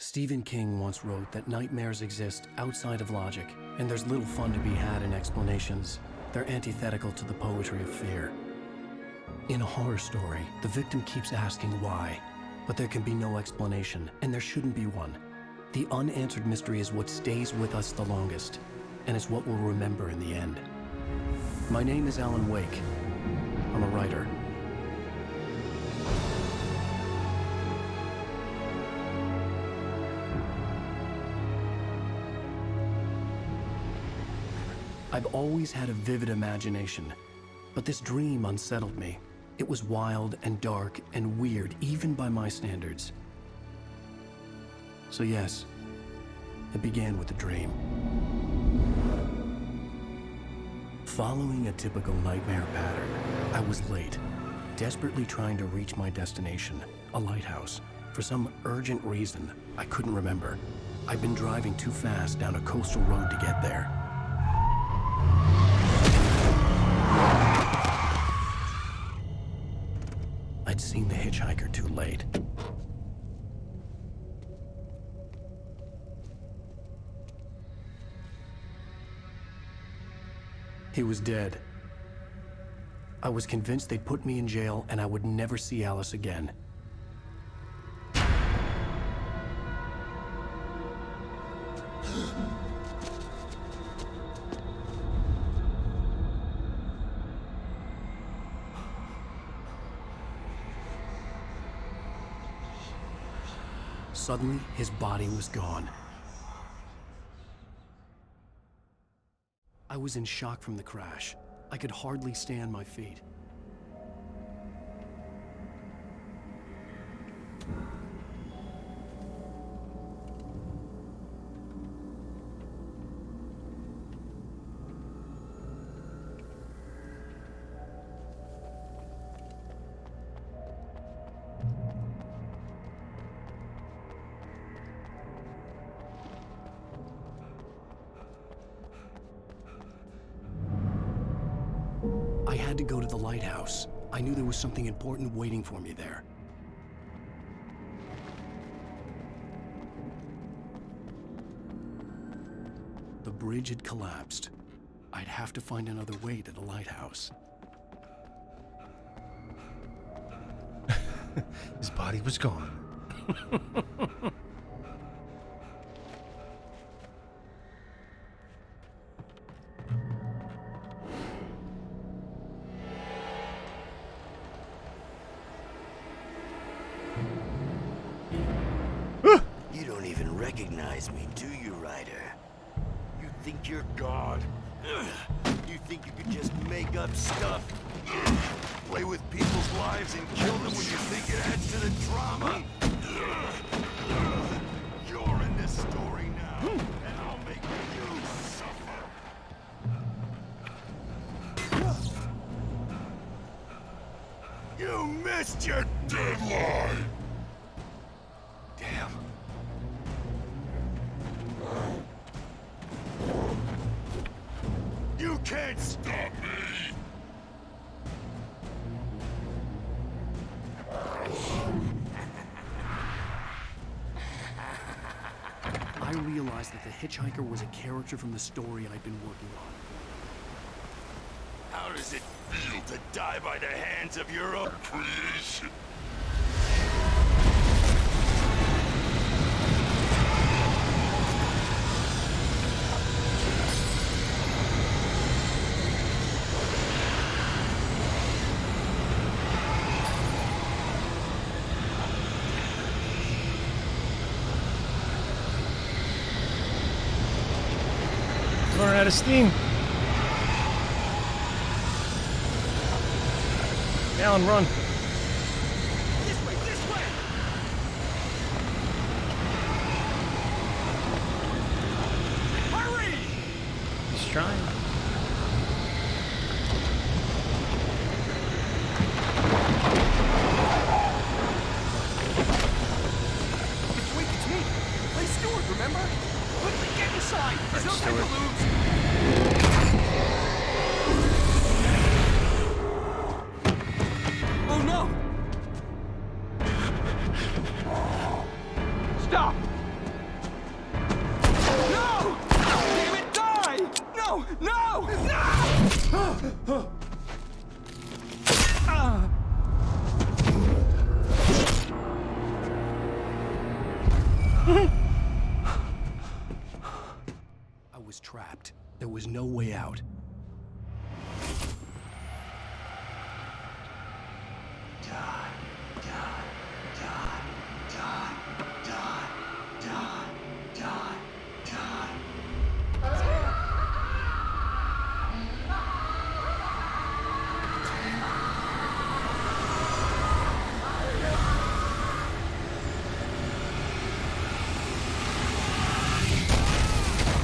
Stephen King once wrote that nightmares exist outside of logic, and there's little fun to be had in explanations. They're antithetical to the poetry of fear. In a horror story, the victim keeps asking why, but there can be no explanation, and there shouldn't be one. The unanswered mystery is what stays with us the longest, and it's what we'll remember in the end. My name is Alan Wake. I'm a writer. I've always had a vivid imagination, but this dream unsettled me. It was wild and dark and weird, even by my standards. So yes, it began with a dream. Following a typical nightmare pattern, I was late, desperately trying to reach my destination, a lighthouse. For some urgent reason, I couldn't remember. I'd been driving too fast down a coastal road to get there. I'd seen the hitchhiker too late. He was dead. I was convinced they'd put me in jail and I would never see Alice again. Suddenly, his body was gone. I was in shock from the crash. I could hardly stay on my feet. I had to go to the lighthouse. I knew there was something important waiting for me there. The bridge had collapsed. I'd have to find another way to the lighthouse. His body was gone. You don't even recognize me, do you, Ryder? You think you're God? You think you could just make up stuff? Play with people's lives and kill them when you think it adds to the drama? You're in this story now, and I'll make you suffer. You missed your deadline! Damn. You can't stop me! I realized that the hitchhiker was a character from the story I'd been working on. How does it feel to die by the hands of your own creation? Running out of steam. Alan, run. This way, this way! Hurry! He's trying. It's Wake, it's me! Play Stewart, remember? Quickly, get inside! There's no time to lose! Oh I was trapped. There was no way out.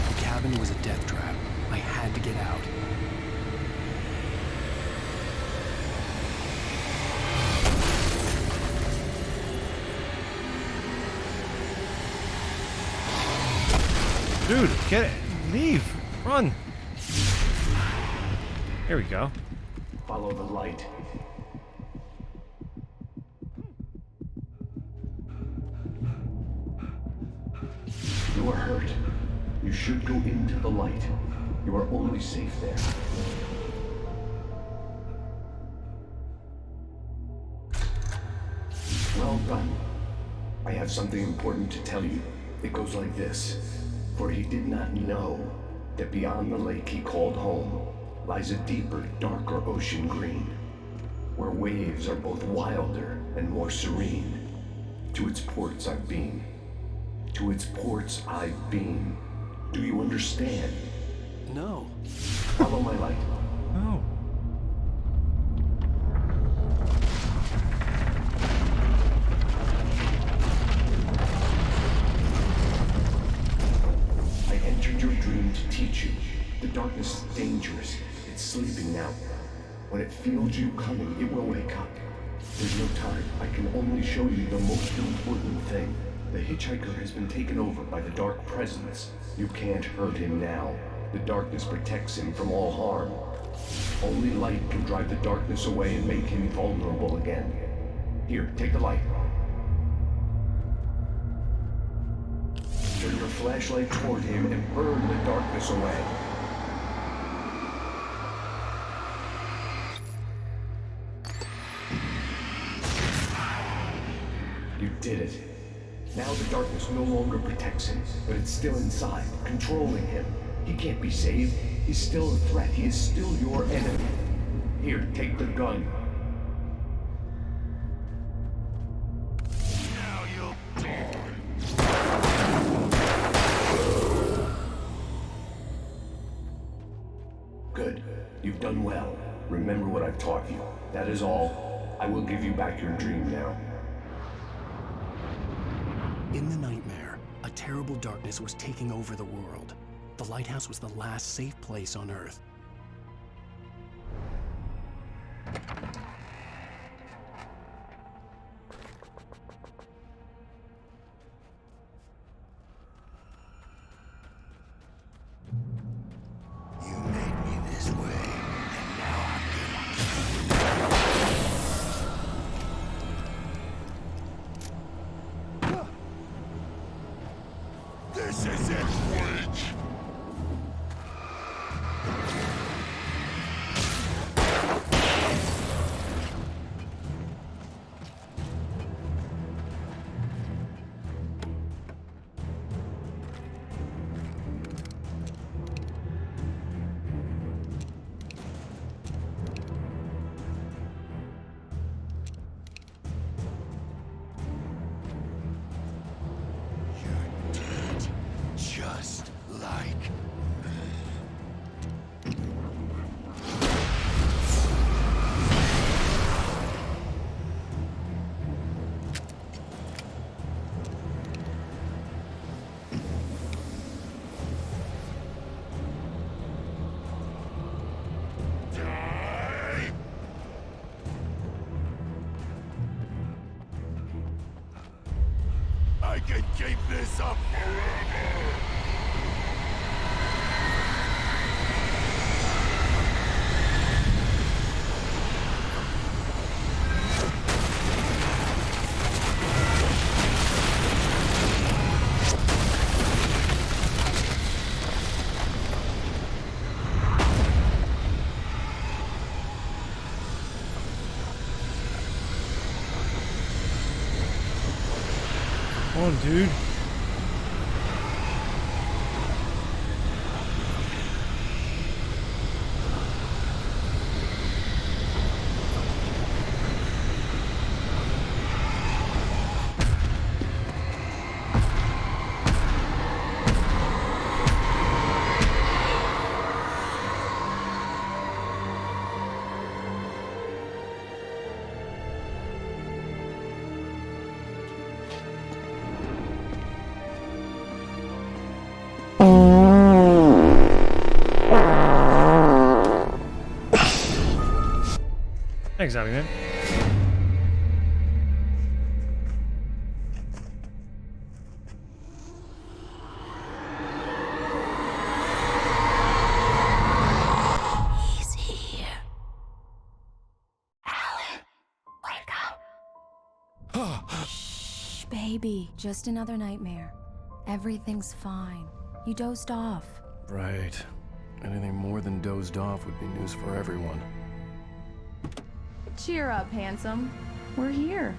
The cabin was a death trap. I had to get out. Dude, get it. Leave. Run. Here we go. Follow the light. You are hurt. You should go into the light. You are only safe there. Well done. I have something important to tell you. It goes like this. For he did not know that beyond the lake he called home lies a deeper, darker ocean green, where waves are both wilder and more serene. To its ports I've been. To its ports I've been. Do you understand? No. Follow my light. Oh. I entered your dream to teach you. The darkness is dangerous. It's sleeping now. When it feels you coming, it will wake up. There's no time. I can only show you the most important thing. The hitchhiker has been taken over by the dark presence. You can't hurt him now. The darkness protects him from all harm. Only light can drive the darkness away and make him vulnerable again. Here, take the light. Turn your flashlight toward him and burn the darkness away. You did it. Now the darkness no longer protects him, but it's still inside, controlling him. He can't be saved. He's still a threat. He is still your enemy. Here, take the gun. Now you'll die. Good. You've done well. Remember what I've taught you. That is all. I will give you back your dream now. In the nightmare, a terrible darkness was taking over the world. The lighthouse was the last safe place on Earth. You made me this way, and now I'm gonna... This is it, Witch! You're dead, just like... Die! I can keep this up forever! Come on, dude. Thanks, Abby, man. He's here. Alan, wake up. Shh, baby. Just another nightmare. Everything's fine. You dozed off. Right. Anything more than dozed off would be news for everyone. Cheer up, handsome. We're here.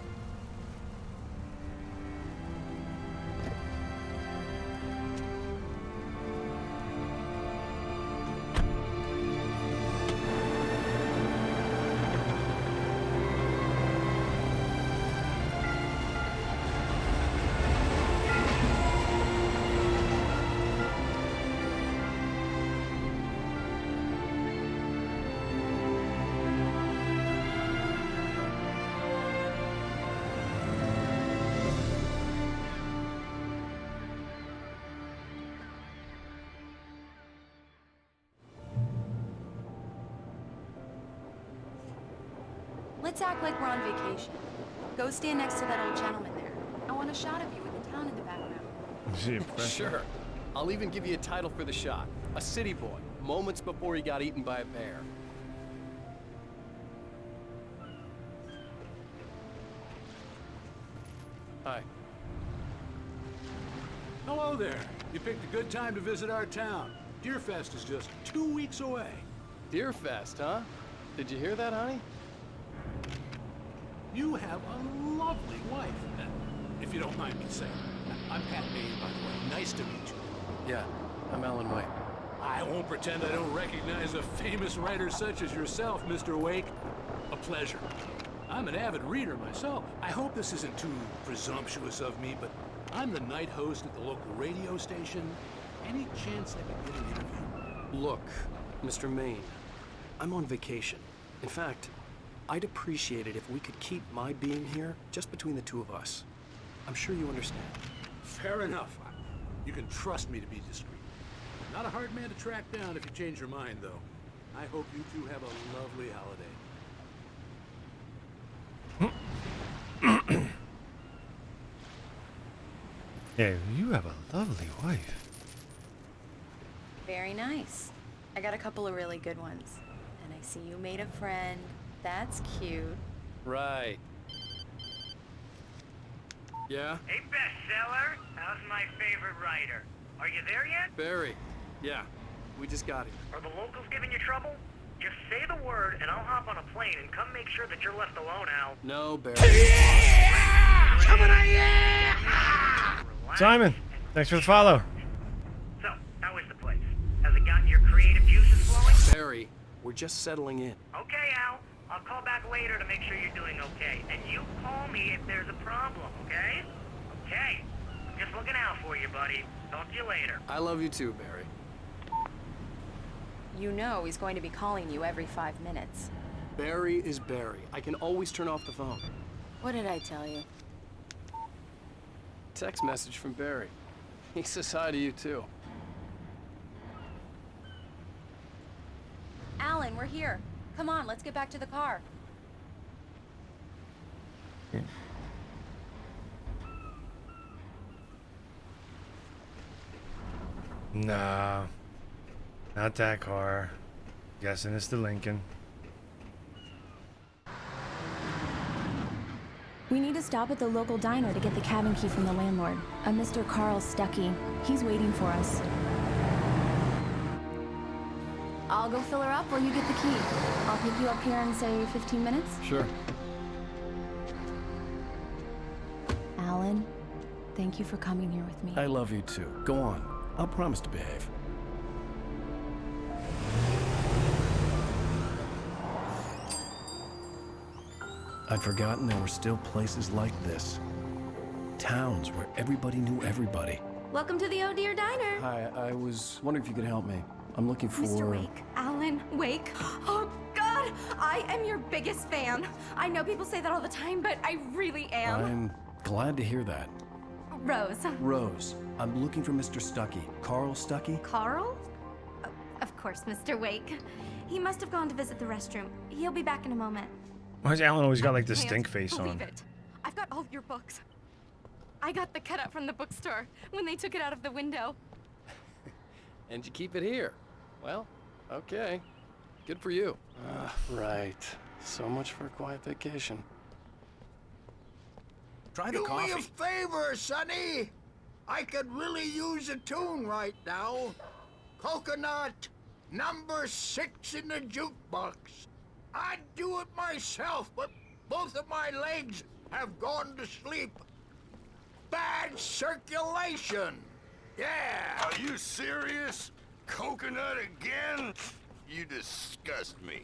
Let's act like we're on vacation. Go stand next to that old gentleman there. I want a shot of you with the town in the background. She impressed. Sure. I'll even give you a title for the shot. A city boy, moments before he got eaten by a bear. Hi. Hello there. You picked a good time to visit our town. Deerfest is just 2 weeks away. Deerfest, huh? Did you hear that, honey? You have a lovely wife, if you don't mind me saying. I'm Pat Bain, by the way. Nice to meet you. Yeah, I'm Alan White. I won't pretend I don't recognize a famous writer such as yourself, Mr. Wake. A pleasure. I'm an avid reader myself. I hope this isn't too presumptuous of me, but I'm the night host at the local radio station. Any chance I could get an interview? Look, Mr. Maine, I'm on vacation. In fact, I'd appreciate it if we could keep my being here just between the two of us. I'm sure you understand. Fair enough. You can trust me to be discreet. Not a hard man to track down if you change your mind, though. I hope you two have a lovely holiday. Yeah, you have a lovely wife. Very nice. I got a couple of really good ones. And I see you made a friend. That's cute. Right. Yeah? Hey, bestseller. How's my favorite writer? Are you there yet? Barry. Yeah, we just got here. Are the locals giving you trouble? Just say the word, and I'll hop on a plane and come make sure that you're left alone, Al. No, Barry. Simon, thanks for the follow. So, how is the place? Has it gotten your creative juices flowing? Barry, we're just settling in. Okay, Al. I'll call back later to make sure you're doing okay. And you call me if there's a problem, okay? Okay. I'm just looking out for you, buddy. Talk to you later. I love you too, Barry. You know he's going to be calling you every 5 minutes. Barry is Barry. I can always turn off the phone. What did I tell you? Text message from Barry. He says hi to you too. Alan, we're here. Come on, let's get back to the car. Nah, not that car. Guessing it's the Lincoln. We need to stop at the local diner to get the cabin key from the landlord, a Mr. Carl Stuckey. He's waiting for us. I'll go fill her up while you get the key. I'll pick you up here in, say, 15 minutes. Sure. Alan, thank you for coming here with me. I love you too. Go on. I'll promise to behave. I'd forgotten there were still places like this. Towns where everybody knew everybody. Welcome to the Oh Dear Diner. Hi, I was wondering if you could help me. I'm looking for... Mr. Wake. Alan Wake. Oh, God! I am your biggest fan. I know people say that all the time, but I really am. I'm glad to hear that. Rose. Rose, I'm looking for Mr. Stuckey. Carl Stuckey? Carl? Of course, Mr. Wake. He must have gone to visit the restroom. He'll be back in a moment. Why has Alan always got like this Can't stink face believe on? it. I've got all your books. I got the cutout from the bookstore when they took it out of the window. And you keep it here. Well, okay. Good for you. Right. So much for a quiet vacation. Try the coffee. Do me a favor, Sonny. I could really use a tune right now. Coconut, number 6 in the jukebox. I'd do it myself, but both of my legs have gone to sleep. Bad circulation. Yeah. Are you serious? Coconut again? You disgust me.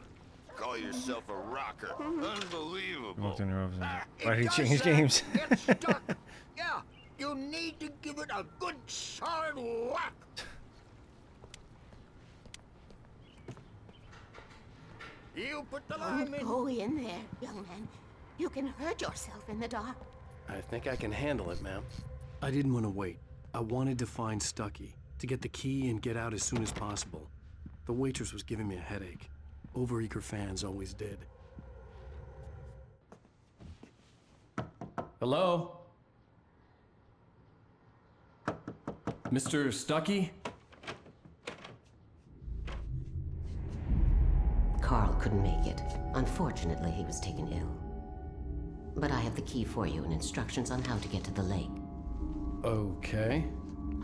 Call yourself a rocker. Unbelievable. Walked in there. Why did he change games? Get stuck. Yeah, you need to give it a good solid whack. You put the lime in. Go in there, young man. You can hurt yourself in the dark. I think I can handle it, ma'am. I didn't want to wait. I wanted to find Stucky, to get the key and get out as soon as possible. The waitress was giving me a headache. Overeager fans always did. Hello? Mr. Stucky? Carl couldn't make it. Unfortunately, he was taken ill. But I have the key for you and instructions on how to get to the lake. Okay.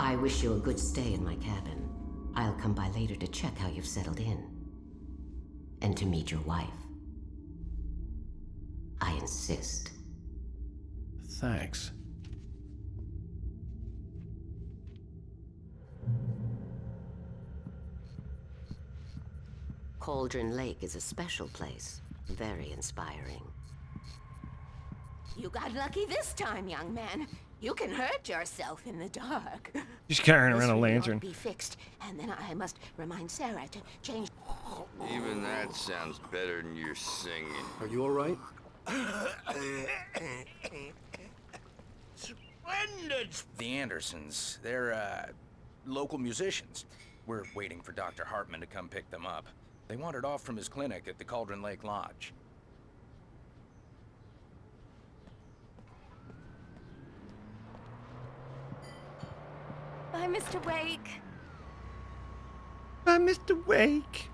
I wish you a good stay in my cabin. I'll come by later to check how you've settled in. And to meet your wife. I insist. Thanks. Cauldron Lake is a special place. Very inspiring. You got lucky this time, young man. You can hurt yourself in the dark. He's carrying around a This lantern. will be fixed, and then I must remind Sarah to change. Even that sounds better than your singing. Are you all right? Splendid. The Andersons, they're, local musicians. We're waiting for Dr. Hartman to come pick them up. They wandered off from his clinic at the Cauldron Lake Lodge. Bye, Mr. Wake. Bye, Mr. Wake.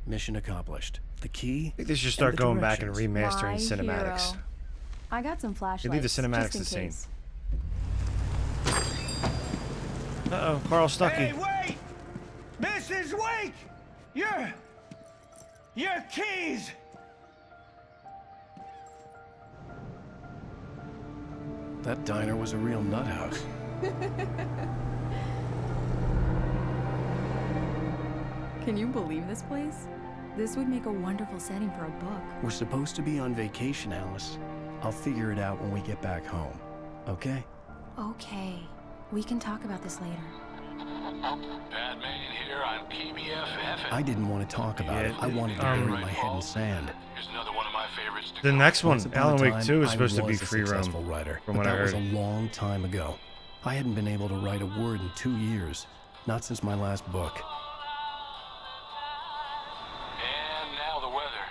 Mission accomplished. The key. I think they should and start the going back and directions. remastering My cinematics. hero. I got some flashlights. You leave the cinematics just in the same. case. Uh-oh, Carl Stucky. Hey, wait! Mrs. Wake! Your keys! That diner was a real nut house. Can you believe this place? This would make a wonderful setting for a book. We're supposed to be on vacation, Alice. I'll figure it out when we get back home. Okay? Okay. We can talk about this later. Batman here on PBFF. I didn't want to talk about it. I wanted to bury my head in sand. Here's another one of my favorites. The next one, Once upon a Alan Wake time, 2, is I supposed to be was a free roam. successful writer, From but what I that was heard. a long time ago. I hadn't been able to write a word in 2 years. Not since my last book. And now the weather.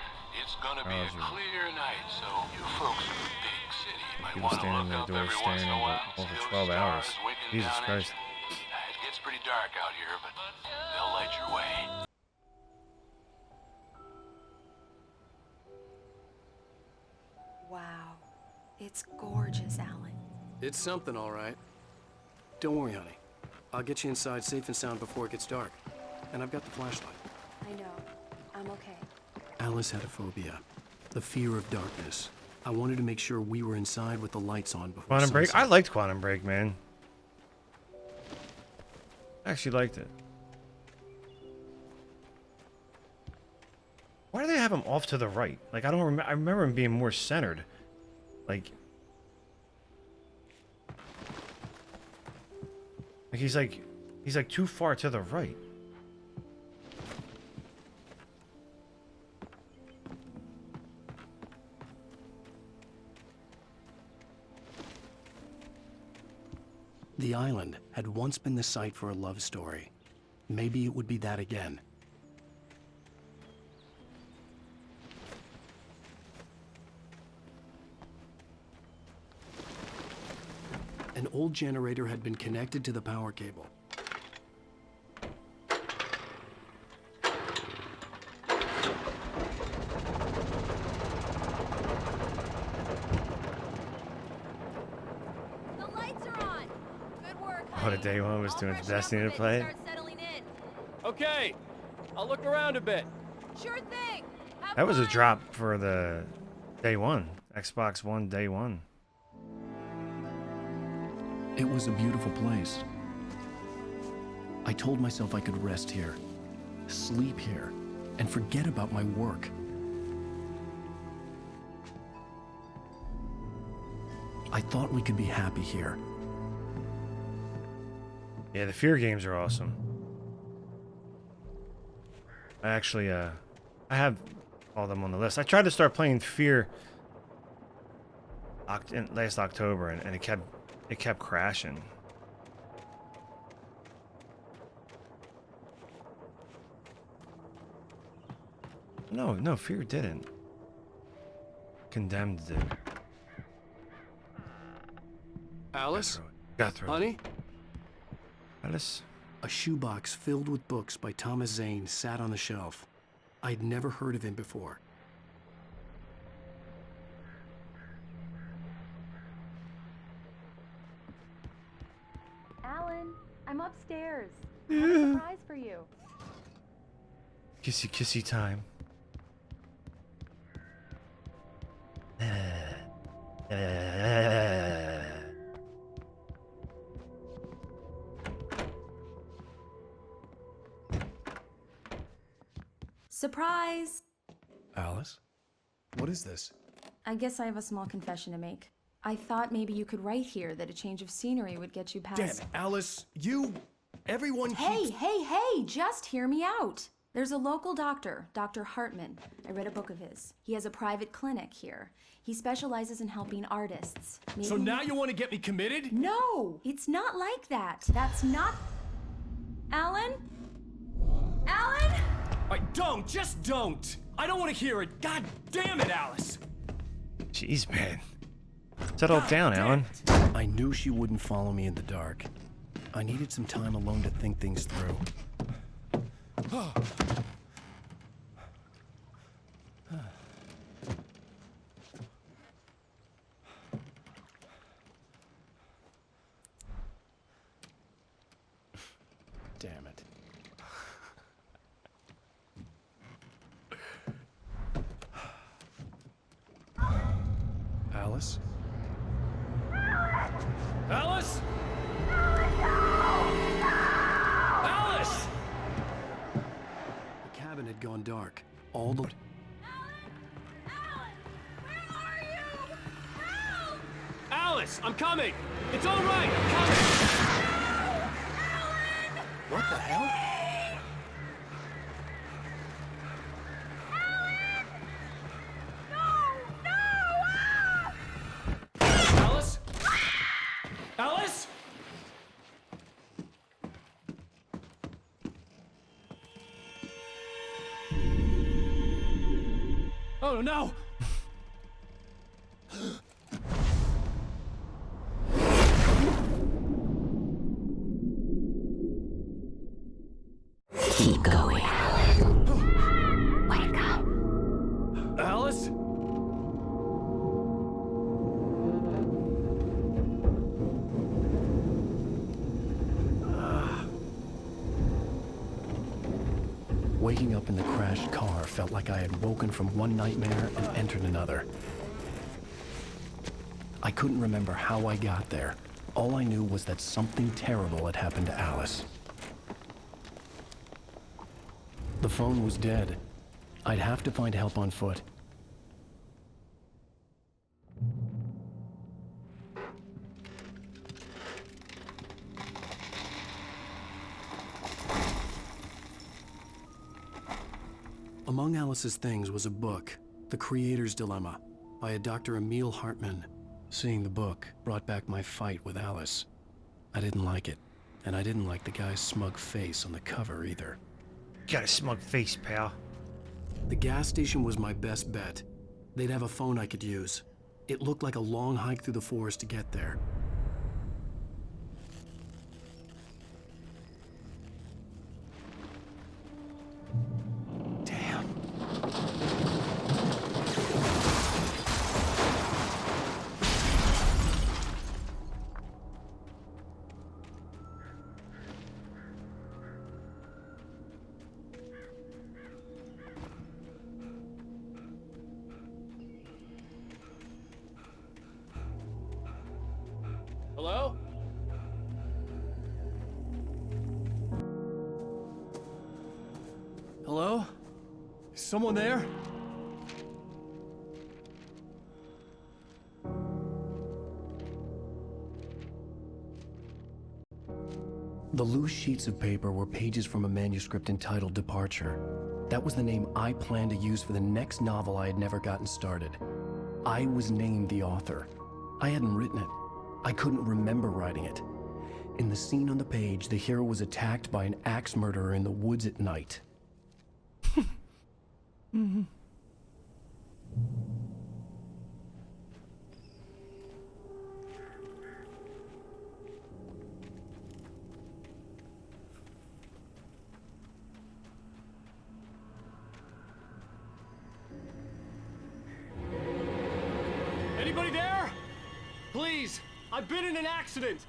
It's gonna be a clear night, so you folks in the big city might People want to standing in look the up door every once staring in a while. over See 12 those hours. stars winking Jesus down at Christ. you. It gets pretty dark out here, but they'll light your way. Wow. It's gorgeous, Alan. It's something, all right. Don't worry, honey. I'll get you inside safe and sound before it gets dark. And I've got the flashlight. I know. I'm okay. Alice had a phobia. The fear of darkness. I wanted to make sure we were inside with the lights on before Quantum Break? sunset. I liked Quantum Break, man. I actually liked it. Why do they have him off to the right? Like, I don't remember. I remember him being more centered. Like he's like too far to the right. The island had once been the site for a love story. Maybe it would be that again. An old generator had been connected to the power cable. The lights are on. Good work. Oh, the day one was doing Destiny to play. Start settling in. Okay, I'll look around a bit. Sure thing. Have That was a fun. drop for the day one. Xbox One day one. It was a beautiful place. I told myself I could rest here, sleep here, and forget about my work. I thought we could be happy here. Yeah, the Fear games are awesome. I actually, I have all of them on the list. I tried to start playing Fear last October, and it kept crashing. No, Fear didn't. Condemned did. Alice? Got through. Honey? Alice? A shoebox filled with books by Thomas Zane sat on the shelf. I'd never heard of him before. Alan, I'm upstairs. I have a surprise for you. Kissy kissy time. Surprise! Alice? What is this? I guess I have a small confession to make. I thought maybe you could write here that a change of scenery would get you past... Damn it, Alice, everyone Hey, just hear me out. There's a local doctor, Dr. Hartman. I read a book of his. He has a private clinic here. He specializes in helping artists. So now you want to get me committed? No, it's not like that. That's not... Alan? Alan? Just don't! I don't want to hear it. God damn it, Alice! Jeez, man. Settle down, Alan. I knew she wouldn't follow me in the dark. I needed some time alone to think things through. Damn it. Alice? Alice? Alice! The cabin had gone dark. All the... Alice, I'm coming! It's all right, I'm coming! What the hell? Alice? Alice? Oh no! Keep going, Alan. Wake up. Alice? Waking up in the crashed car felt like I had woken from one nightmare and entered another. I couldn't remember how I got there. All I knew was that something terrible had happened to Alice. The phone was dead. I'd have to find help on foot. Among Alice's things was a book, The Creator's Dilemma, by a Dr. Emil Hartman. Seeing the book brought back my fight with Alice. I didn't like it, and I didn't like the guy's smug face on the cover either. Got a smug face, pal. The gas station was my best bet. They'd have a phone I could use. It looked like a long hike through the forest to get there. Hello? Hello? Is someone there? The loose sheets of paper were pages from a manuscript entitled Departure. That was the name I planned to use for the next novel I had never gotten started. I was named the author. I hadn't written it. I couldn't remember writing it. In the scene on the page, the hero was attacked by an axe murderer in the woods at night. Mm-hmm. Anybody there? Please, I've been in an accident.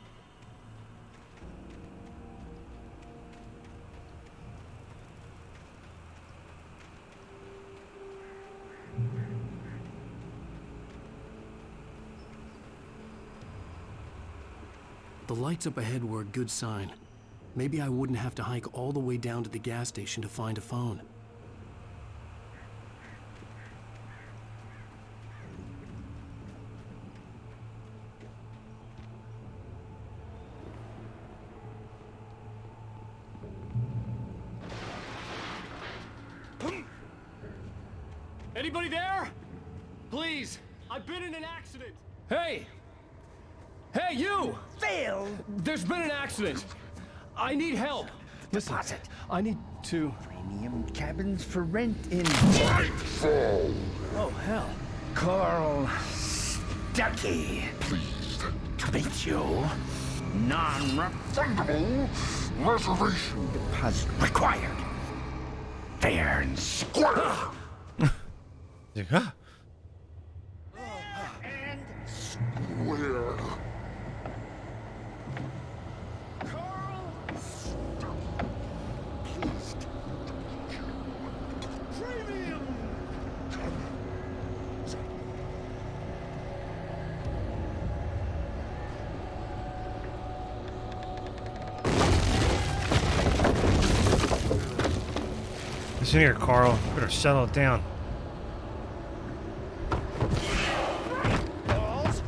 The lights up ahead were a good sign. Maybe I wouldn't have to hike all the way down to the gas station to find a phone. Anybody there? Please, I've been in an accident. Hey! Hey, you! Phil! There's been an accident! I need help! Listen, Deposit. I need to... Premium cabins for rent in... Oh, hell. Carl Stucky. Pleased to meet you. Non-refundable reservation deposit required. Fair and square. Huh? And square. Carl Stucky. Pleased to meet you. Premium cabins. Listen here, Carl. Better settle it down. Balls.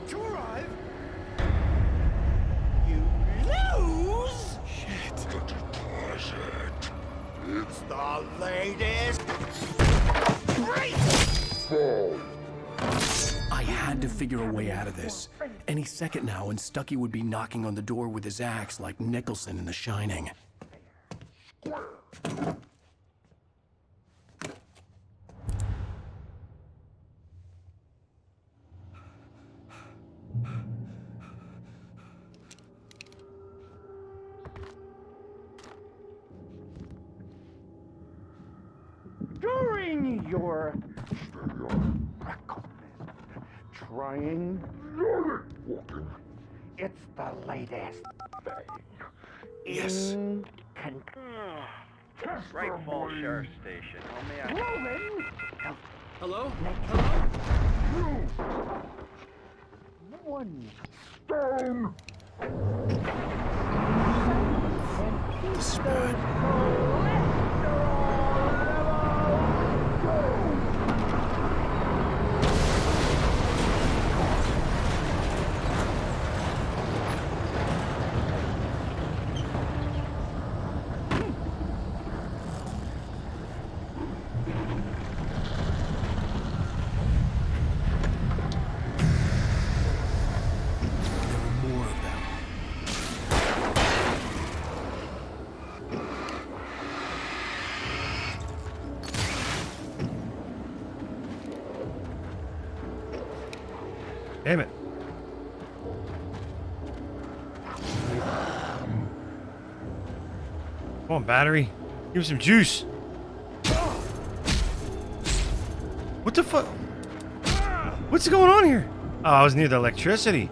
To arrive. You lose. Shit. The deposit. It's the latest. I had to figure a way out of this. Any second now, and Stucky would be knocking on the door with his axe like Nicholson in The Shining. During your trying Nordic walking, it's the latest thing. Yes. Right Falls Sheriff Station. How may I... Hello? One stone. The spirit. Damn it. Come on, battery. Give me some juice. What the fuck? What's going on here? Oh, I was near the electricity.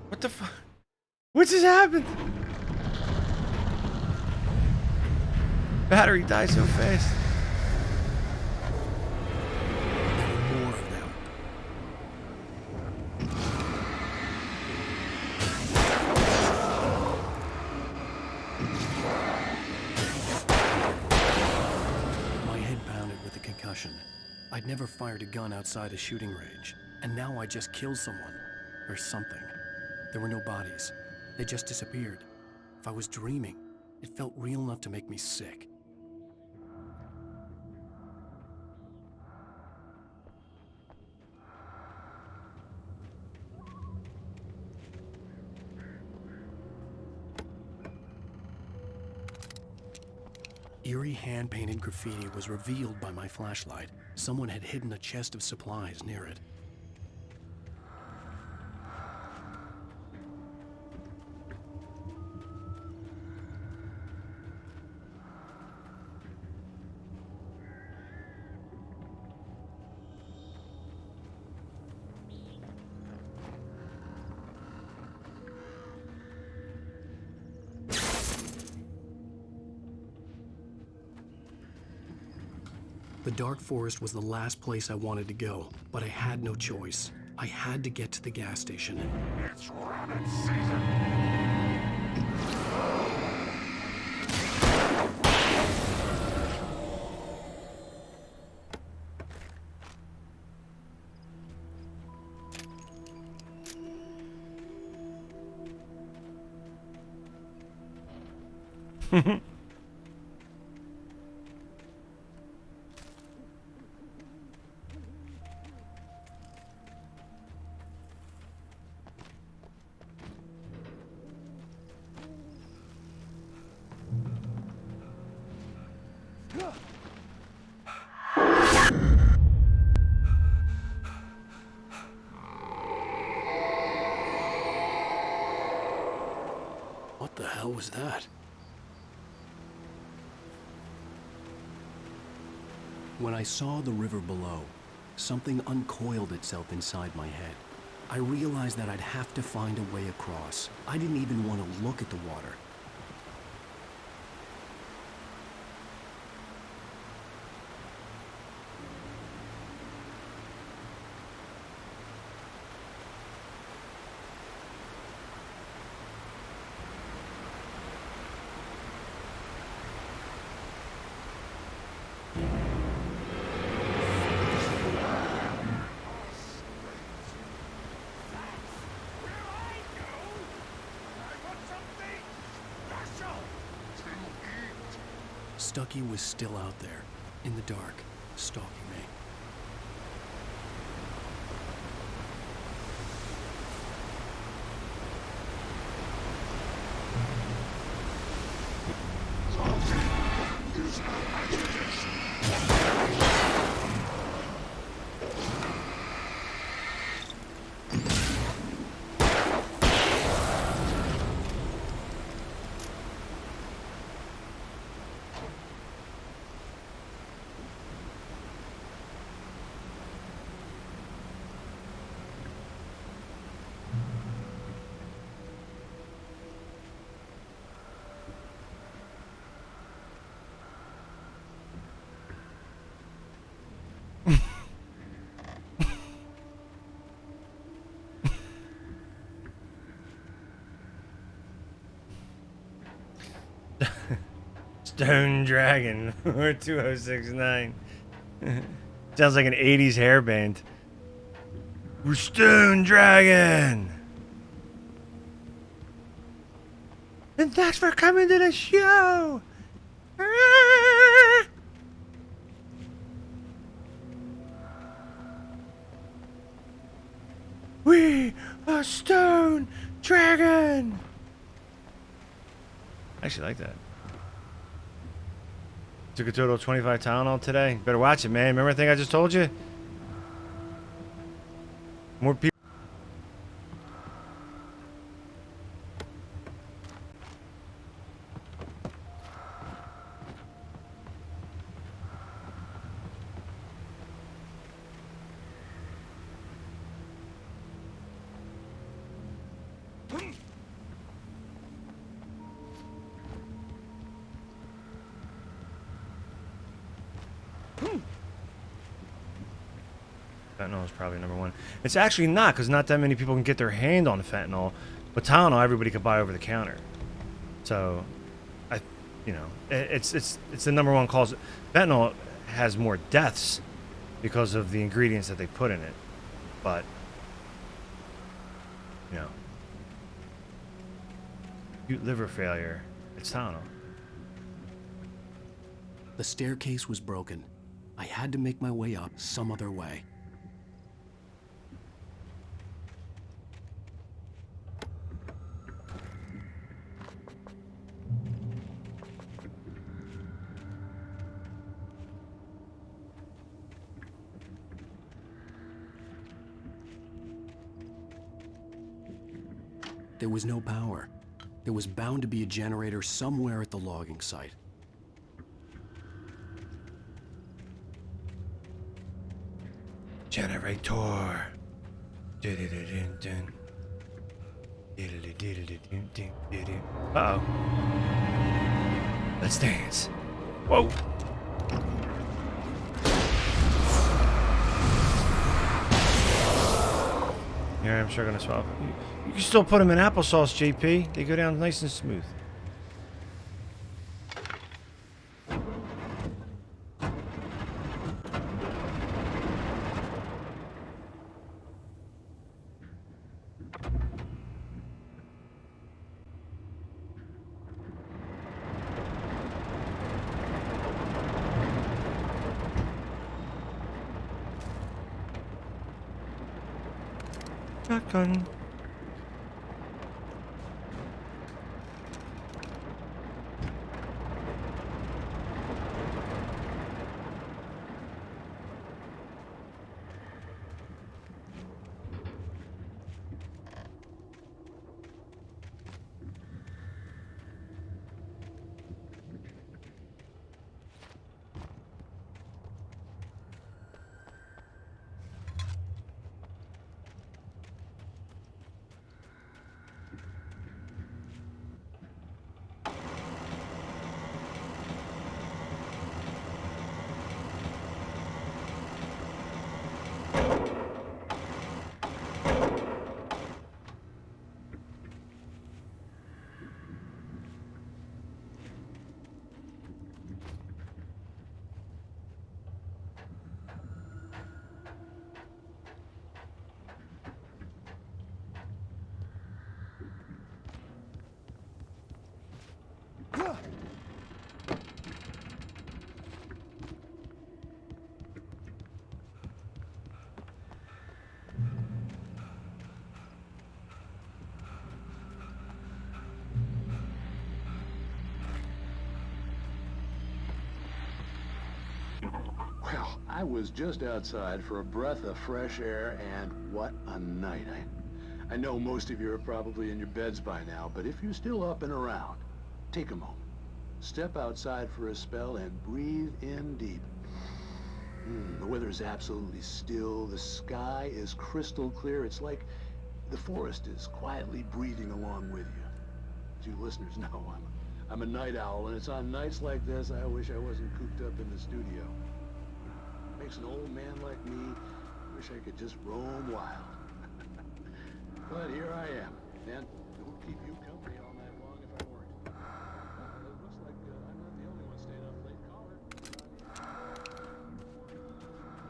What the fuck? What just happened? battery died so fast. More of them. My head pounded with the concussion. I'd never fired a gun outside a shooting range, and now I just killed someone. Or something. There were no bodies. They just disappeared. If I was dreaming, it felt real enough to make me sick. Eerie hand-painted graffiti was revealed by my flashlight. Someone had hidden a chest of supplies near it. The dark forest was the last place I wanted to go, but I had no choice. I had to get to the gas station. It's rabbit season. What the hell was that? When I saw the river below, something uncoiled itself inside my head. I realized that I'd have to find a way across. I didn't even want to look at the water. Stucky was still out there, in the dark, stalking me. Stone Dragon or 2069. Sounds like an 80s hair band. We're Stone Dragon. And thanks for coming to the show. We are Stone Dragon. I actually like that. Took a total of 25 Tylenol today. Better watch it, man. Remember the thing I just told you? More people. is probably number one. It's actually not, because not that many people can get their hand on fentanyl, but Tylenol everybody could buy over the counter. So, it's the number one cause. Fentanyl has more deaths because of the ingredients that they put in it, but acute liver failure, it's Tylenol. The staircase was broken. I had to make my way up some other way. There was no power. There was bound to be a generator somewhere at the logging site. Generator. Uh-oh. Let's dance. Whoa. Here, I'm sure gonna swallow. You can still put them in applesauce, JP. They go down nice and smooth. Shotgun. Well, I was just outside for a breath of fresh air, and what a night. I know most of you are probably in your beds by now, but if you're still up and around, take a moment. Step outside for a spell and breathe in deep. The weather is absolutely still. The sky is crystal clear. It's like the forest is quietly breathing along with you. As you listeners know, I'm a night owl, and it's on nights like this I wish I wasn't cooped up in the studio. Makes an old man like me wish I could just roam wild. But here I am, and it would keep you company all night long if I weren't. It looks like I'm not the only one staying up late. Caller.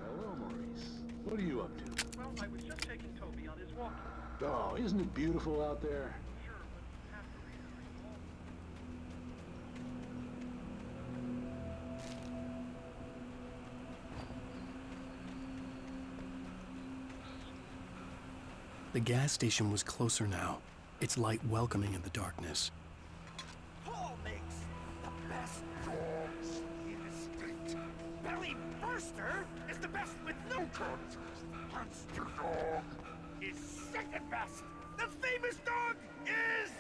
Hello, Maurice. What are you up to? Well, I was just taking Toby on his walk. Oh, isn't it beautiful out there? The gas station was closer now, its light welcoming in the darkness. Paul makes the best dogs in the state. Belly Burster is the best with no contest. Monster Dog is second best. The famous dog is...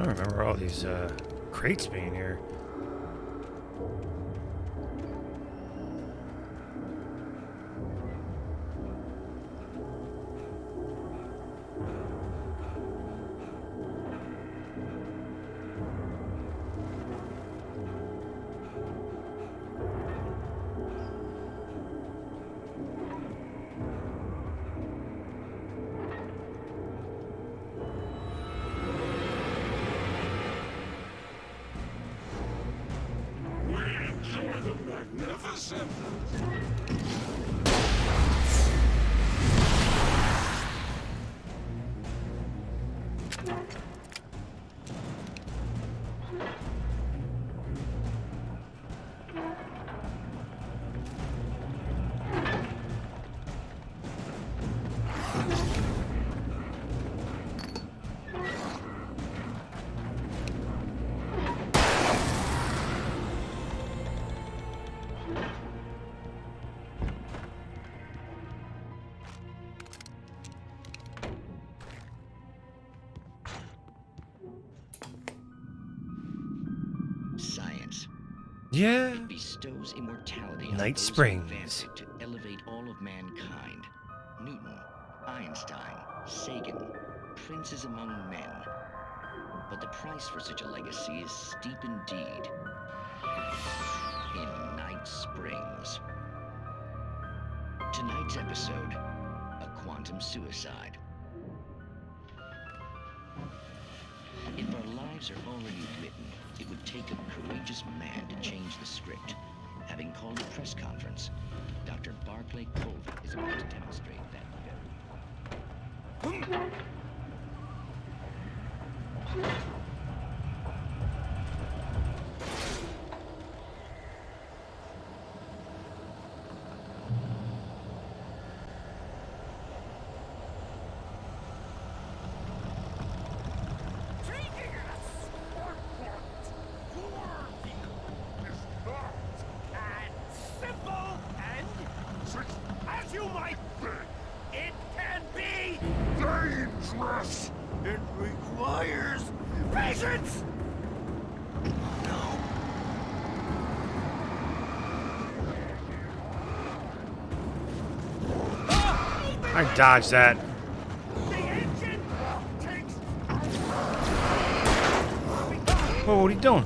I don't remember all these crates being here. Magnificent! Science. Yeah. It bestows immortality on Night those who Springs. advance it to elevate all of mankind. Newton, Einstein, Sagan, princes among men. But the price for such a legacy is steep indeed. In Night Springs. Tonight's episode, a quantum suicide. If our lives are already written, it would take a courageous man to change the script. Having called a press conference, Dr. Barclay Colvin is about to demonstrate that very. As you might think, it can be dangerous. It requires patience. I dodged that. Whoa, what are you doing?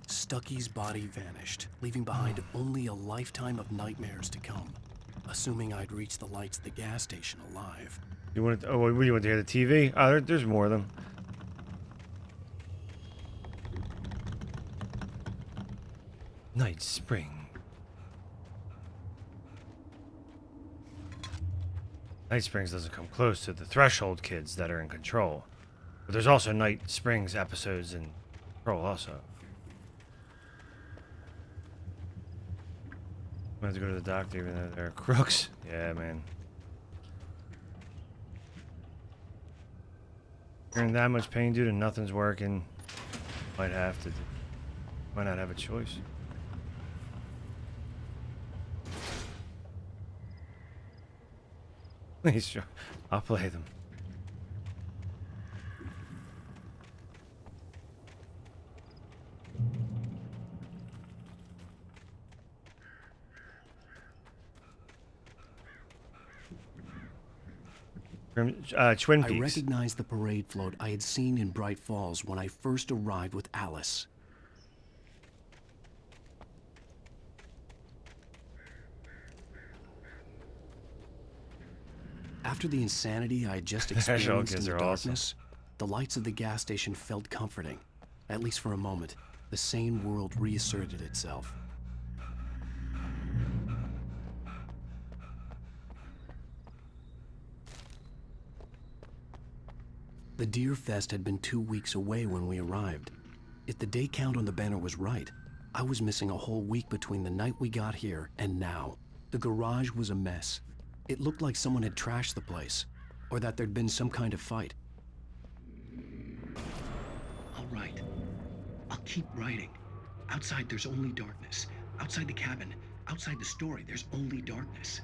Stucky's body vanished, leaving behind only a lifetime of nightmares to come. Assuming I'd reach the lights at the gas station alive. You want to? Oh, what do you want to hear? The TV? Oh, there's more of them. Night Spring. Night Springs doesn't come close to the Threshold kids that are in control. But there's also Night Springs episodes in control also. I have to go to the doctor even though they're crooks. Yeah, man. You're in that much pain, dude, and nothing's working. Might have to. Might not have a choice. Sure. I'll play them. Twin Peaks. I recognized the parade float I had seen in Bright Falls when I first arrived with Alice. After the insanity I had just experienced in the darkness, The lights of the gas station felt comforting. At least for a moment, the sane world reasserted itself. The Deer Fest had been 2 weeks away when we arrived. If the day count on the banner was right, I was missing a whole week between the night we got here and now. The garage was a mess. It looked like someone had trashed the place, or that there'd been some kind of fight. I'll write. I'll keep writing. Outside, there's only darkness. Outside the cabin, outside the story, there's only darkness.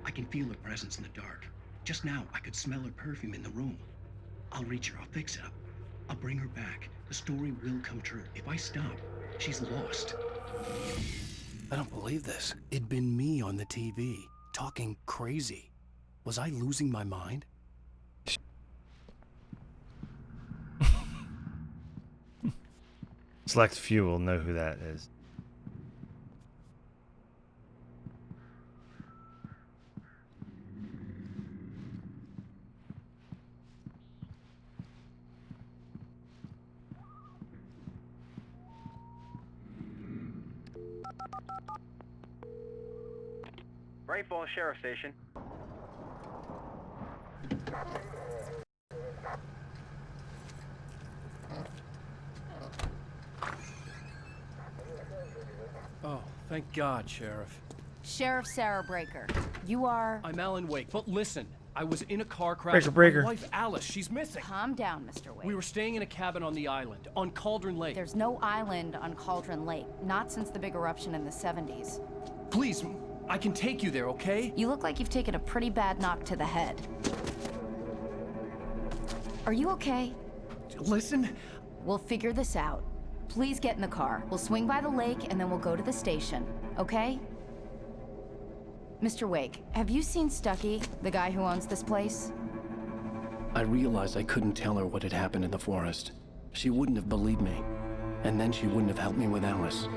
I can feel her presence in the dark. Just now, I could smell her perfume in the room. I'll reach her. I'll fix it up. I'll bring her back. The story will come true. If I stop, she's lost. I don't believe this. It'd been me on the TV, talking crazy. Was I losing my mind? Select few will know who that is. Great Falls Sheriff Station. Oh, thank God, Sheriff. Sheriff Sarah Breaker. You are... I'm Alan Wake, but listen, I was in a car crash. Breaker. My wife, Alice, she's missing. Calm down, Mr. Wake. We were staying in a cabin on the island, on Cauldron Lake. There's no island on Cauldron Lake, not since the big eruption in the 70s. Please, I can take you there, okay? You look like you've taken a pretty bad knock to the head. Are you okay? Listen. We'll figure this out. Please get in the car. We'll swing by the lake and then we'll go to the station, okay? Mr. Wake, have you seen Stucky, the guy who owns this place? I realized I couldn't tell her what had happened in the forest. She wouldn't have believed me. And then she wouldn't have helped me with Alice.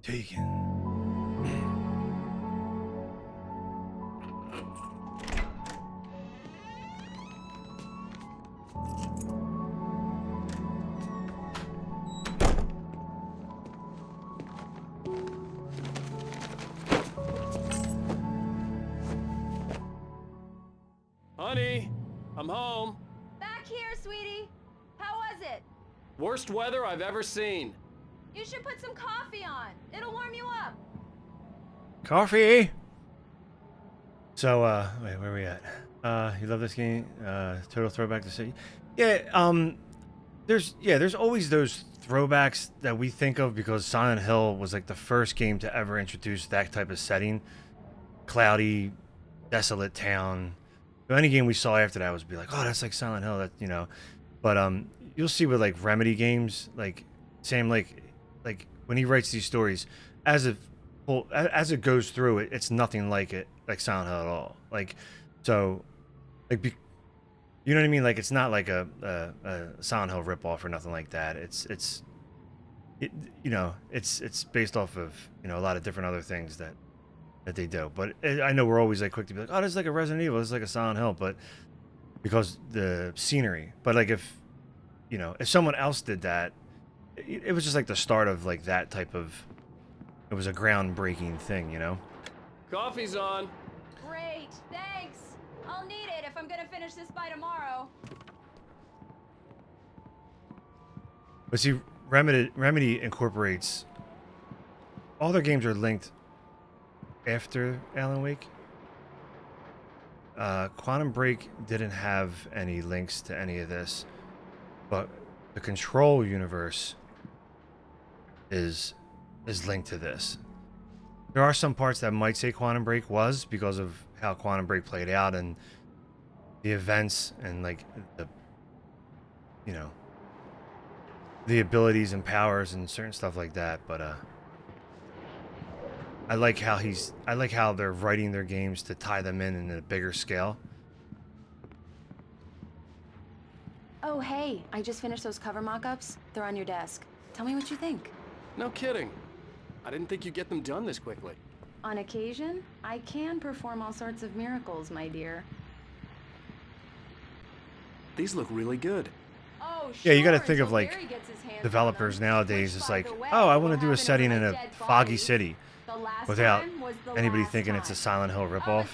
Taken. Honey, I'm home. Back here, sweetie. How was it? Worst weather I've ever seen. You should put some coffee on. It'll warm you up. Coffee. So, wait, where are we at? You love this game? Total throwback to City. Yeah, there's always those throwbacks that we think of because Silent Hill was like the first game to ever introduce that type of setting. Cloudy, desolate town. So any game we saw after that was be like, oh, that's like Silent Hill, that, you know. But you'll see with like Remedy games, like Sam, like when he writes these stories, as it goes through it, it's nothing like Silent Hill at all. Like, so, like, you know what I mean? Like, it's not like a Silent Hill ripoff or nothing like that. It's based off of, you know, a lot of different other things that they do. But I know we're always like quick to be like, oh, this is like a Resident Evil, this is like a Silent Hill, but because the scenery. But like if someone else did that, it was just like the start of like that type of. It was a groundbreaking thing, you know. Coffee's on. Great, thanks. I'll need it if I'm gonna finish this by tomorrow. But see, Remedy incorporates all their games are linked after Alan Wake. Quantum Break didn't have any links to any of this, but the Control universe is linked to this. There are some parts that might say Quantum Break was because of how Quantum Break played out and the events and like the, you know, the abilities and powers and certain stuff like that. But I like how they're writing their games to tie them in a bigger scale. Oh, hey, I just finished those cover mock-ups. They're on your desk. Tell me what you think. No kidding. I didn't think you'd get them done this quickly. On occasion, I can perform all sorts of miracles, my dear. These look really good. Oh, Yeah, you got to think of like developers nowadays. It's like, oh, I want to do a setting in a foggy city without anybody thinking it's a Silent Hill ripoff.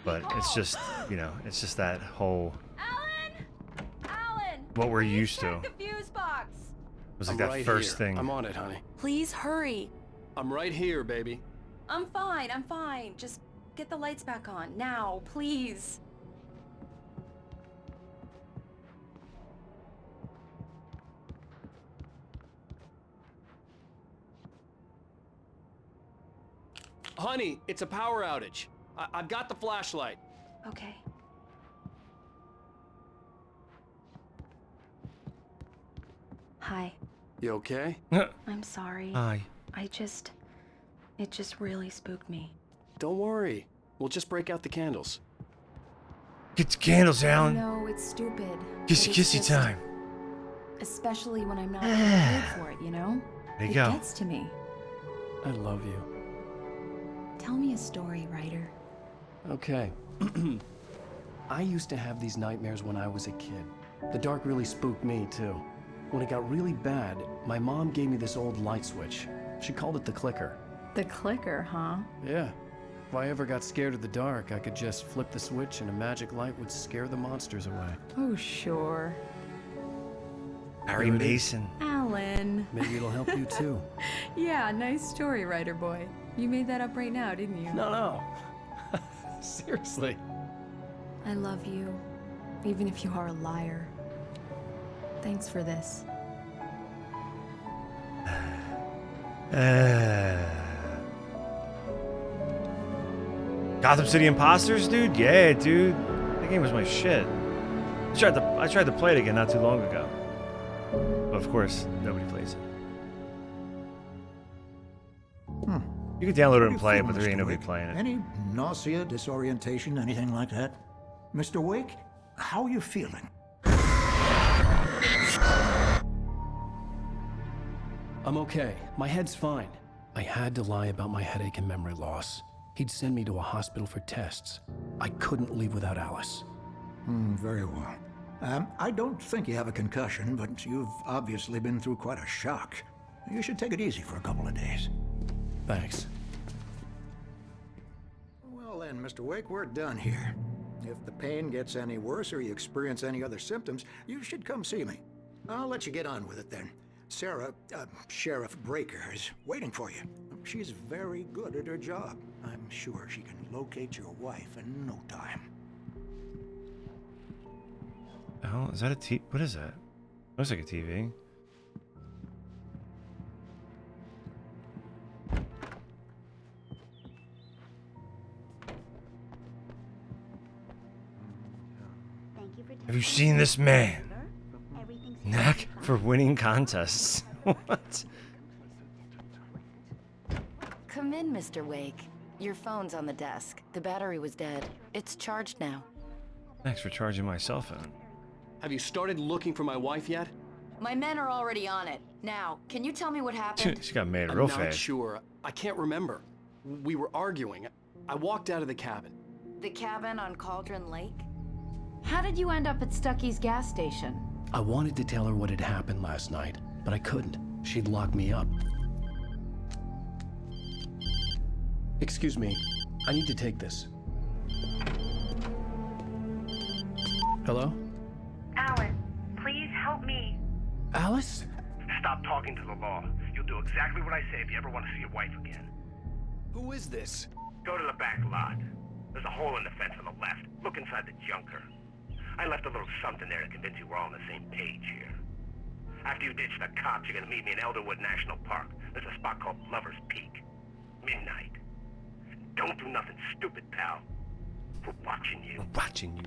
But it's just, you know, it's just that whole what we're used to. The fuse box. It was like I'm that right first here. thing. I'm on it, honey. Please hurry. I'm right here, baby. I'm fine, I'm fine. Just get the lights back on. Now, please. Honey, it's a power outage. I've got the flashlight. Okay. Hi. You okay? I'm sorry. Hi. It just really spooked me. Don't worry. We'll just break out the candles. Get the candles, Alan. No, it's stupid. Kissy but it's kissy just- time. Especially when I'm not prepared for it, you know? There you it go. gets to me. I love you. Tell me a story, writer. Okay. I used to have these nightmares when I was a kid. The dark really spooked me, too. When it got really bad, my mom gave me this old light switch. She called it the clicker. The clicker, huh? Yeah. If I ever got scared of the dark, I could just flip the switch and a magic light would scare the monsters away. Oh, sure. Harry There it is. Mason. Alan. Maybe it'll help you, too. Yeah, nice story, writer boy. You made that up right now, didn't you? No. Seriously. I love you, even if you are a liar. Thanks for this. Gotham City Imposters, dude? Yeah, dude. That game was my shit. I tried to play it again not too long ago. But of course, nobody plays it. You can download it and play it, but there ain't nobody playing it. Any nausea, disorientation, anything like that? Mr. Wake, how are you feeling? I'm okay. My head's fine. I had to lie about my headache and memory loss. He'd send me to a hospital for tests. I couldn't leave without Alice. Very well. I don't think you have a concussion, but you've obviously been through quite a shock. You should take it easy for a couple of days. Thanks. Well then, Mr. Wake, we're done here. If the pain gets any worse or you experience any other symptoms, you should come see me. I'll let you get on with it then. Sarah, Sheriff Breaker, is waiting for you. She's very good at her job. I'm sure she can locate your wife in no time. Oh, is that a T? What is that? Looks like a TV. Have you seen this man? Knack for winning contests. What? Come in, Mr. Wake. Your phone's on the desk. The battery was dead. It's charged now. Thanks for charging my cell phone. Have you started looking for my wife yet? My men are already on it. Now, can you tell me what happened? She got made I'm real not fast. sure. I can't remember. We were arguing. I walked out of the cabin. The cabin on Cauldron Lake? How did you end up at Stucky's gas station? I wanted to tell her what had happened last night, but I couldn't. She'd lock me up. Excuse me. I need to take this. Hello? Alan, please help me. Alice? Stop talking to the law. You'll do exactly what I say if you ever want to see your wife again. Who is this? Go to the back lot. There's a hole in the fence on the left. Look inside the junker. I left a little something there to convince you we're all on the same page here. After you ditch the cops, you're gonna meet me in Elderwood National Park. There's a spot called Lover's Peak. Midnight. Don't do nothing stupid, pal. We're watching you. We're watching you.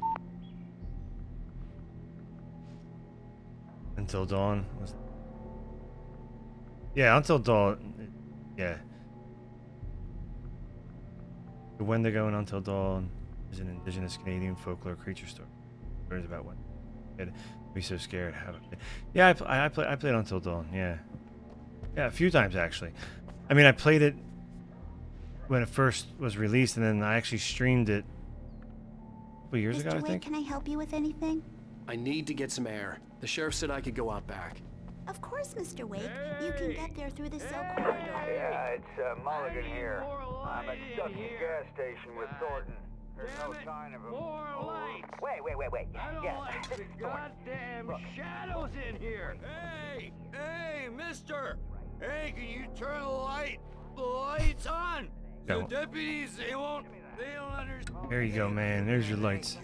Until dawn. Yeah, until dawn. Yeah. The Wendigo and Until Dawn is an indigenous Canadian folklore creature story. Stories about when I'd be so scared. Yeah, I played Until Dawn. Yeah, a few times actually. I mean, I played it when it first was released, and then I actually streamed it a couple years ago, I think. Can I help you with anything? I need to get some air. The sheriff said I could go out back. Of course, Mr. Wake. You can get there through the cell corridor. Yeah, it's Mulligan here. I'm at Stucky gas station with Thornton. There's no sign of him. Wait. Yes, this is Thornton. Goddamn shadows in here. Hey, mister. Hey, can you turn the lights on? The No. deputies, they don't understand. There you go, man. There's your lights.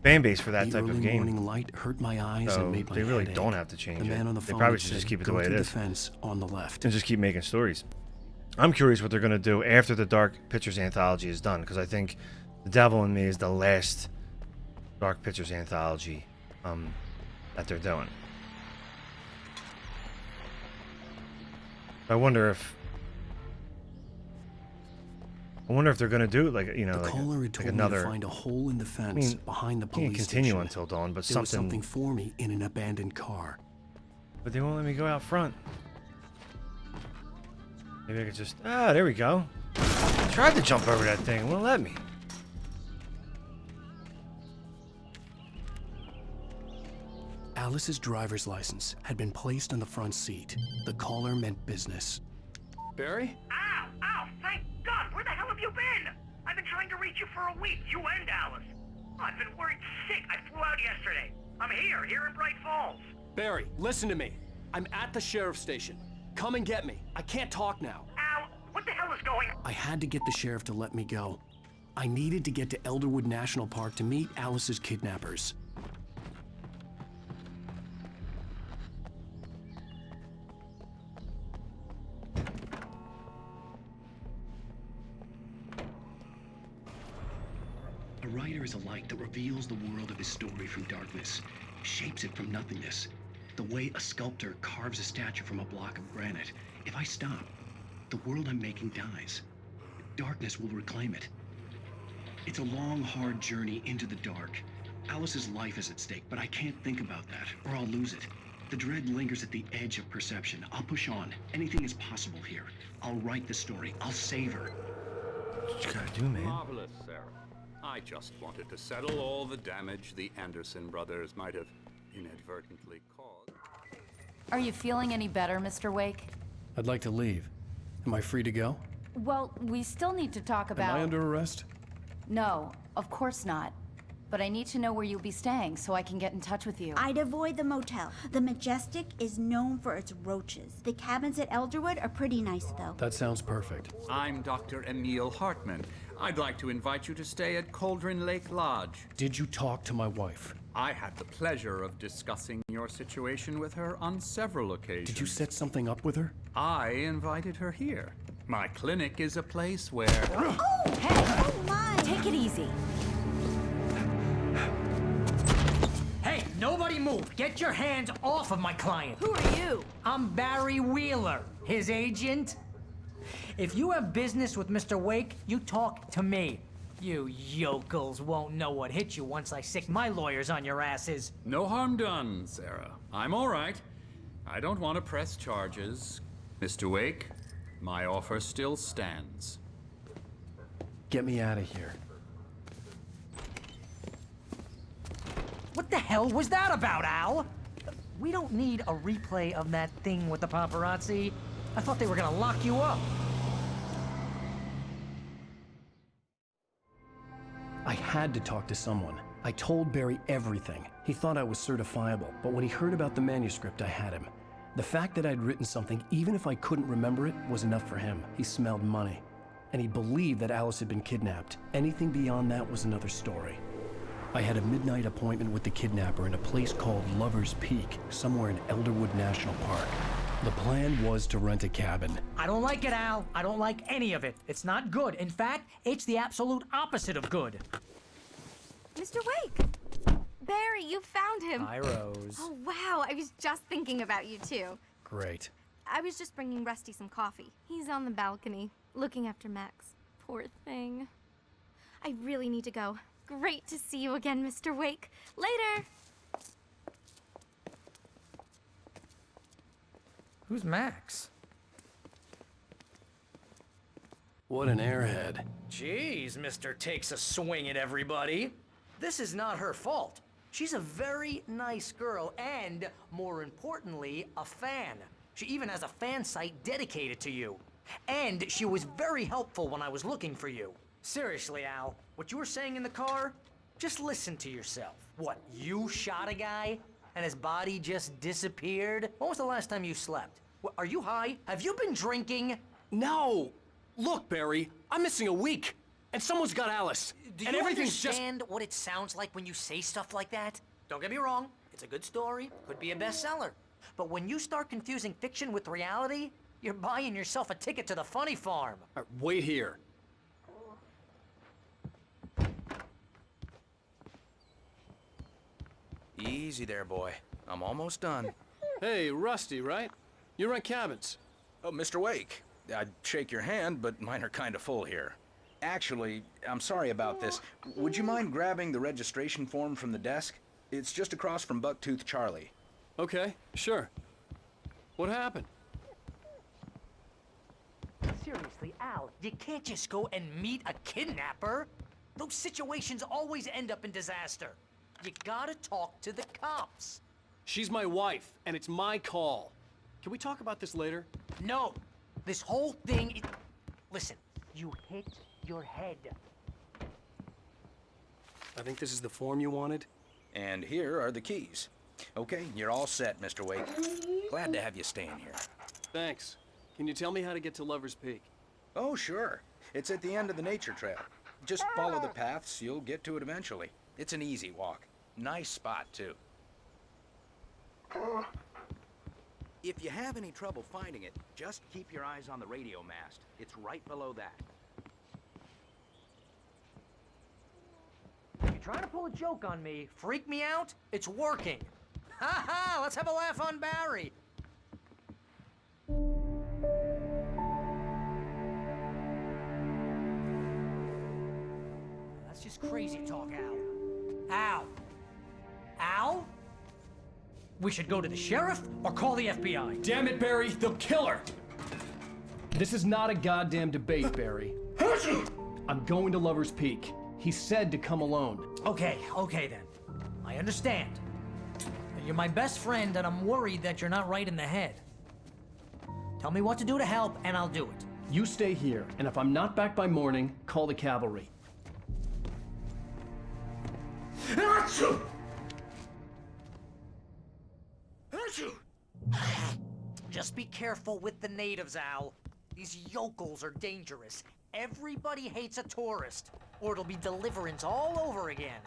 Fan base for that The type early of game. morning light hurt my eyes So and made my they really head don't ache. have to change The it. man on the They phone probably had should said, just keep it the "Go way it through is. the fence on the left." And just keep making stories. I'm curious what they're going to do after the Dark Pictures anthology is done, because I think The Devil in Me is the last Dark Pictures anthology that they're doing. I wonder if they're going to do like, you know, The caller had like told another. me to find a hole in the fence behind the Can't police continue station. Until Dawn, but There was something. something for me in an abandoned car. But they won't let me go out front. Maybe I could just. Ah, there we go. I tried to jump over that thing. It won't let me. Alice's driver's license had been placed on the front seat. The caller meant business. Barry? Ow, thank God! Where the hell have you been? I've been trying to reach you for a week, you and Alice. I've been worried sick. I flew out yesterday. I'm here in Bright Falls. Barry, listen to me. I'm at the sheriff's station. Come and get me. I can't talk now. Al, what the hell is going on? I had to get the sheriff to let me go. I needed to get to Elderwood National Park to meet Alice's kidnappers. A writer is a light that reveals the world of his story from darkness, shapes it from nothingness. The way a sculptor carves a statue from a block of granite. If I stop, the world I'm making dies. Darkness will reclaim it. It's a long, hard journey into the dark. Alice's life is at stake, but I can't think about that, or I'll lose it. The dread lingers at the edge of perception. I'll push on. Anything is possible here. I'll write the story. I'll save her. What you gotta do, man? Marvelous, Sarah. I just wanted to settle all the damage the Anderson brothers might have inadvertently caused. Are you feeling any better, Mr. Wake? I'd like to leave. Am I free to go? Well, we still need to talk about... Am I under arrest? No, of course not. But I need to know where you'll be staying so I can get in touch with you. I'd avoid the motel. The Majestic is known for its roaches. The cabins at Elderwood are pretty nice, though. That sounds perfect. I'm Dr. Emil Hartman. I'd like to invite you to stay at Cauldron Lake Lodge. Did you talk to my wife? I had the pleasure of discussing your situation with her on several occasions. Did you set something up with her? I invited her here. My clinic is a place where... Oh, hey! Oh, my! Take it easy. Hey, nobody move. Get your hands off of my client. Who are you? I'm Barry Wheeler, his agent. If you have business with Mr. Wake, you talk to me. You yokels won't know what hit you once I sick my lawyers on your asses. No harm done, Sarah. I'm all right. I don't want to press charges. Mr. Wake, my offer still stands. Get me out of here. What the hell was that about, Al? We don't need a replay of that thing with the paparazzi. I thought they were gonna lock you up. I had to talk to someone. I told Barry everything. He thought I was certifiable, but when he heard about the manuscript, I had him. The fact that I'd written something, even if I couldn't remember it, was enough for him. He smelled money. and he believed that Alice had been kidnapped. Anything beyond that was another story. I had a midnight appointment with the kidnapper in a place called Lover's Peak, somewhere in Elderwood National Park. The plan was to rent a cabin. I don't like it, Al. I don't like any of it. It's not good. In fact, it's the absolute opposite of good. Mr. Wake! Barry, you found him. Hi, Rose. Oh, wow. I was just thinking about you, too. Great. I was just bringing Rusty some coffee. He's on the balcony, looking after Max. Poor thing. I really need to go. Great to see you again, Mr. Wake. Later! Who's Max? What an airhead. Jeez, Mr. Takes a swing at everybody. This is not her fault. She's a very nice girl and, more importantly, a fan. She even has a fan site dedicated to you. And she was very helpful when I was looking for you. Seriously, Al, what you were saying in the car, just listen to yourself. What, you shot a guy and his body just disappeared? When was the last time you slept? What, are you high? Have you been drinking? No! Look, Barry, I'm missing a week, and someone's got Alice. Do and you everything's understand what it sounds like when you say stuff like that? Don't get me wrong, it's a good story, could be a bestseller. But when you start confusing fiction with reality, you're buying yourself a ticket to the funny farm. All right, wait here. Easy there, boy. I'm almost done. Hey, Rusty, right? You rent cabins. Oh, Mr. Wake. I'd shake your hand, but mine are kind of full here. Actually, I'm sorry about this. Would you mind grabbing the registration form from the desk? It's just across from Bucktooth Charlie. Okay, sure. What happened? Seriously, Al, you can't just go and meet a kidnapper. Those situations always end up in disaster. You gotta talk to the cops. She's my wife, and it's my call. Can we talk about this later? No, this whole thing Listen, you hit your head. I think this is the form you wanted. And here are the keys. Okay, you're all set, Mr. Wake. Glad to have you staying here. Thanks. Can you tell me how to get to Lover's Peak? Oh, sure. It's at the end of the nature trail. Just follow the paths, you'll get to it eventually. It's an easy walk. Nice spot, too. If you have any trouble finding it, just keep your eyes on the radio mast. It's right below that. You're trying to pull a joke on me, freak me out? It's working. Ha ha! Let's have a laugh on Barry. That's just crazy talk, Al. Al! Al? We should go to the sheriff or call the FBI. Damn it, Barry, they'll kill her! This is not a goddamn debate, Barry. I'm going to Lover's Peak. He said to come alone. Okay then. I understand. You're my best friend and I'm worried that you're not right in the head. Tell me what to do to help and I'll do it. You stay here, and if I'm not back by morning, call the cavalry. Just be careful with the natives, Al. These yokels are dangerous. Everybody hates a tourist, or it'll be Deliverance all over again.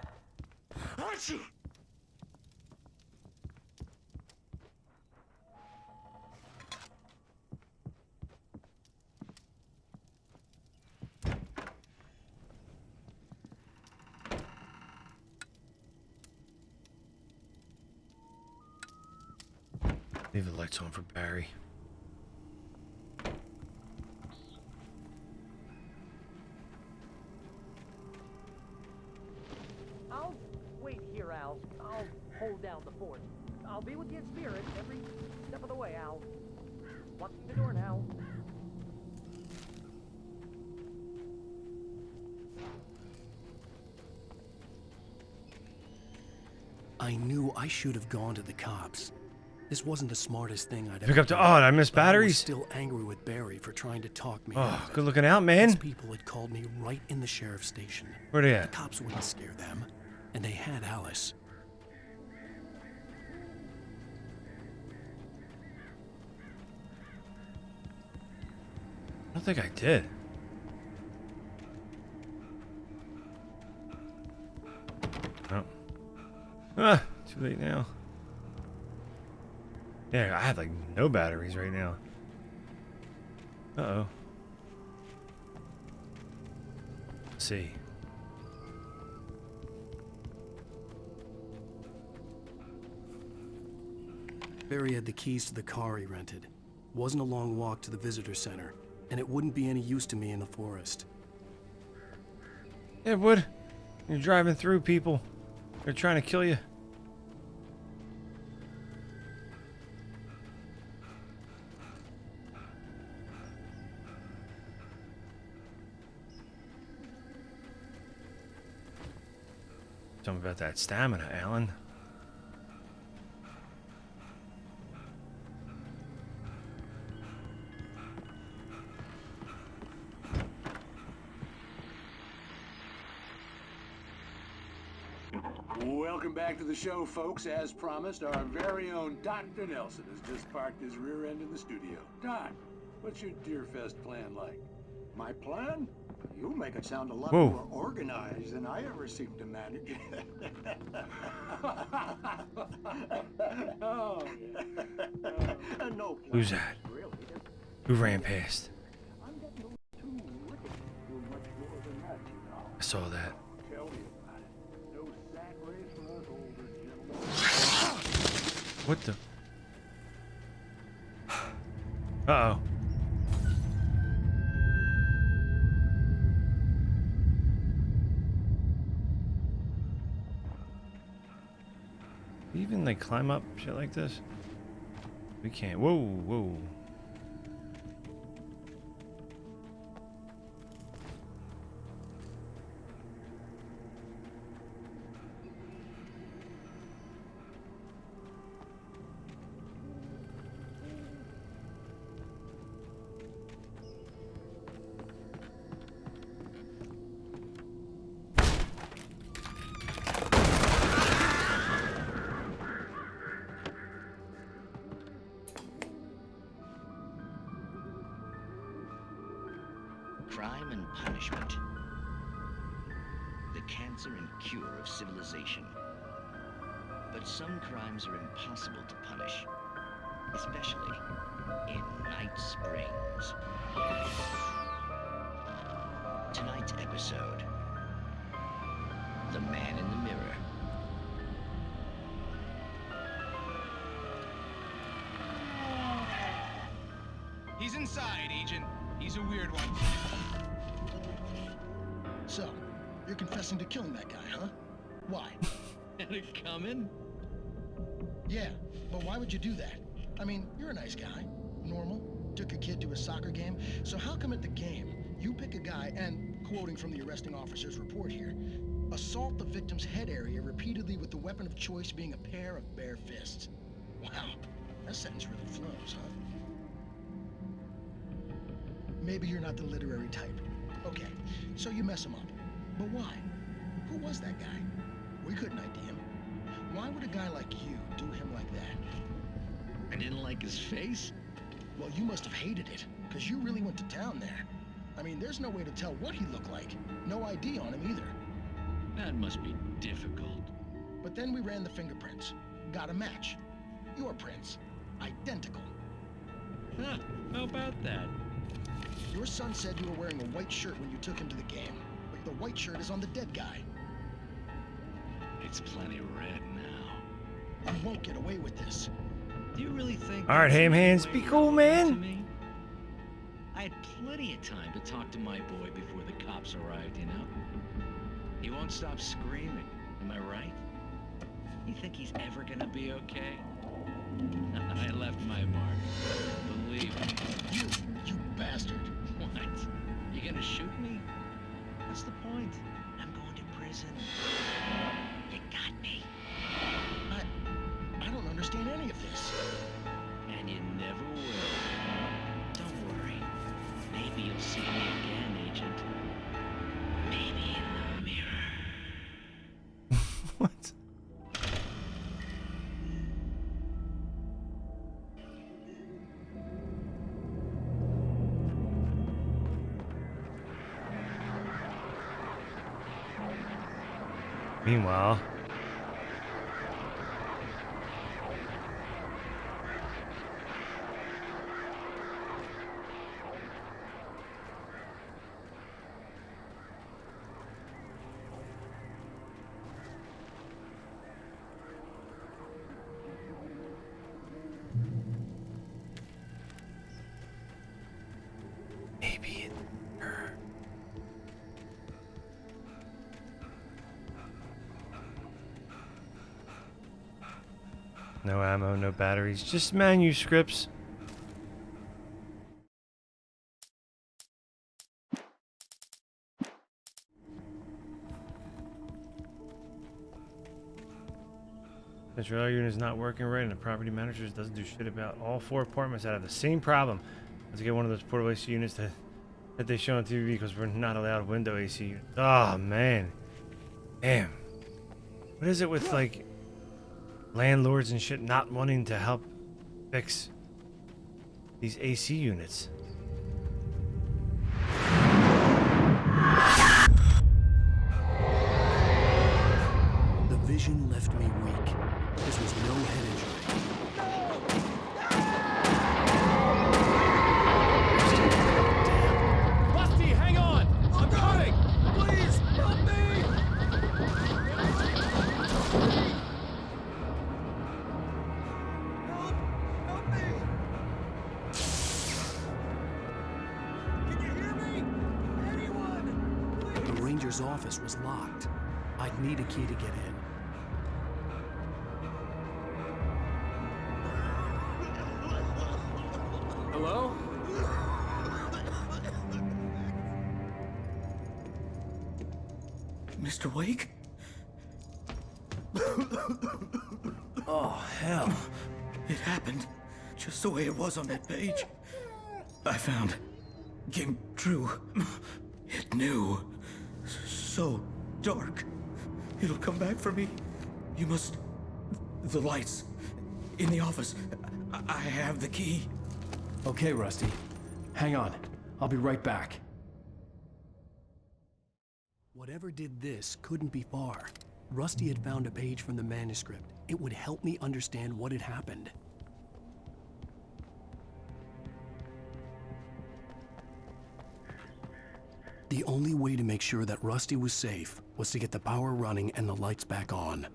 Leave the lights on for Barry. I'll wait here, Al. I'll hold down the fort. I'll be with you in spirit every step of the way, Al. Locking the door now. I knew I should have gone to the cops. This wasn't the smartest thing I'd ever Pick up the. done, Oh, I missed but I was batteries. still angry with Barry for trying to talk me Oh, out of it. good looking out, man. These people had called me right in the sheriff's station. Where they at? The cops wouldn't scare them, and they had Alice. I don't think I did. Ah, too late now. Yeah, I have like no batteries right now. Uh-oh. Let's see. Barry had the keys to the car he rented. Wasn't a long walk to the visitor center, and it wouldn't be any use to me in the forest. It would. You're driving through people. They're trying to kill you. Something about that stamina, Alan. Welcome back to the show, folks. As promised, our very own Dr. Nelson has just parked his rear end in the studio. Doc, what's your Deerfest plan like? My plan? You make it sound a lot Whoa. more organized than I ever seem to manage. Oh, no Who's that? Who ran past? I saw that. What the? Uh-oh. Even like climb up shit like this? We can't. Whoa, whoa. Crime and punishment. The cancer and cure of civilization. But some crimes are impossible to punish, especially in Night Springs. Tonight's episode, The Man in the Mirror. He's inside, Agent. He's a weird one. So, you're confessing to killing that guy, huh? Why? Had it coming? Yeah, but why would you do that? I mean, you're a nice guy. Normal. Took a kid to a soccer game. So how come at the game, you pick a guy and, quoting from the arresting officer's report here, assault the victim's head area repeatedly with the weapon of choice being a pair of bare fists? Wow, that sentence really flows, huh? Maybe you're not the literary type. Okay, so you mess him up. But why? Who was that guy? We couldn't ID him. Why would a guy like you do him like that? I didn't like his face? Well, you must have hated it, because you really went to town there. I mean, there's no way to tell what he looked like. No ID on him either. That must be difficult. But then we ran the fingerprints. Got a match. Your prints. Identical. Huh, how about that? Your son said you were wearing a white shirt when you took him to the game, but the white shirt is on the dead guy. It's plenty red now. You won't get away with this. Do you really think... All right, ham hands, be cool, man. I had plenty of time to talk to my boy before the cops arrived, you know? He won't stop screaming, am I right? You think he's ever gonna be okay? I left my mark. Believe me. You bastard. What? You gonna shoot me? What's the point? I'm going to prison. You got me. I don't understand any of this. And you never will. Don't worry. Maybe you'll see me again, Agent. Maybe in the mirror. What? Meanwhile, No ammo, no batteries, just manuscripts. The trailer unit is not working right, and the property manager doesn't do shit about all 4 apartments that have the same problem. Let's get one of those portable AC units that they show on TV because we're not allowed window AC units. Oh, man. Damn. What is it with, like, landlords and shit not wanting to help fix these AC units? The vision left me weak. This was no head injury. Rusty, hang on! I'm coming! Please, help me! Help me! Can you hear me? Anyone? But the ranger's office was locked. I'd need a key to get in. Hello? Mr. Wake? Oh, hell. It happened just the way it was on that page. I found. Came true. It knew. So dark. It'll come back for me. You must. The lights. In the office. I have the key. Okay, Rusty. Hang on. I'll be right back. Whatever did this couldn't be far. Rusty had found a page from the manuscript. It would help me understand what had happened. The only way to make sure that Rusty was safe was to get the power running and the lights back on.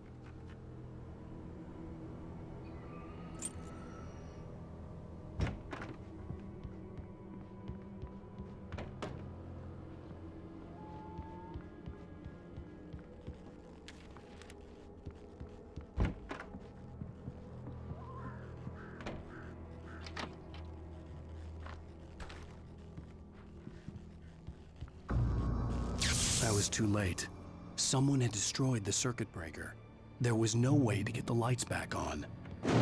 I was too late. Someone had destroyed the circuit breaker. There was no way to get the lights back on. Rusty!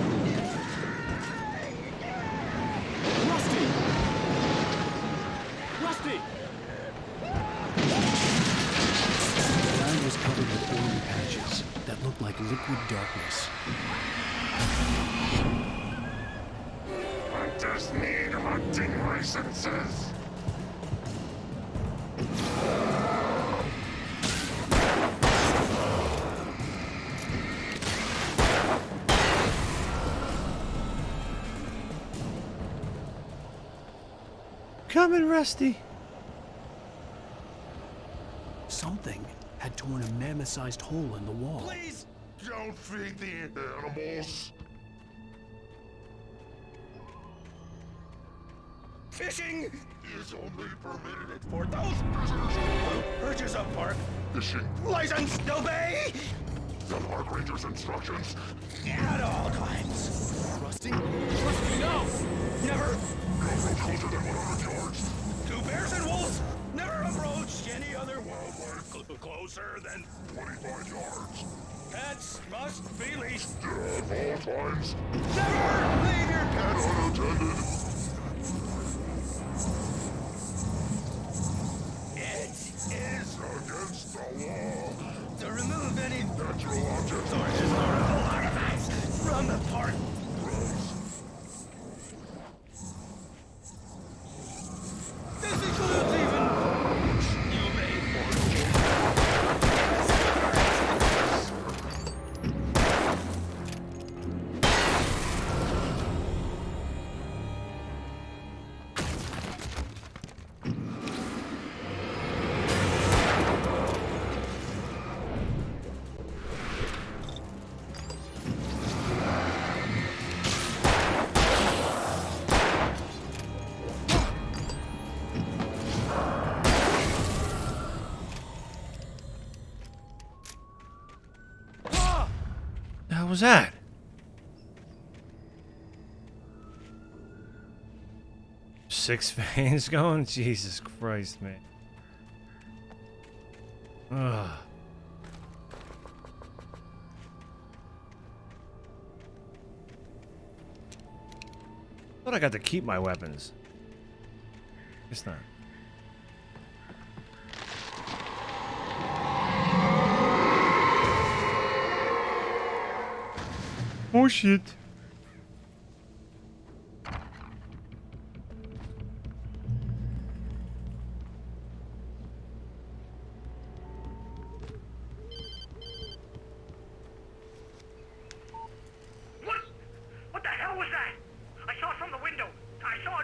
Rusty! The ground was covered with oily patches that looked like liquid darkness. Hunters need hunting licenses. Coming, Rusty. Something had torn a mammoth-sized hole in the wall. Please don't feed the animals. Fishing is only permitted for those prisoners who purchase a park fishing license. Obey the park ranger's instructions at all times. Rusty? Rusty, no! Never approach closer than 100 yards. 2 bears and wolves never approach any other wildlife closer than 25 yards. Pets must be leashed at all times. Never leave your pets unattended. It is against the law to remove any natural objects or historical artifacts from the park. This includes even you may The hell was that? 6 veins going? Jesus Christ, man. Ugh. Thought I got to keep my weapons. Guess not. Oh shit. What the hell was that? I saw from the window. I saw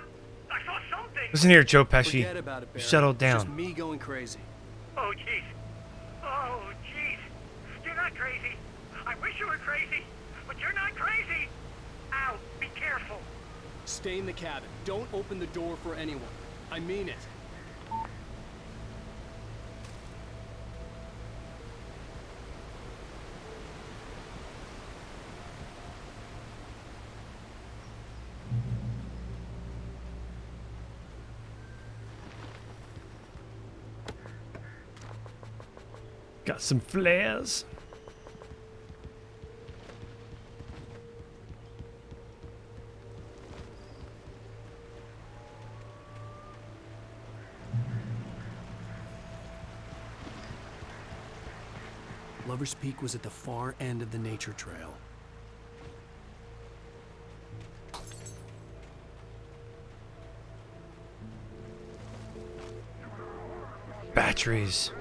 something. Listen here, Joe Pesci. Forget about it, Barry. Settle It's down. just me going crazy. Oh, jeez. Oh, jeez. You're not crazy. I wish you were crazy, but you're not crazy. Ow, be careful. Stay in the cabin. Don't open the door for anyone. I mean it. Got some flares. Lover's Peak was at the far end of the nature trail. Batteries.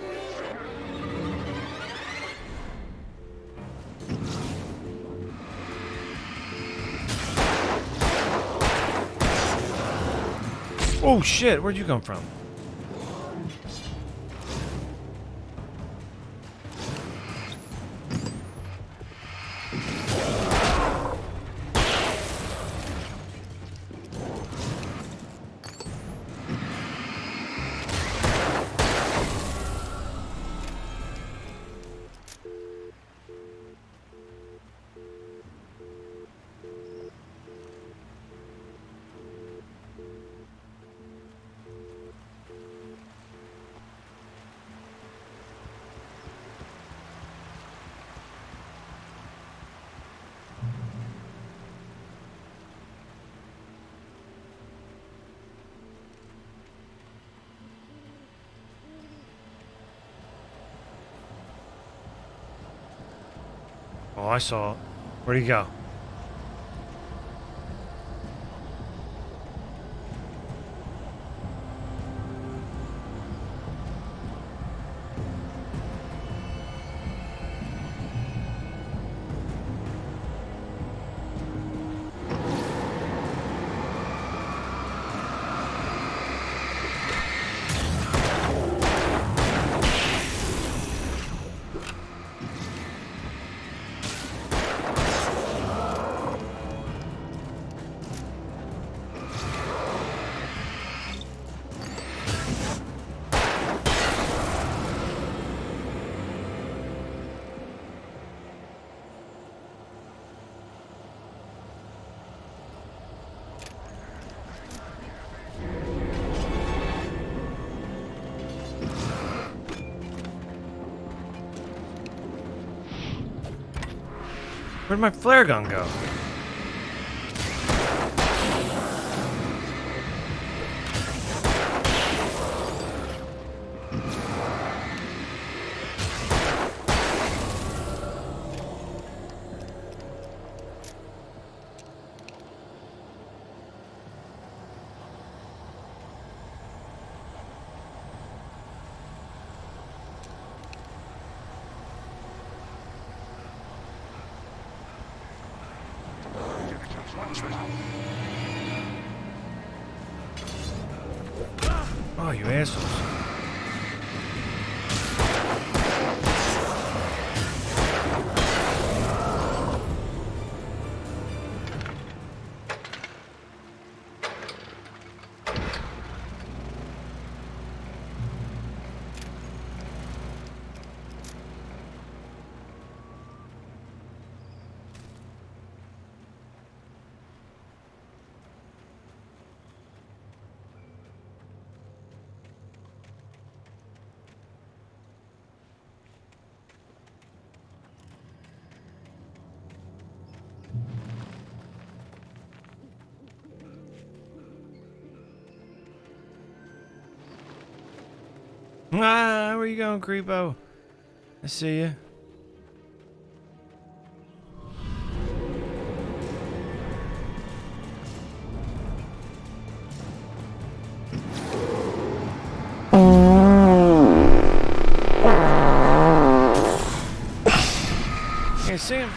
Oh shit, where'd you come from? Oh, I saw it. Where'd he go? Where'd my flare gun go? Oh, you assholes. Ah, where you going, creepo? I see you. Can't see him.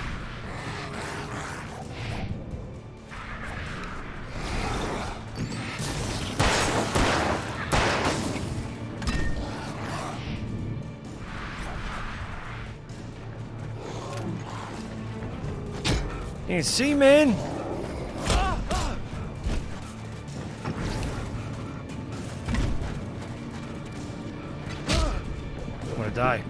Can't see, man. I'm gonna die.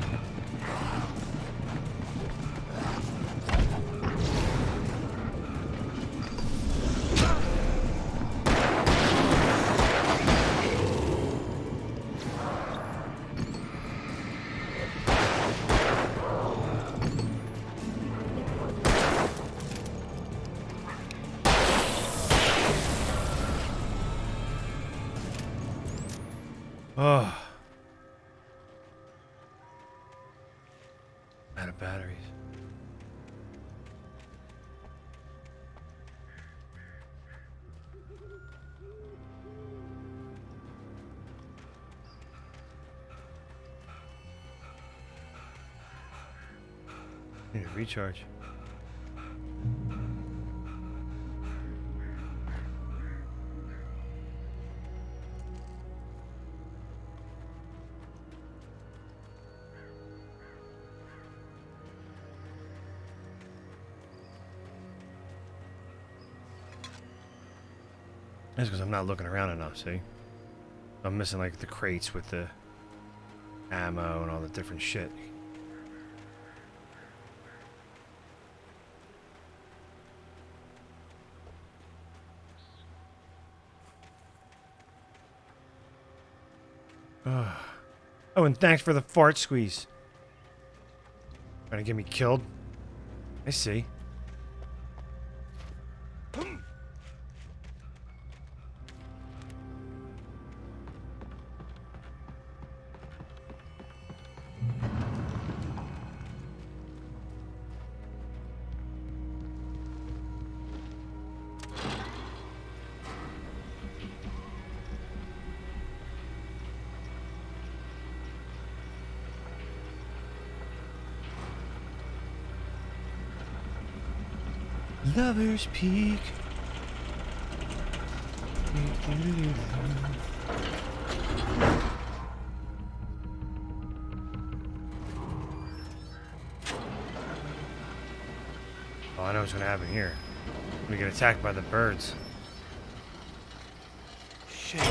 Oh. Out of batteries. Need to recharge. That's because I'm not looking around enough, see? I'm missing like the crates with the ammo and all the different shit. Oh, and thanks for the fart squeeze. Trying to get me killed? I see. Lover's Peak. Oh, I know what's gonna happen here. We get attacked by the birds. Shit.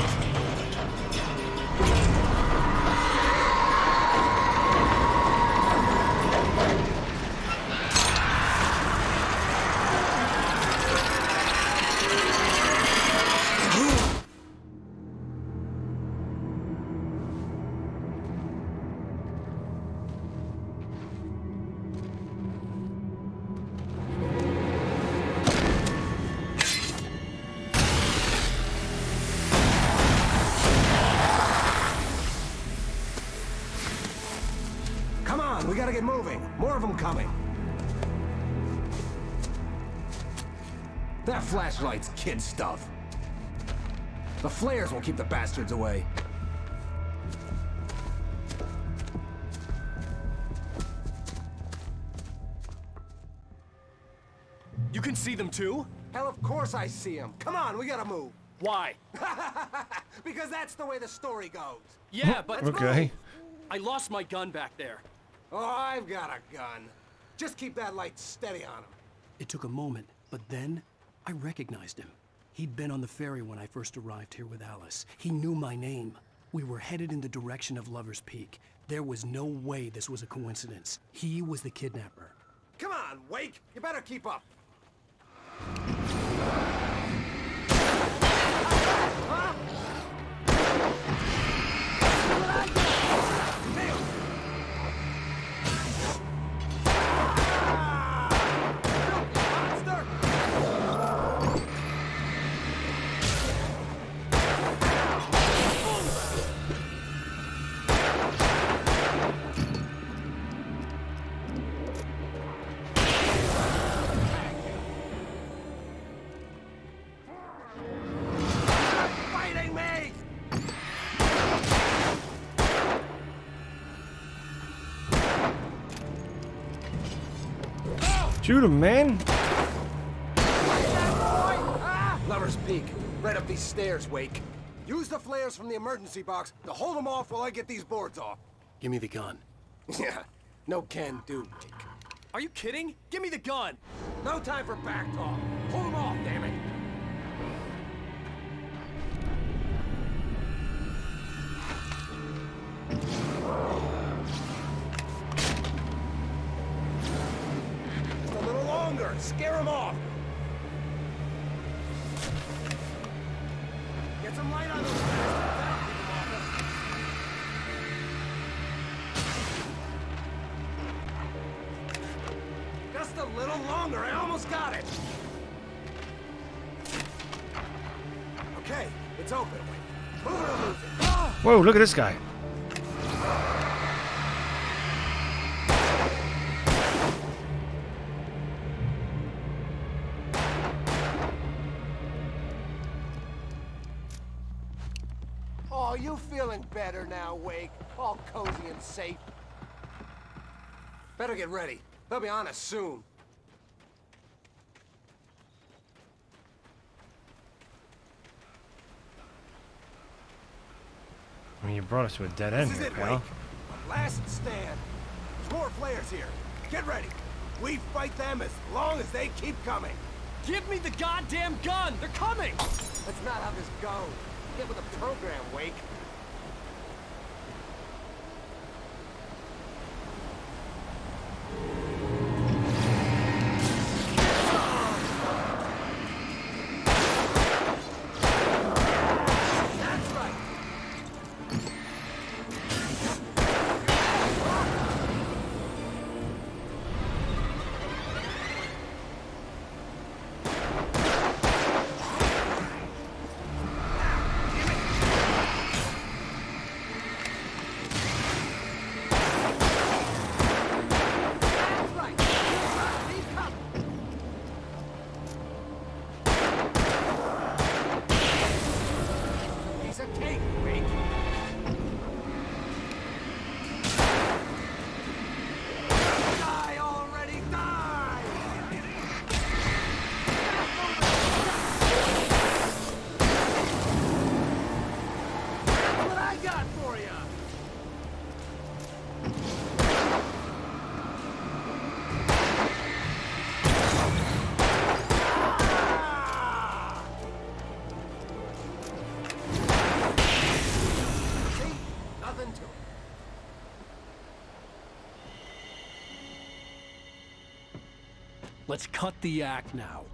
We gotta get moving. More of them coming. That flashlight's kid stuff. The flares will keep the bastards away. You can see them too? Hell, of course I see them. Come on, we gotta move. Why? Because that's the way the story goes. Yeah, but... Okay. I lost my gun back there. Oh, I've got a gun. Just keep that light steady on him. It took a moment, but then I recognized him. He'd been on the ferry when I first arrived here with Alice. He knew my name. We were headed in the direction of Lover's Peak. There was no way this was a coincidence. He was the kidnapper. Come on, Wake. You better keep up. Shoot him, man. Lover's Peak. Right up these stairs, Wake. Use the flares from the emergency box to hold them off while I get these boards off. Give me the gun. Yeah, no can do, Wake. Are you kidding? Give me the gun! No time for back talk. Hold them off, damn it. Just a little longer. Scare them off. Get some light on those bastards. That'll keep them off us. Just a little longer. I almost got it. Okay, it's open. Move it or lose it. Ah! Whoa, look at this guy. Oh, you feeling better now, Wake? All cozy and safe. Better get ready. They'll be on us soon. I mean, you brought us to a dead end This is here, it, pal. Wake. Last stand. There's more flares here. Get ready. We fight them as long as they keep coming. Give me the goddamn gun! They're coming! That's not how this goes. Get with the program, Wake. That's right. Piece of cake, Wake. Die already, die! What I got for you? See? Nothing to it. Let's cut the act now.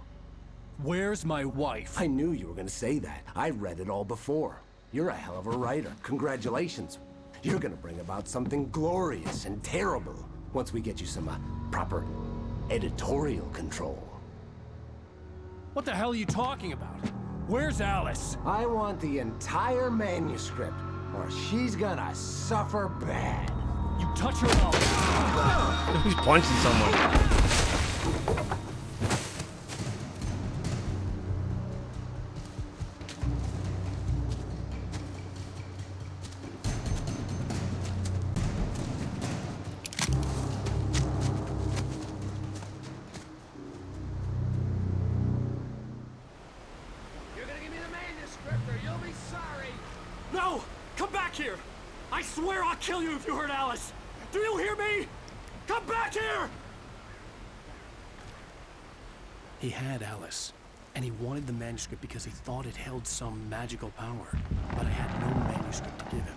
Where's my wife? I knew you were gonna say that. I read it all before. You're a hell of a writer. Congratulations. You're gonna bring about something glorious and terrible once we get you some proper editorial control. What the hell are you talking about? Where's Alice? I want the entire manuscript, or she's gonna suffer bad. You touch her up. He's punching someone. You're gonna give me the manuscript or you'll be sorry. No! Come back here! I swear I'll kill you if you hurt Alice! Do you hear me? Come back here! He had Alice, and he wanted the manuscript because he thought it held some magical power. But I had no manuscript to give him.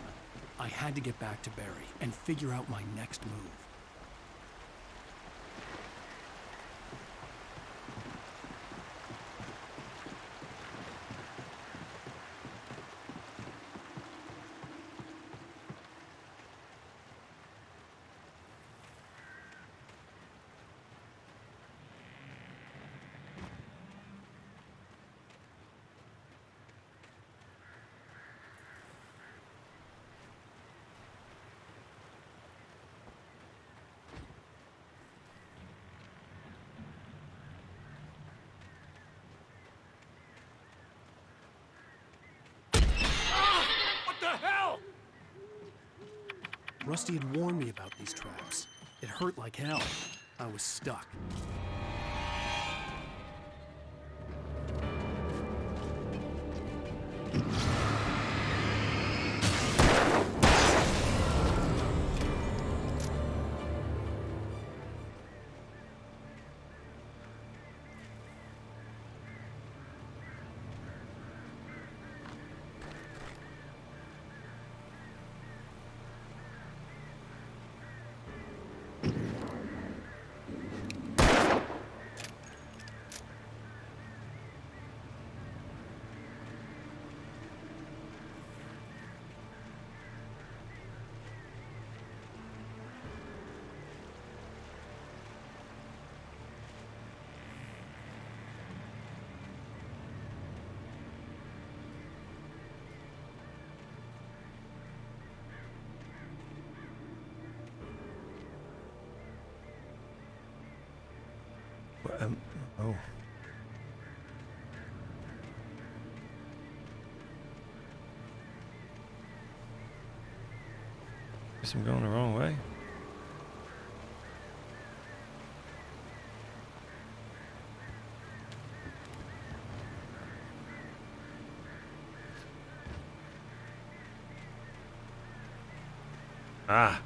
I had to get back to Barry and figure out my next move. Rusty had warned me about these traps. It hurt like hell. I was stuck. Oh. Guess I'm going the wrong way. Ah.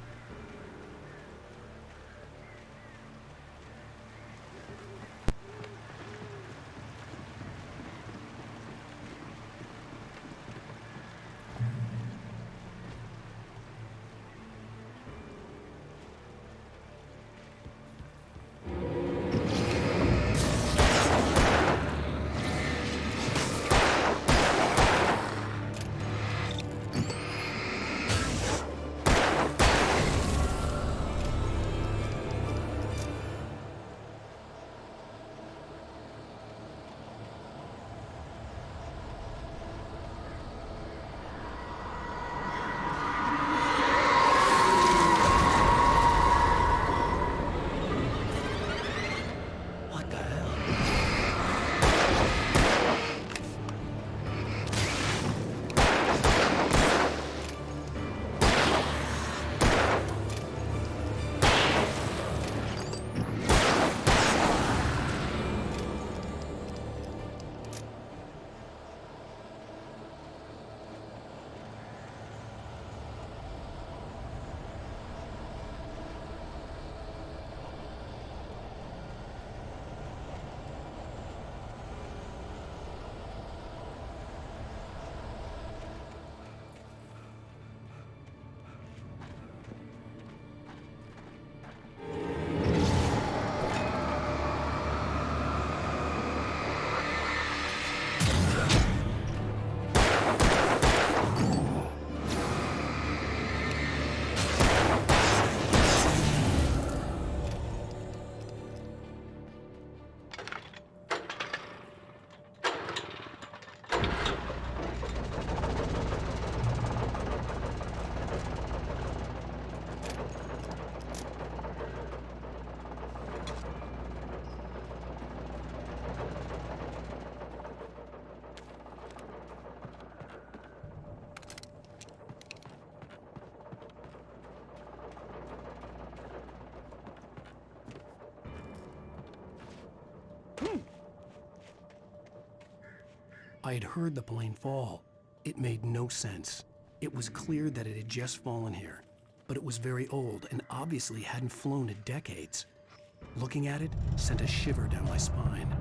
I had heard the plane fall. It made no sense. It was clear that it had just fallen here, but it was very old and obviously hadn't flown in decades. Looking at it sent a shiver down my spine.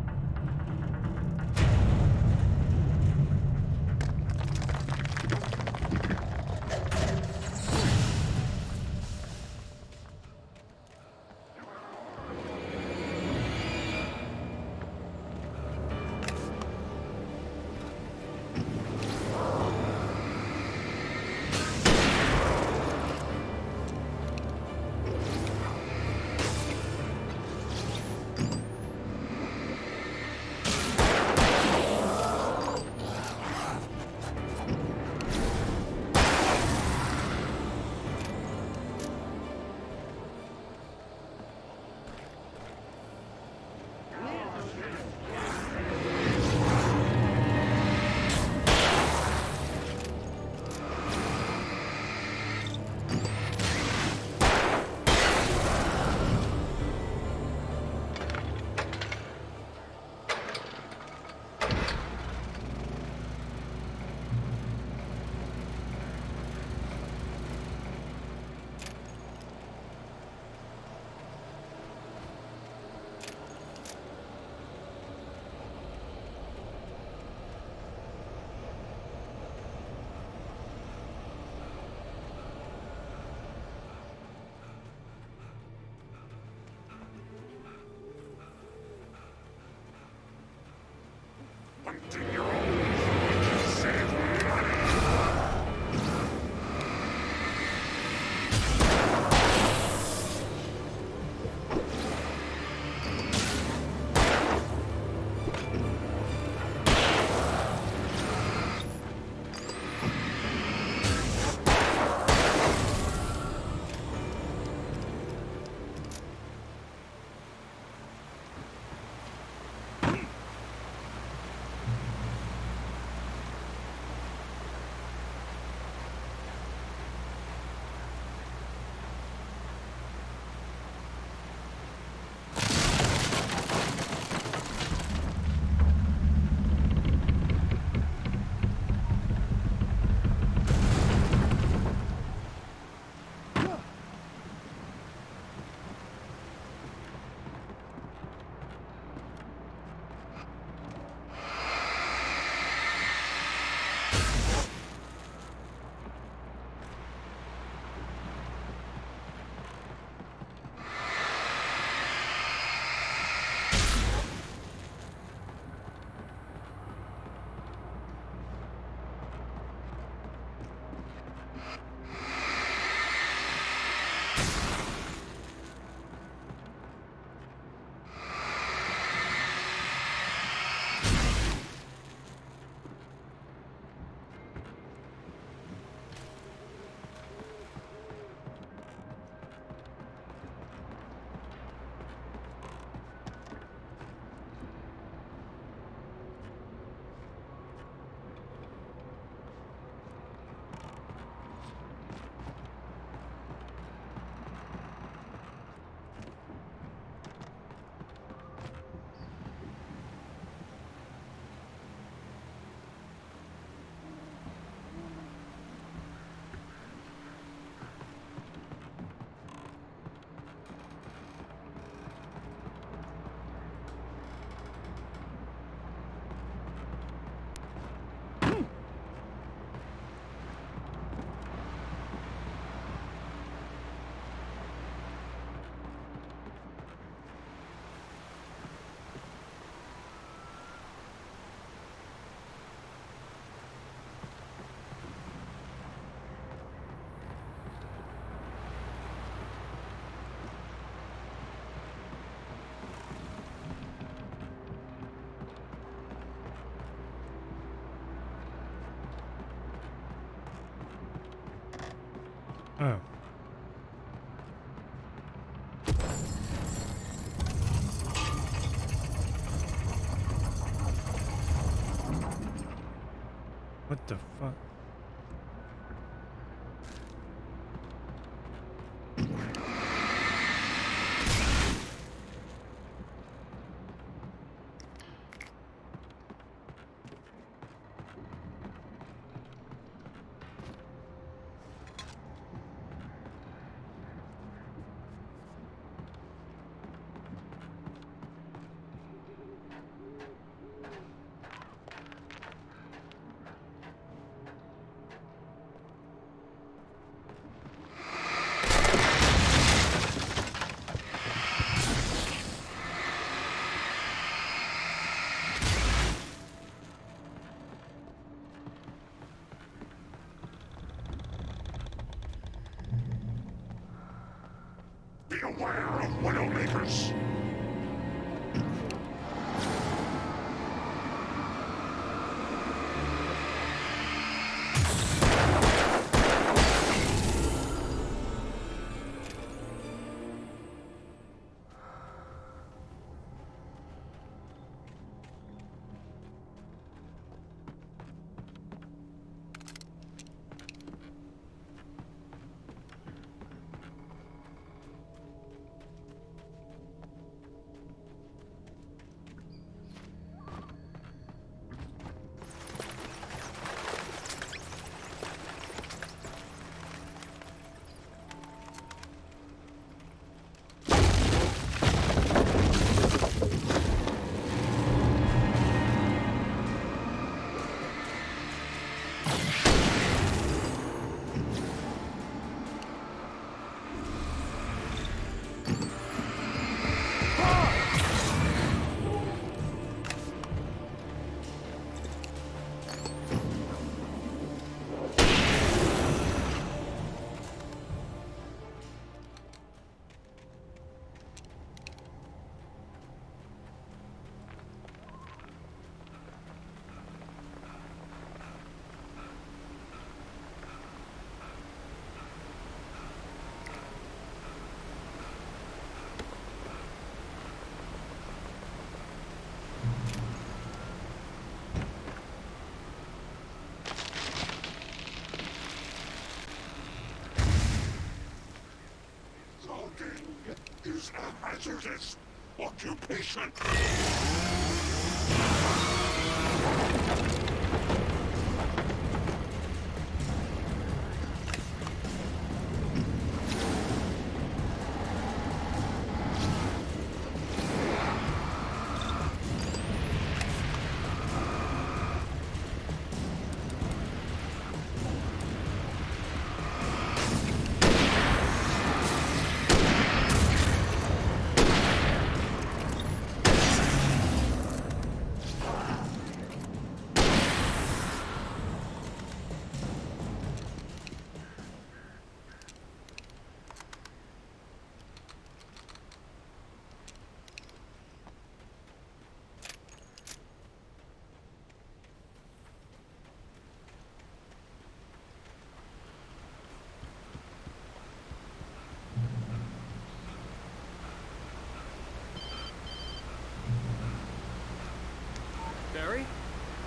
Oh. What the fuck? Beware of Widowmakers! Is a hazardous occupation. Barry?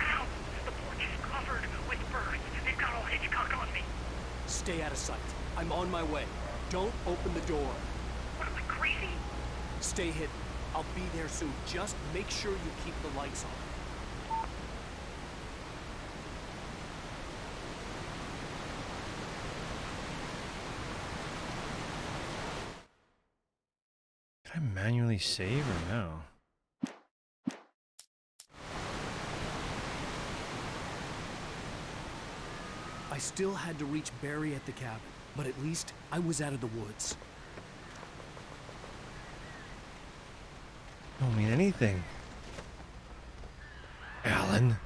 Ow! The porch is covered with birds. They've got all Hitchcock on me. Stay out of sight. I'm on my way. Don't open the door. What am I, crazy? Stay hidden. I'll be there soon. Just make sure you keep the lights on. Did I manually save or no? I still had to reach Barry at the cabin, but at least I was out of the woods. Don't mean anything. Alan.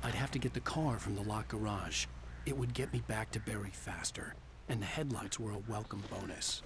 I'd have to get the car from the locked garage. It would get me back to Barry faster, and the headlights were a welcome bonus.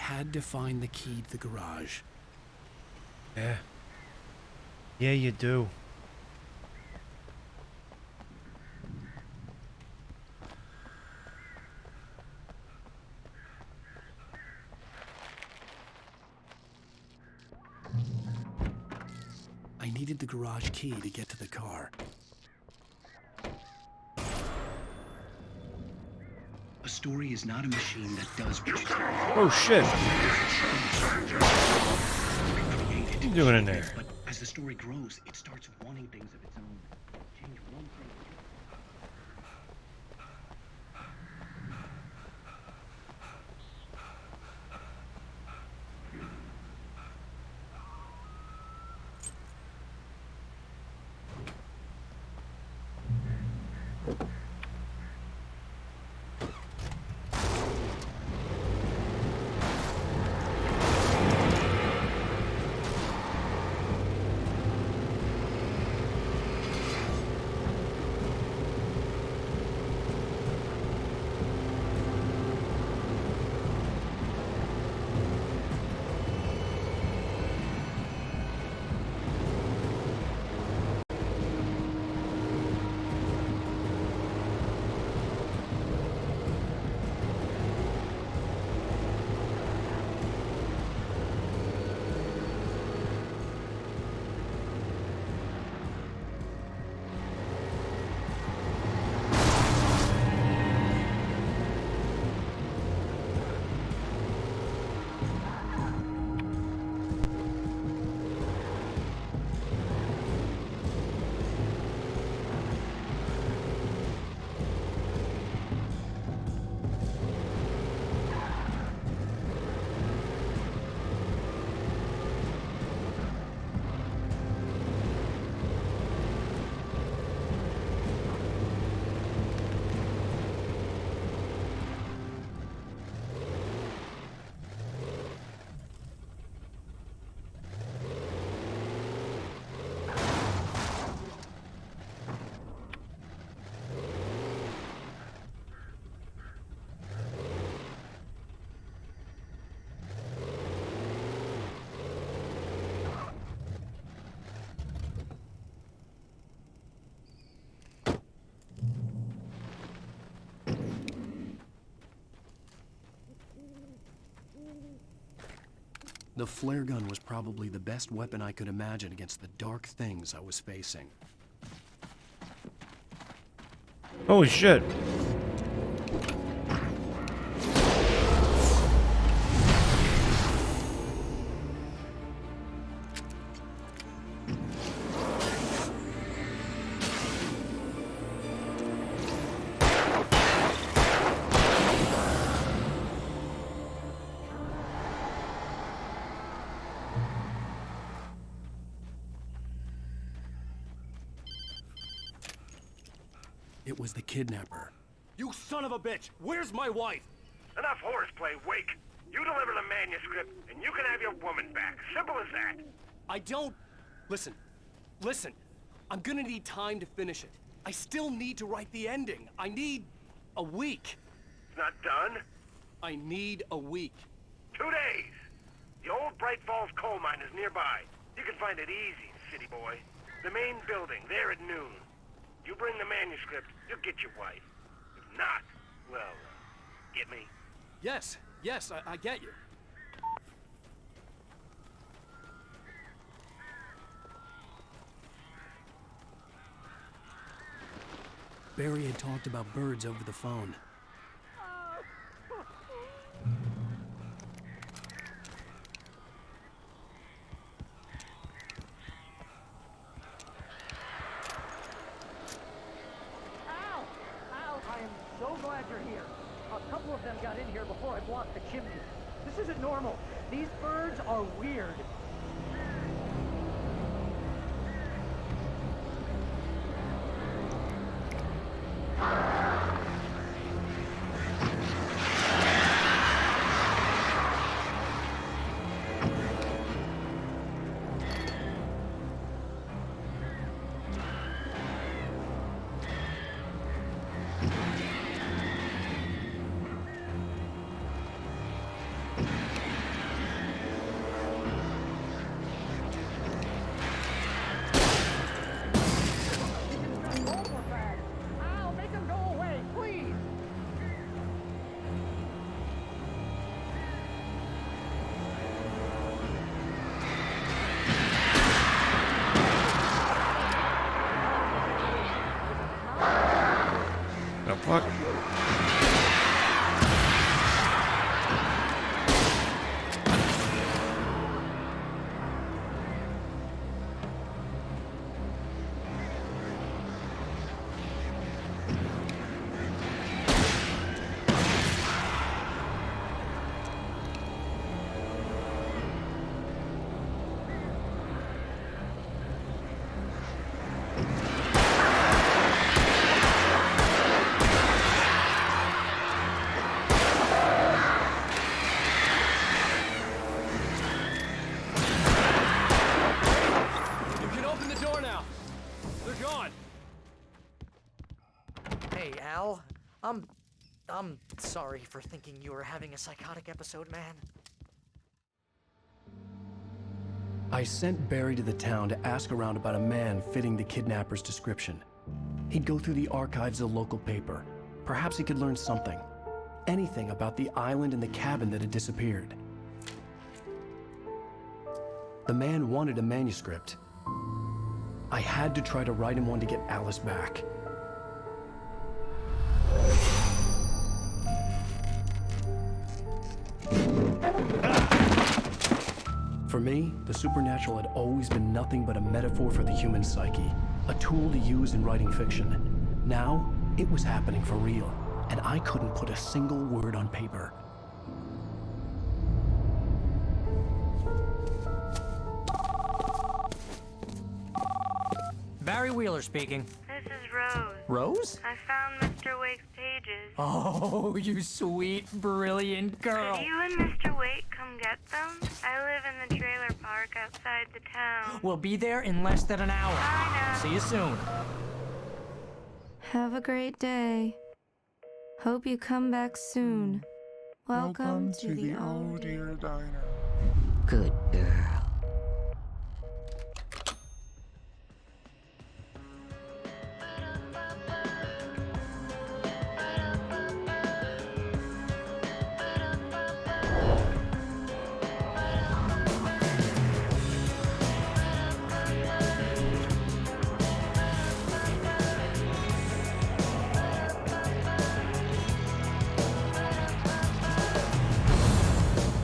had to find the key to the garage. Yeah. Yeah, you do. I needed the garage key to get to the car. A story is not a machine that does what you say. Oh shit! What are you doing in there? But as the story grows, it starts wanting things of its own. Change one thing. The flare gun was probably the best weapon I could imagine against the dark things I was facing. Holy shit. It was the kidnapper. You son of a bitch! Where's my wife? Enough horseplay, Wake. You deliver the manuscript, and you can have your woman back. Simple as that. I don't... Listen. I'm gonna need time to finish it. I still need to write the ending. I need a week. It's not done? I need a week. 2 days. The old Bright Falls coal mine is nearby. You can find it easy, city boy. The main building, there at noon. You bring the manuscript, you'll get your wife. If not, well, get me? Yes, I get you. Barry had talked about birds over the phone. So glad you're here. A couple of them got in here before I blocked the chimney. This isn't normal. These birds are weird. fuck? You can open the door now. They're gone. Hey, Al. I'm sorry for thinking you were having a psychotic episode, man. I sent Barry to the town to ask around about a man fitting the kidnapper's description. He'd go through the archives of the local paper. Perhaps he could learn something. Anything about the island and the cabin that had disappeared. The man wanted a manuscript. I had to try to write him one to get Alice back. For me, the supernatural had always been nothing but a metaphor for the human psyche, a tool to use in writing fiction. Now, it was happening for real, and I couldn't put a single word on paper. Barry Wheeler speaking. This is Rose. Rose? I found Mr. Wake's pages. Oh, you sweet, brilliant girl. Could you and Mr. Wake come get them? I live in the trailer park outside the town. We'll be there in less than an hour. I know. See you soon. Have a great day. Hope you come back soon. Welcome to the Oh Dear Diner. Good girl.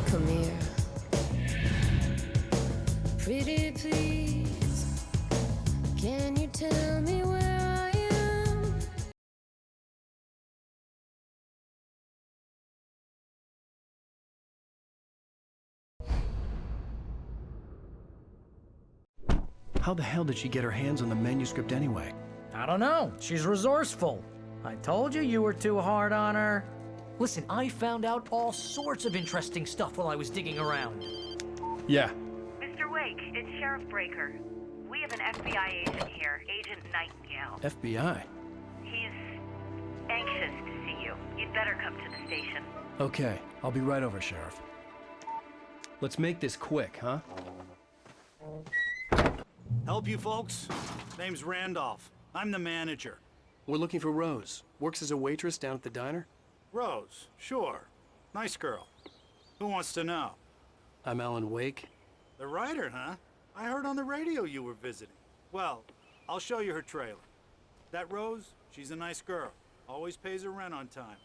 Come here. Pretty please, can you tell me where I am? How the hell did she get her hands on the manuscript anyway? I don't know. She's resourceful. I told you you were too hard on her. Listen, I found out all sorts of interesting stuff while I was digging around. Yeah. Mr. Wake, it's Sheriff Breaker. We have an FBI agent here, Agent Nightingale. FBI? He's anxious to see you. You'd better come to the station. Okay, I'll be right over, Sheriff. Let's make this quick, huh? Help you folks? Name's Randolph. I'm the manager. We're looking for Rose. Works as a waitress down at the diner. Rose, sure. Nice girl. Who wants to know? I'm Alan Wake. The writer, huh? I heard on the radio you were visiting. Well, I'll show you her trailer. That Rose, she's a nice girl. Always pays her rent on time.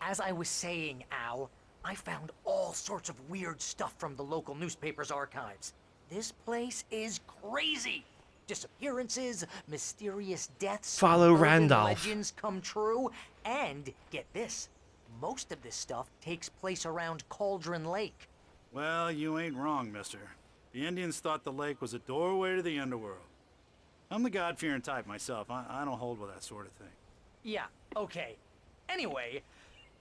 As I was saying, Al, I found all sorts of weird stuff from the local newspaper's archives. This place is crazy. Disappearances, mysterious deaths, Follow urban Randolph. legends come true, and get this, most of this stuff takes place around Cauldron Lake. Well, you ain't wrong, mister. The Indians thought the lake was a doorway to the underworld. I'm the God-fearing type myself. I don't hold with that sort of thing. Yeah, okay. Anyway,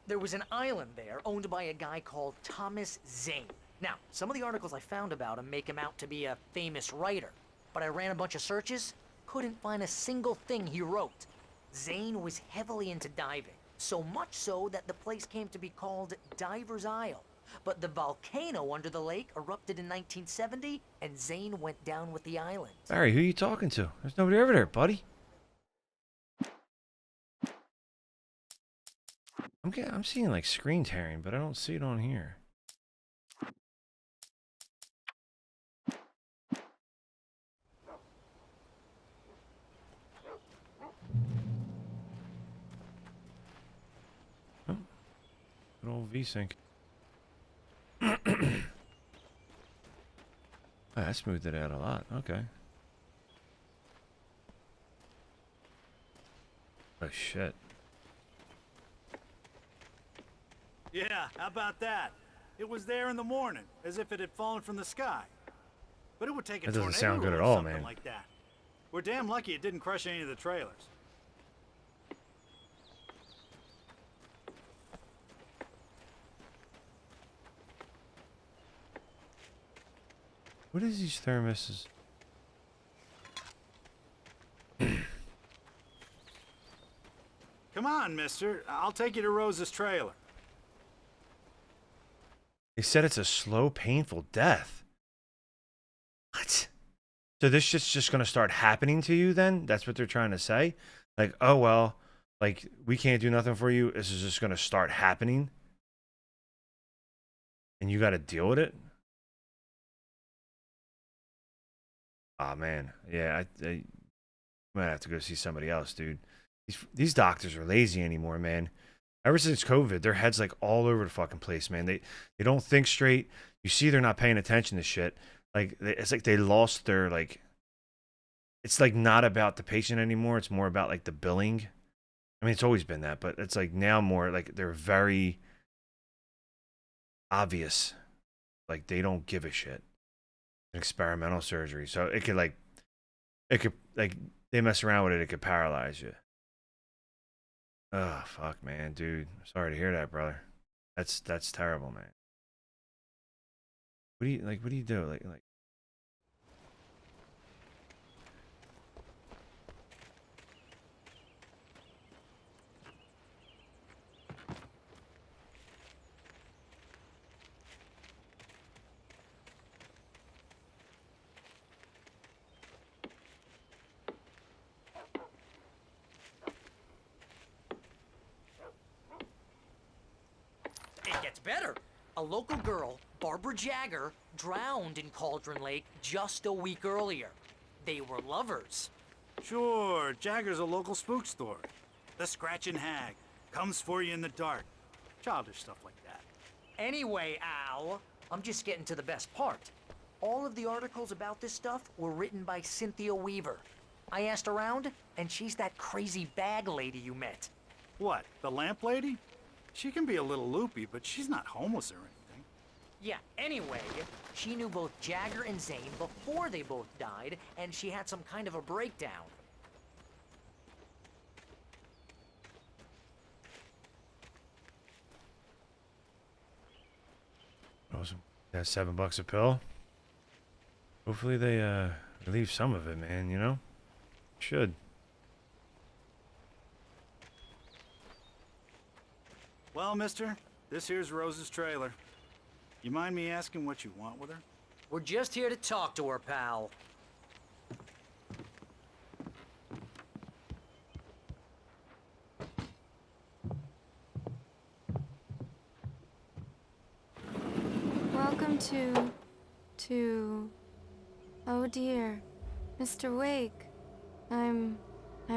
there was an island there owned by a guy called Thomas Zane. Now, some of the articles I found about him make him out to be a famous writer, but I ran a bunch of searches, couldn't find a single thing he wrote. Zane was heavily into diving, so much so that the place came to be called Diver's Isle. But the volcano under the lake erupted in 1970, and Zane went down with the island. Barry, who are you talking to? There's nobody over there, buddy. I'm seeing like screen tearing, but I don't see it on here. Good old V-Sync. Oh, that smoothed it out a lot. Okay. Oh, shit. Yeah, how about that? It was there in the morning, as if it had fallen from the sky. But it would take a That doesn't tornado sound good or at all, something man. like that. We're damn lucky it didn't crush any of the trailers. What is these thermoses? Come on, mister. I'll take you to Rose's trailer. They said it's a slow, painful death. What? So this shit's just gonna start happening to you then? That's what they're trying to say? Like, oh well, like we can't do nothing for you. This is just gonna start happening. And you gotta deal with it? Oh man. Yeah, I might have to go see somebody else, dude. These doctors are lazy anymore, man. Ever since COVID, their heads like all over the fucking place, man. They don't think straight. You see, they're not paying attention to shit. Like it's like they lost their like. It's like not about the patient anymore. It's more about like the billing. I mean, it's always been that, but it's like now more like they're very obvious. Like they don't give a shit. Experimental surgery, so it could they mess around with it. It could paralyze you. Oh fuck, man, dude. Sorry to hear that, brother. That's terrible, man. What do you do? Like It gets better. A local girl, Barbara Jagger, drowned in Cauldron Lake just a week earlier. They were lovers. Sure, Jagger's a local spook story. The Scratching Hag comes for you in the dark. Childish stuff like that. Anyway, Al, I'm just getting to the best part. All of the articles about this stuff were written by Cynthia Weaver. I asked around, and she's that crazy bag lady you met. What, the lamp lady? She can be a little loopy, but she's not homeless or anything. Yeah, anyway, she knew both Jagger and Zane before they both died, and she had some kind of a breakdown. awesome. That's $7 a pill. Hopefully they relieve some of it, man. You know, should. Well, mister, this here's Rose's trailer. You mind me asking what you want with her? We're just here to talk to her, pal. Welcome to... Oh dear, Mr. Wake. I'm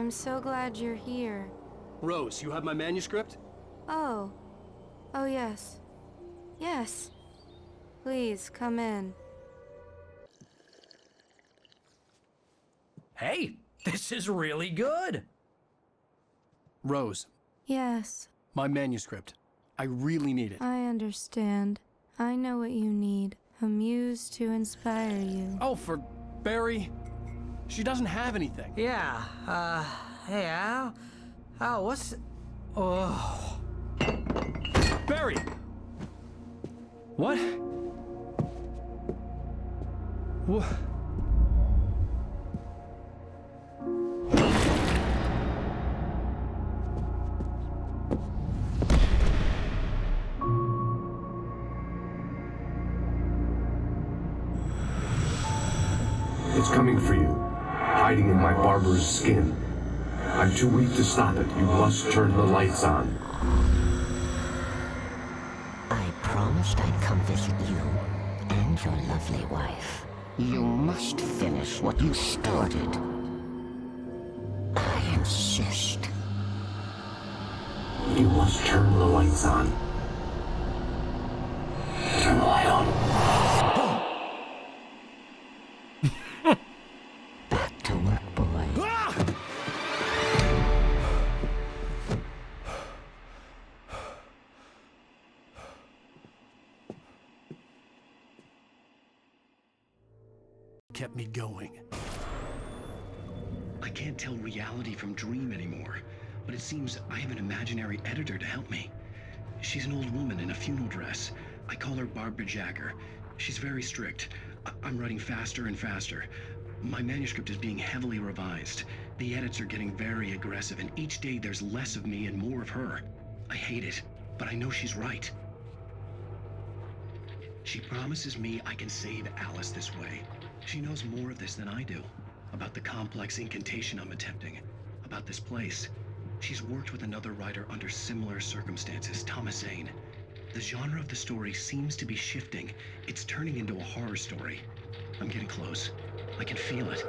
so glad you're here. Rose, you have my manuscript? Oh. Oh, yes. Yes. Please, come in. Hey, this is really good. Rose, Yes, my manuscript. I really need it. I understand. I know what you need. A muse to inspire you. Oh, for Barry? She doesn't have anything. Yeah, hey, Al? Al, what's... Oh... Barry! What? What? It's coming for you, hiding in my barber's skin. I'm too weak to stop it. You must turn the lights on. I promised I'd come visit you and your lovely wife. You must finish what you started. I insist. You must turn the lights on. kept me going. I can't tell reality from dream anymore, but it seems I have an imaginary editor to help me. She's an old woman in a funeral dress. I call her Barbara Jagger. She's very strict. I'm writing faster and faster. My manuscript is being heavily revised. The edits are getting very aggressive, and each day there's less of me and more of her. I hate it, but I know she's right. She promises me I can save Alice this way. She knows more of this than I do. About the complex incantation I'm attempting. About this place. She's worked with another writer under similar circumstances, Thomas Zane. The genre of the story seems to be shifting. It's turning into a horror story. I'm getting close. I can feel it.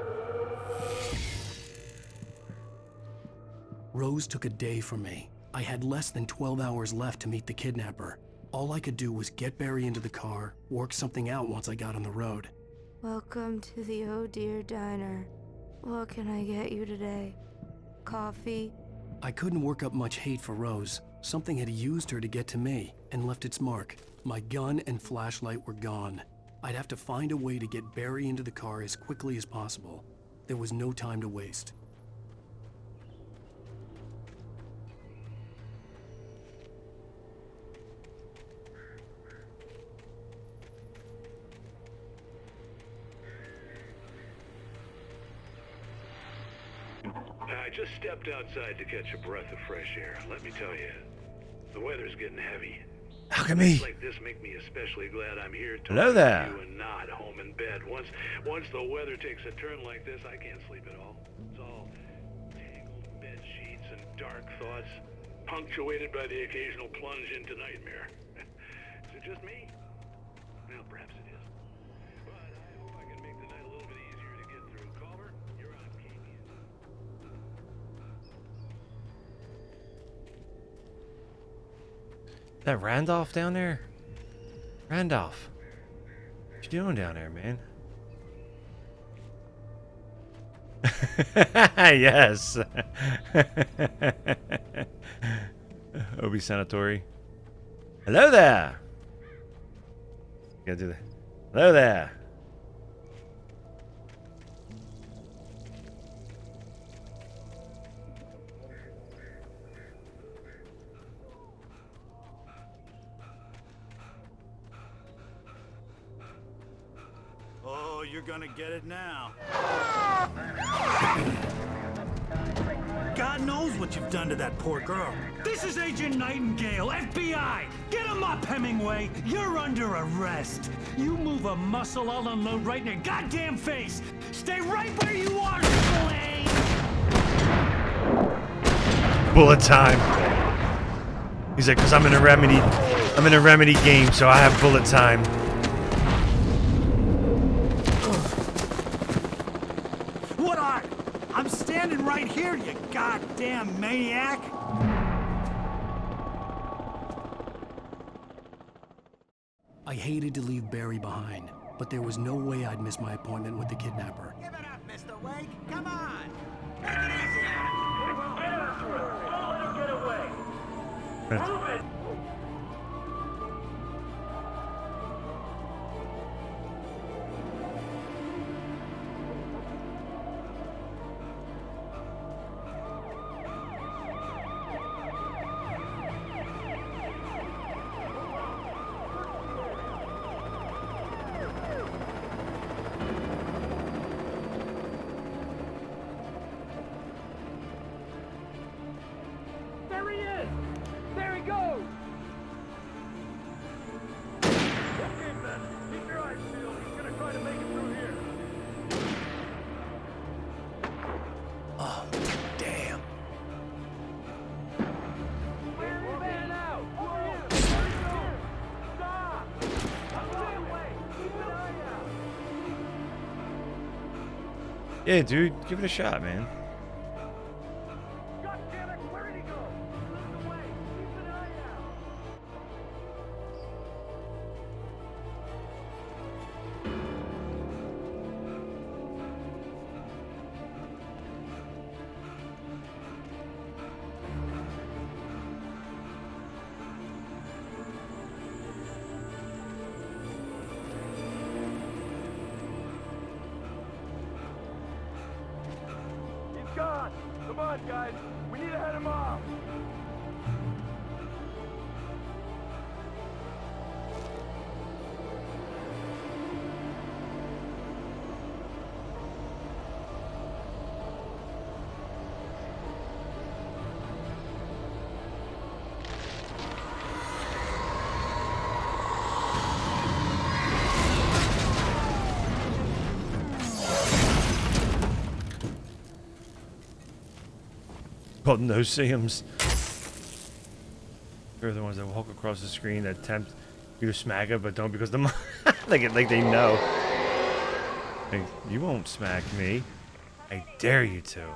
Rose took a day from me. I had less than 12 hours left to meet the kidnapper. All I could do was get Barry into the car, work something out once I got on the road. Welcome to the Oh Dear Diner. What can I get you today? Coffee? I couldn't work up much hate for Rose. Something had used her to get to me and left its mark. My gun and flashlight were gone. I'd have to find a way to get Barry into the car as quickly as possible. There was no time to waste. I just stepped outside to catch a breath of fresh air. Let me tell you, the weather's getting heavy. Alchemy. Days like this make me especially glad I'm here talking Hello there. to you and not home in bed. Once the weather takes a turn like this, I can't sleep at all. It's all tangled bed sheets and dark thoughts, punctuated by the occasional plunge into nightmare. Is it just me? Well, perhaps it is. But I hope I can make the night a little bit easier to get through. Culver, you're on KBS. That Randolph down there? Randolph. What you doing down there, man? Yes. Obi Sanatori. Hello there. Gotta do that. Hello there. Oh, you're gonna get it now. God knows what you've done to that poor girl. This is Agent Nightingale, FBI! Get him up, Hemingway! You're under arrest! You move a muscle, I'll unload right in your goddamn face! Stay right where you are, Slane! Bullet time. He's like, cause I'm in a remedy game, so I have bullet time. What are? I'm standing right here, you goddamn maniac! I hated to leave Barry behind, but there was no way I'd miss my appointment with the kidnapper. Give it up, Mr. Wake. Come on. Make it easy. Get after him. Don't let him get away. Prove it. There he is. There he goes. Okay, Ben. Keep your eyes peeled. He's gonna try to make it through here. Oh, damn. Where's the man out? Over here. There he goes. Stop. Up that way. Keep an eye out. Yeah, dude, give it a shot, man. God damn it. Where did he go? He moved away. Keep an eye out. on, guys. We need to head him off. Called no-see-ums. They're the ones that walk across the screen that tempt you to smack it, but don't because the like they know. Like, you won't smack me. I dare you to.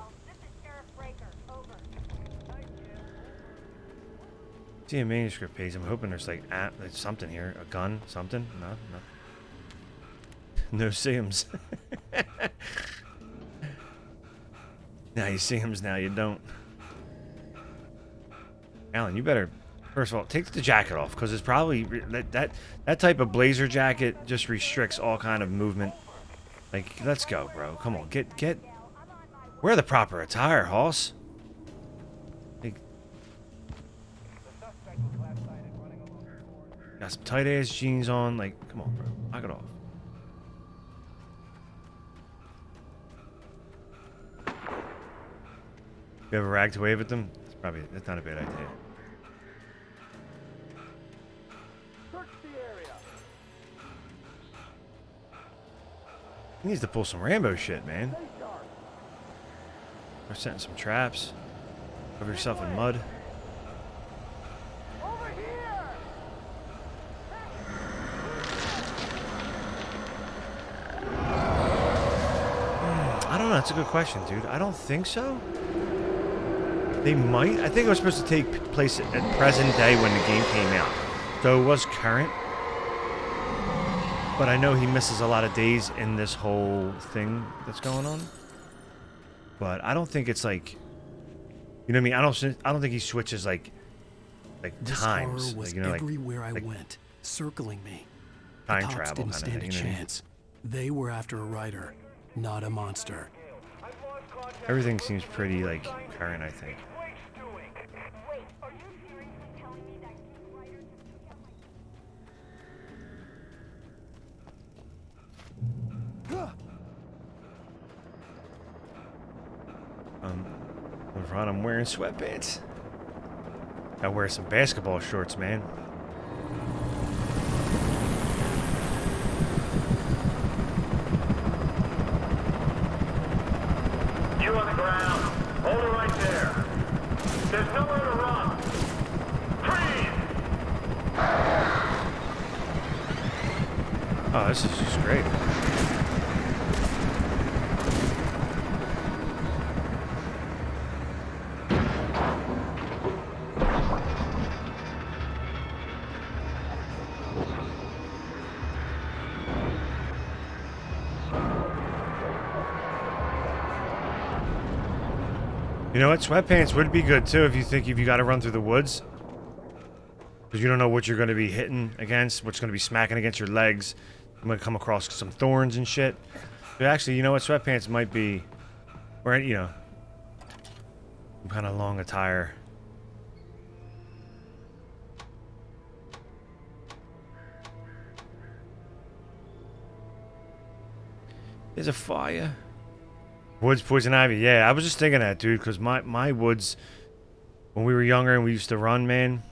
See a manuscript page. I'm hoping there's like something here, a gun, something. No. No see-ums. Now you see 'ems, now you don't. Alan, you better, first of all, take the jacket off, because it's probably that type of blazer jacket just restricts all kind of movement. Like, let's go, bro. Come on, get. Wear the proper attire, hoss. Like, got some tight ass jeans on. Like, come on, bro, knock it off. You have a rag to wave at them? That's not a bad idea. He needs to pull some Rambo shit, man. Or setting some traps. Cover yourself in mud. I don't know. That's a good question, dude. I don't think so. They might. I think it was supposed to take place at present day when the game came out. So it was current. But I know he misses a lot of days in this whole thing that's going on. But I don't think it's like, you know what I mean? I don't think he switches like this times. horror was like, you know, everywhere I went, circling me. Time the cops travel didn't kind stand of thing. a You know what I mean? chance. They were after a writer, not a monster. Everything seems pretty like current, I think. In front, I'm wearing sweatpants. Gotta wear some basketball shorts, man. You on the ground. Hold it right there. There's nowhere to run. Freeze! Oh, this is just great. You know what? Sweatpants would be good too if you got to run through the woods. Because you don't know what you're going to be hitting against, what's going to be smacking against your legs. I'm going to come across some thorns and shit. But actually, you know what? Sweatpants might be, or, you know, some kind of long attire. There's a fire. Woods, poison ivy. Yeah, I was just thinking that, dude, because my woods, when we were younger and we used to run, man,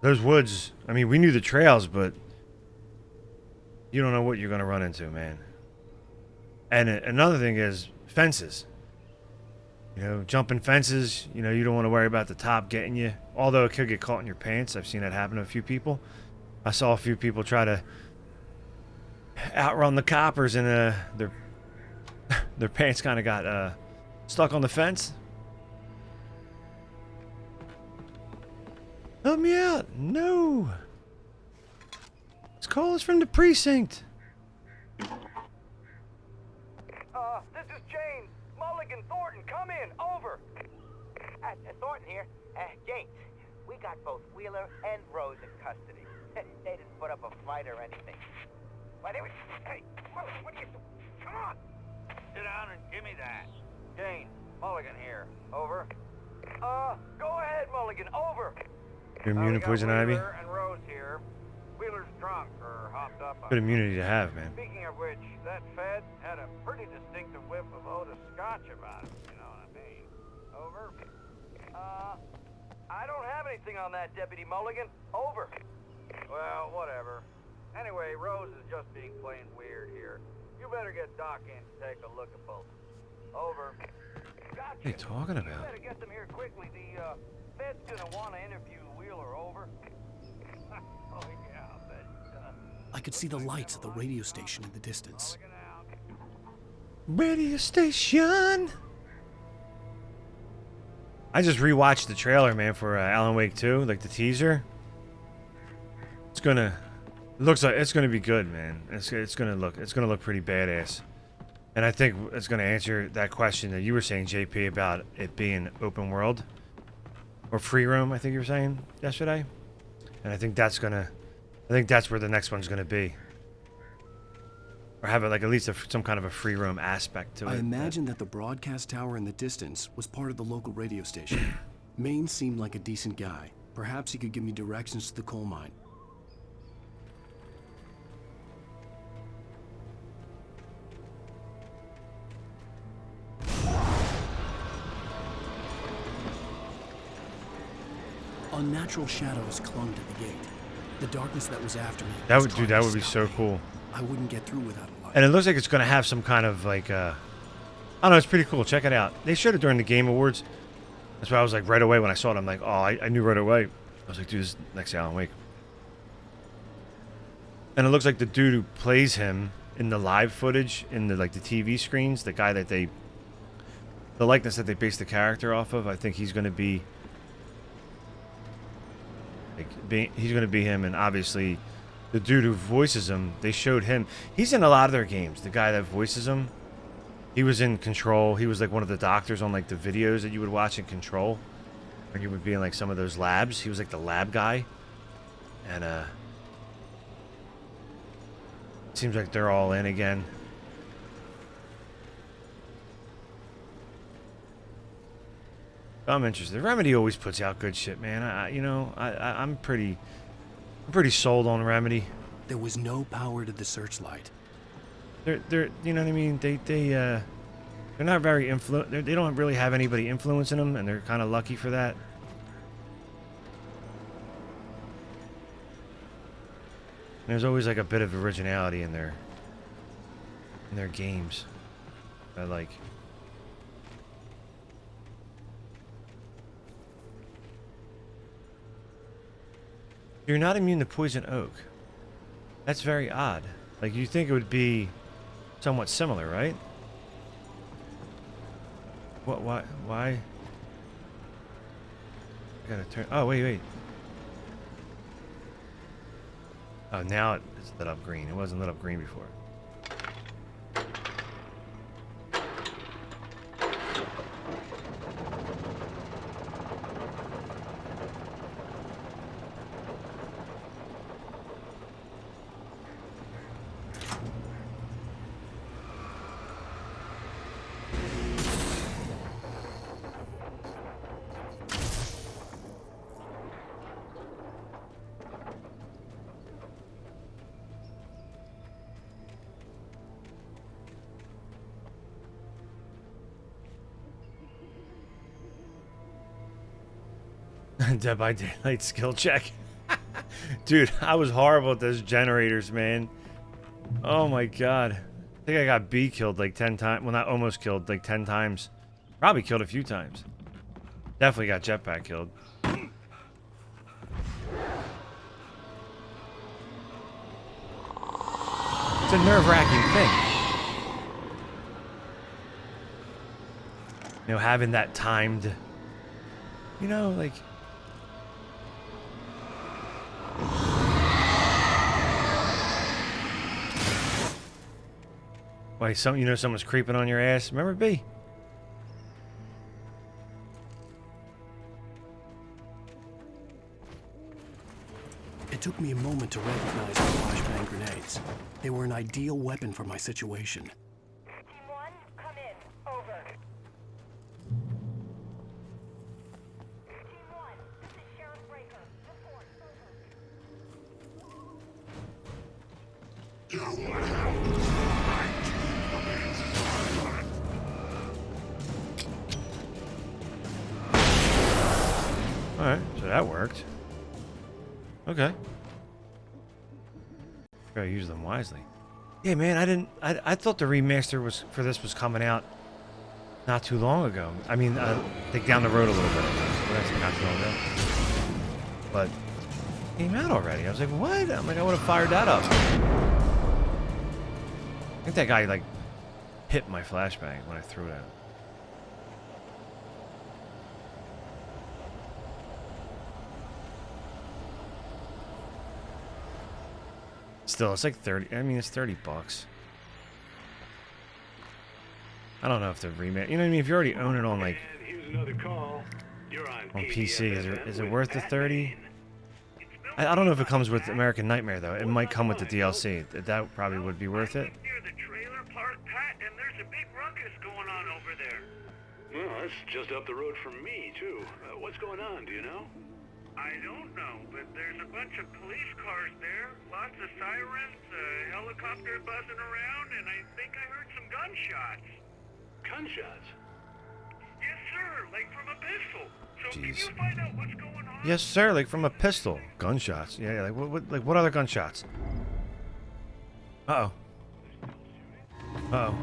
those woods, I mean, we knew the trails, but you don't know what you're going to run into, man. And another thing is fences. You know, jumping fences, you know, you don't want to worry about the top getting you. Although it could get caught in your pants. I've seen that happen to a few people. I saw a few people try to outrun the coppers and their pants kind of got stuck on the fence. Help me out. No. This call is from the precinct. This is James. Mulligan, Thornton, come in. Over. Thornton here. James, we got both Wheeler and Rose in custody. They didn't put up a fight or anything. Why did we... Hey, what are you... Come on! Sit down and give me that. Jane, Mulligan here. Over. Go ahead, Mulligan. Over. You're immune to poison ivy? Wheeler and Rose here. Wheeler's drunk or hopped up. Good immunity to have, man. Speaking of which, that Fed had a pretty distinctive whiff of Otis Scotch about it. You know what I mean? Over. I don't have anything on that, Deputy Mulligan. Over. Well, whatever. Anyway, Rose is just being plain weird here. You better get Doc in to take a look at both. Over. Gotcha. What are you talking You about? better get them here quickly. The Fed's gonna want to interview Wheeler. Over. Oh yeah, I'll bet he does. I could see the lights at the radio station in the distance. Radio station. I just rewatched the trailer, man, for Alan Wake 2, like the teaser. It's gonna, it looks like it's gonna be good, man. It's gonna look pretty badass. And I think it's gonna answer that question that you were saying, JP, about it being open world or free roam. I think you were saying yesterday. And I think that's where the next one's gonna be. Or have it like at least some kind of a free roam aspect to it. I imagine that the broadcast tower in the distance was part of the local radio station. Maine seemed like a decent guy. Perhaps he could give me directions to the coal mine. Unnatural shadows clung to the gate. The darkness that was after me. That would be so cool. I wouldn't get through without a light. And it looks like it's going to have some kind of like, I don't know, it's pretty cool. Check it out. They showed it during the Game Awards. That's why I was like, right away when I saw it, I'm like, oh, I knew right away. I was like, dude, this is next Alan Wake. And it looks like the dude who plays him in the live footage, in the like the TV screens, the guy that the likeness that they based the character off of, I think he's going to be, he's going to be him. And obviously the dude who voices him, they showed him. He's in a lot of their games. The guy that voices him, he was in Control. He was like one of the doctors on like the videos that you would watch in Control. Like he would be in like some of those labs. He was like the lab guy. And it seems like they're all in again. I'm interested. Remedy always puts out good shit, man. I'm pretty sold on Remedy. There was no power to the searchlight. They're you know what I mean? They're not very they don't really have anybody influencing them, and they're kind of lucky for that. And there's always like a bit of originality in their games. I like. You're not immune to poison oak. That's very odd. Like, you think it would be somewhat similar, right? What? Why? I gotta turn. Oh, wait. Oh, now it's lit up green. It wasn't lit up green before. Dead by Daylight skill check. Dude, I was horrible at those generators, man. Oh my god. I think I got B killed like 10 times. Well, not almost killed, like 10 times. Probably killed a few times. Definitely got Jetpack killed. It's a nerve-wracking thing. You know, having that timed, you know, like... Why, someone's creeping on your ass. Remember B? It took me a moment to recognize the flashbang grenades. They were an ideal weapon for my situation. Team 1, come in. Over. Team 1, this is Sheriff Breaker. Report. Alright, so that worked. Okay. Gotta use them wisely. Yeah, man, I thought the remaster was was coming out not too long ago. I mean, I think down the road a little bit. Well, that's not too long ago. But it came out already. I was like, what? I'm like, I would have fired that up. I think that guy like hit my flashbang when I threw it at him. Still, it's like 30. I mean, it's $30. I don't know if the remake. You know what I mean? If you already own it on like on PC, is it worth the 30? I don't know if it comes with American Nightmare though. It might come with the DLC. That probably would be worth it. Near the trailer park, Pat, and there's a big ruckus going on over there. Well, that's just up the road from me too. What's going on? Do you know? I don't know, but there's a bunch of police cars there, lots of sirens, a helicopter buzzing around, and I think I heard some gunshots. Gunshots? Yes, sir, like from a pistol. So Jeez. can you find out what's going on? Yes, sir. Like from a pistol. Gunshots. Yeah. Like what other gunshots? Uh oh. Uh oh.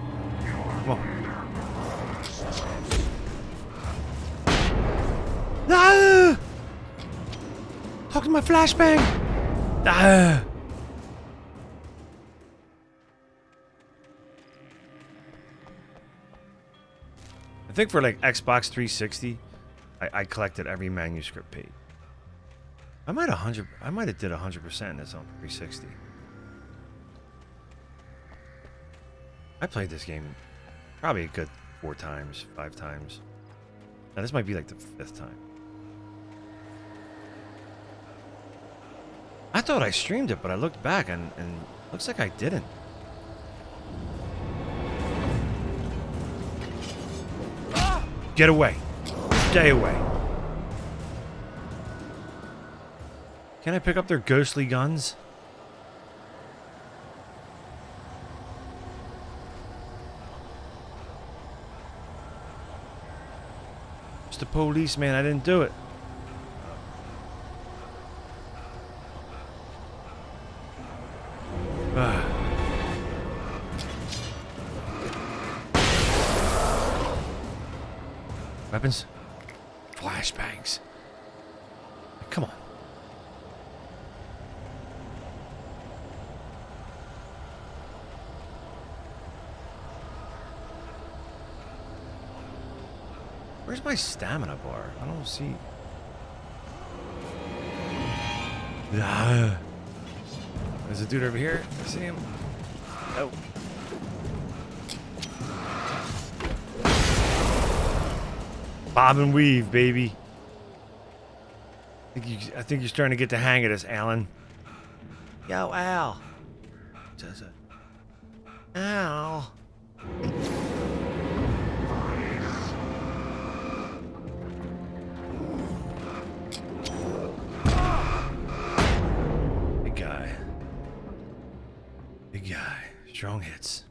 Come on. Ah! Talk to my flashbang. Ah! I think for like Xbox 360, I collected every manuscript page. I might have did 100% in this on 360. I played this game probably a good 4 times, 5 times. Now this might be like the 5th time. I thought I streamed it, but I looked back and looks like I didn't. Get away. Stay away. Can I pick up their ghostly guns? It's the police, man. I didn't do it. Weapons? Flashbangs. Come on. Where's my stamina bar? I don't see. Ah. There's a dude over here. I see him. Oh. Bob and weave, baby. I think you're starting to get the hang of this, Alan. Yo, Al. Al. Big guy. Big guy. Strong hits.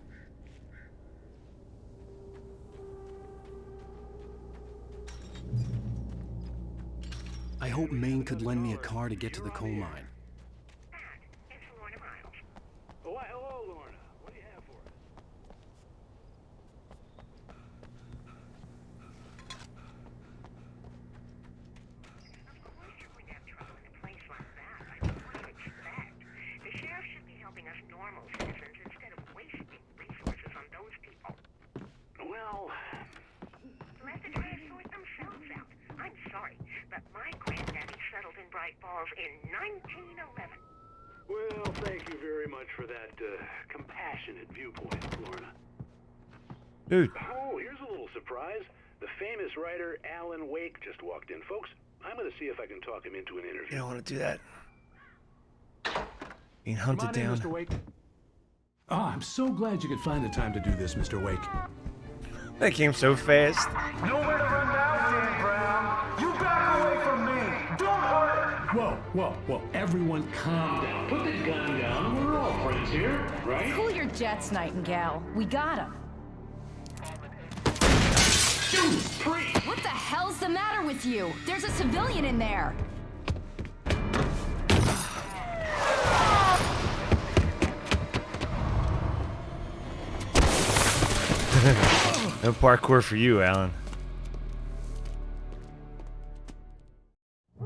I hope Maine could lend me a car to get to the coal mine. Oh, hello, Lorna. What do you have for us? Of course you're going to have trouble in a place like that. I don't know what to expect. The sheriff should be helping us normal citizens instead of wasting resources on those people. Well, Let the trash sort themselves out. I'm sorry, but my granddaddy settled in Bright Falls in 1911. well, thank you very much for that compassionate viewpoint, Lorna. Dude. Oh, here's a little surprise. The famous writer Alan Wake just walked in. Folks, I'm going to see if I can talk him into an interview. You don't want to do that. Being hunted Come on in, down. Mr. Wake. Oh, I'm so glad you could find the time to do this, Mr. Wake. That came so fast. Nowhere to run now, Dan Brown. You back away from me. Don't hurt her. Whoa. Everyone calm down. Put the gun down. We're all friends here, right? Cool your jets, Nightingale. We got him. What the hell's the matter with you? There's a civilian in there. No parkour for you, Alan.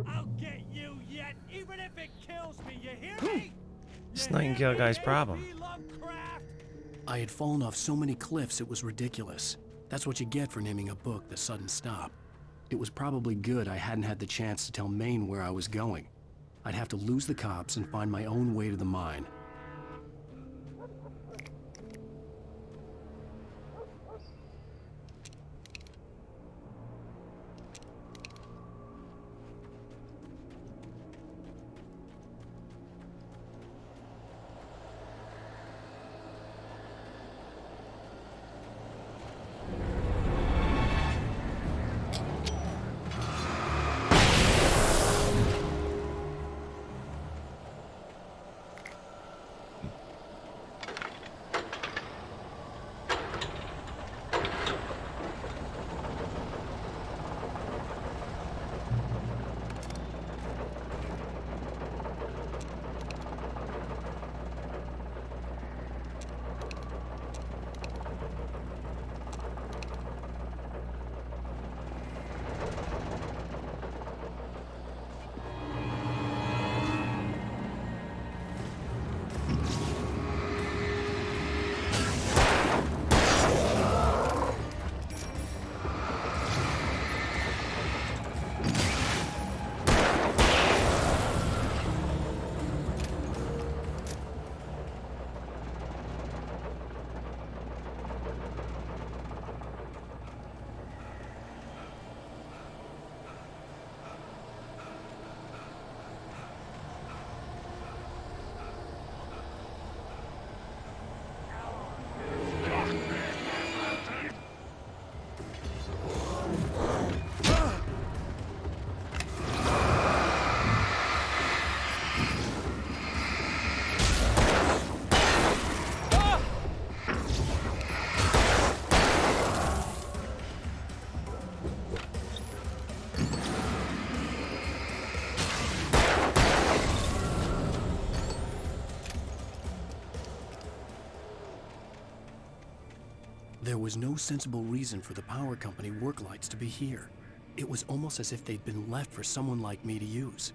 I'll get you yet, even if it kills me. You hear me? This Nightingale guy's problem. I had fallen off so many cliffs it was ridiculous. That's what you get for naming a book The Sudden Stop. It was probably good I hadn't had the chance to tell Maine where I was going. I'd have to lose the cops and find my own way to the mine. There was no sensible reason for the power company work lights to be here. It was almost as if they'd been left for someone like me to use.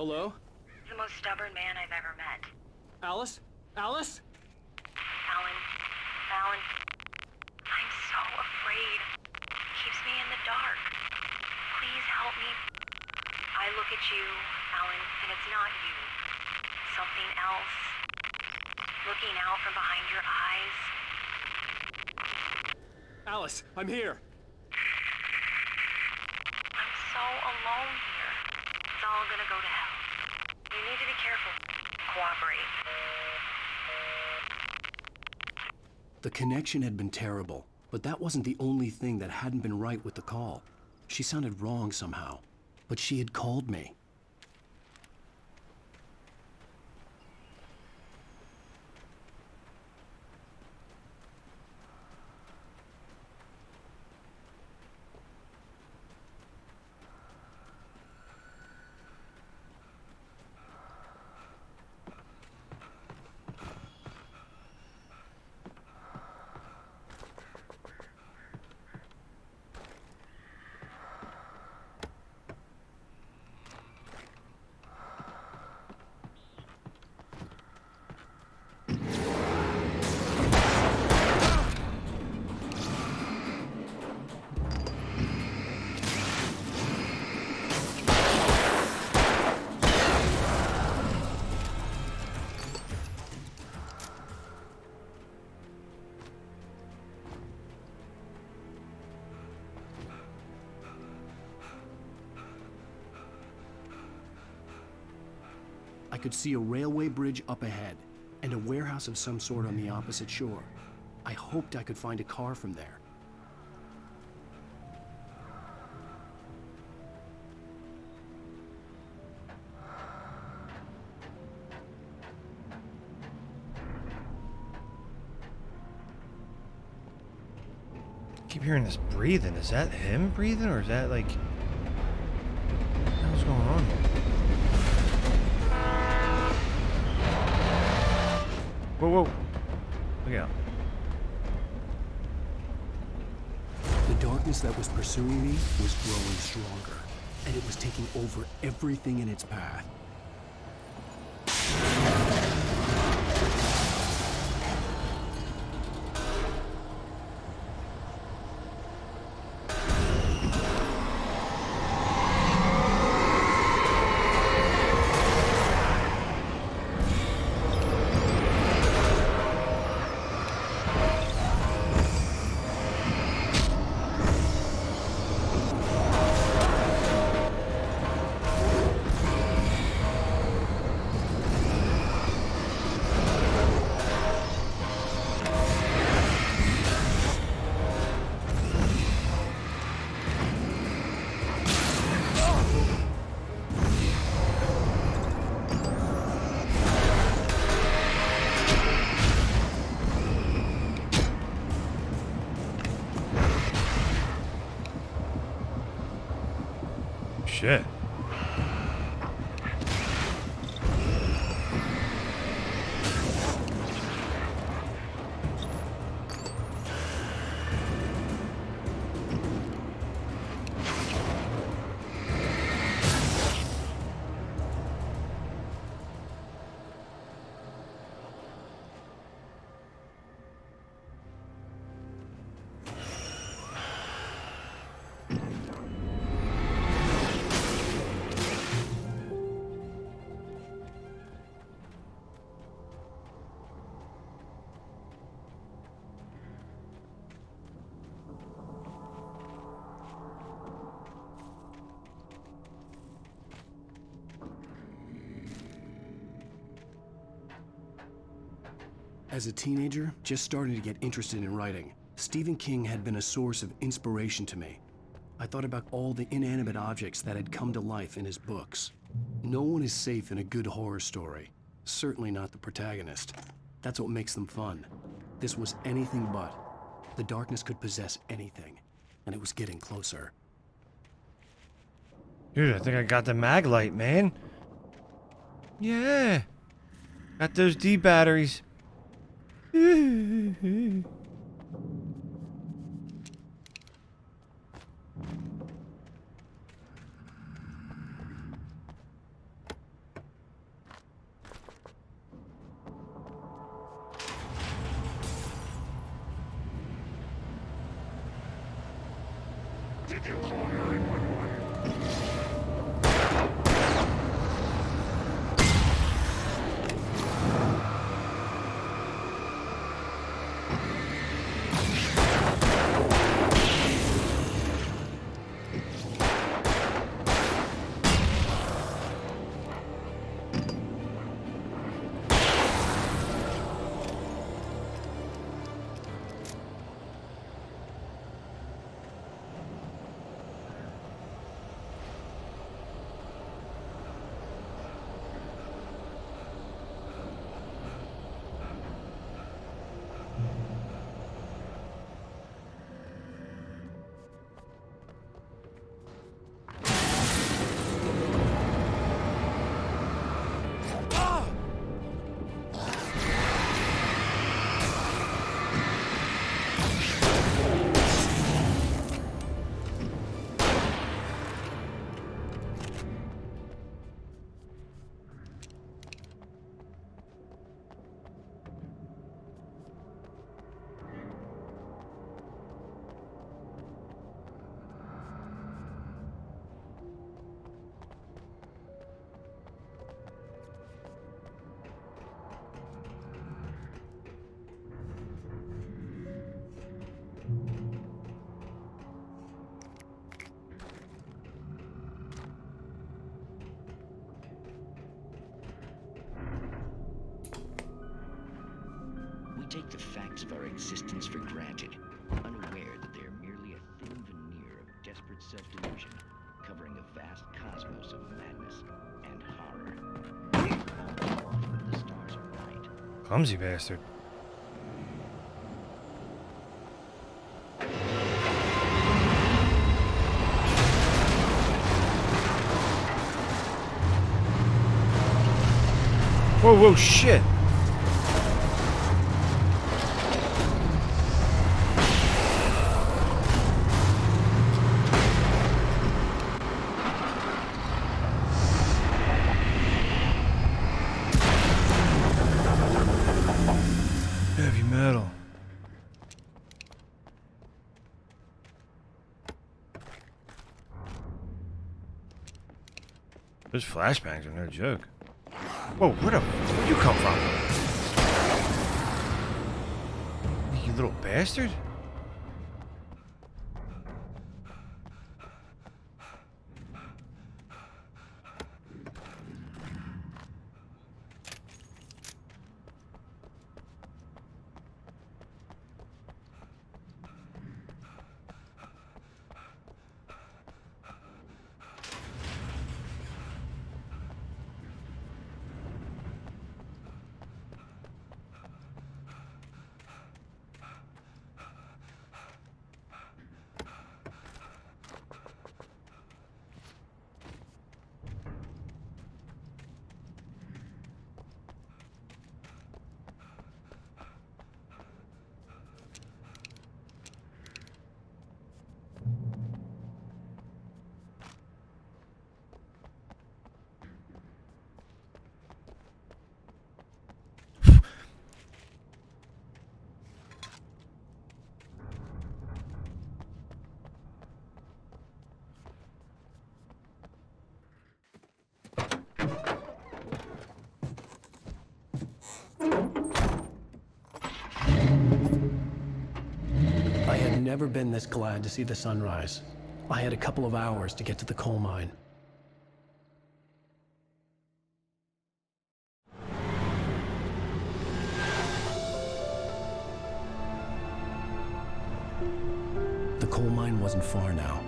Hello? The most stubborn man I've ever met. Alice? Alice? Alan. Alan. I'm so afraid. Keeps me in the dark. Please help me. I look at you, Alan, and it's not you. Something else. Looking out from behind your eyes. Alice, I'm here. I'm so alone here. It's all gonna go to hell. You need to be careful. Cooperate. The connection had been terrible, but that wasn't the only thing that hadn't been right with the call. She sounded wrong somehow, but she had called me. I could see a railway bridge up ahead, and a warehouse of some sort on the opposite shore. I hoped I could find a car from there. I keep hearing this breathing. Is that him breathing, or is that like... What the hell's going on here? Whoa, whoa. Look out. The darkness that was pursuing me was growing stronger, and it was taking over everything in its path. Shit. As a teenager, just starting to get interested in writing, Stephen King had been a source of inspiration to me. I thought about all the inanimate objects that had come to life in his books. No one is safe in a good horror story. Certainly not the protagonist. That's what makes them fun. This was anything but. The darkness could possess anything, and it was getting closer. Dude, I think I got the mag light, man. Yeah. Got those D batteries. Did you call 911? We take the facts of our existence for granted, unaware that they are merely a thin veneer of desperate self-delusion, covering a vast cosmos of madness and horror. All too often, the stars are right. Clumsy bastard. Whoa, whoa, shit. Heavy metal. Those flashbangs are no joke. Whoa, where'd you come from? You little bastard? I had never been this glad to see the sunrise. I had a couple of hours to get to the coal mine. The coal mine wasn't far now.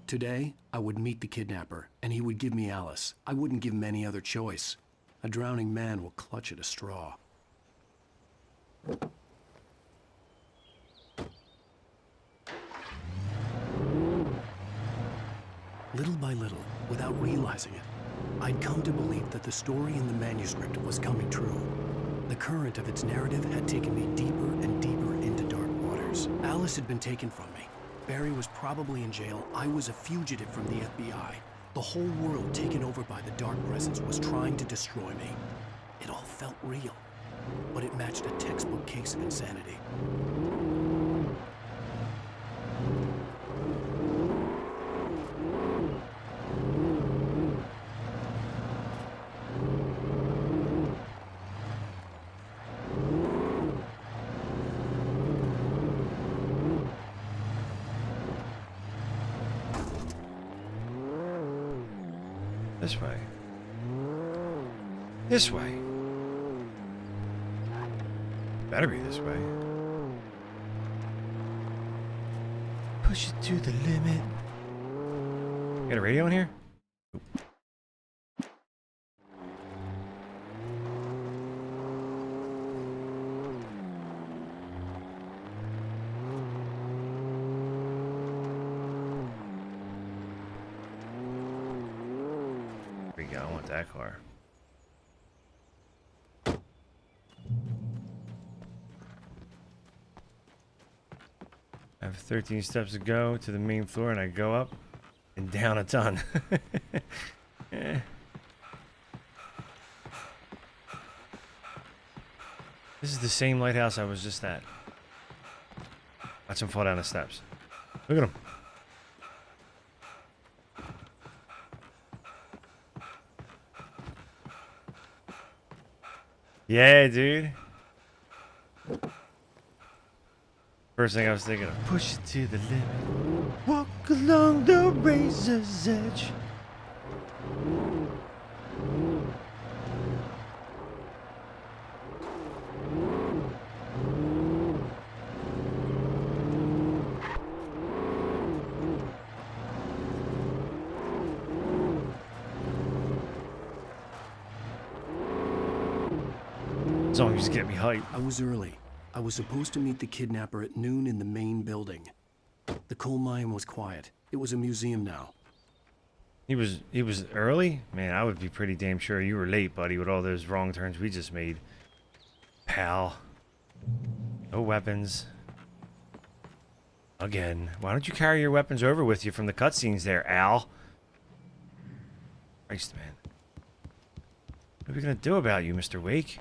Today, I would meet the kidnapper, and he would give me Alice. I wouldn't give him any other choice. A drowning man will clutch at a straw. Little by little, without realizing it, I'd come to believe that the story in the manuscript was coming true. The current of its narrative had taken me deeper and deeper into dark waters. Alice had been taken from me. Barry was probably in jail. I was a fugitive from the FBI. The whole world taken over by the Dark Presence was trying to destroy me. It all felt real, but it matched a textbook case of insanity. This way. This way. Better be this way. Push it to the limit. Got a radio in here? Oop. There we go. I want that car. I have 13 steps to go to the main floor, and I go up and down a ton. Eh. This is the same lighthouse I was just at. Watch him fall down the steps. Look at him. Yeah, dude. First thing I was thinking of, push it to the limit. Walk along the razor's edge. As long as you get me hyped. I was early. I was supposed to meet the kidnapper at noon in the main building. The coal mine was quiet. It was a museum now. He was early? Man, I would be pretty damn sure you were late, buddy, with all those wrong turns we just made. Pal. No weapons. Again. Why don't you carry your weapons over with you from the cutscenes there, Al? Christ, man. What are we gonna do about you, Mr. Wake?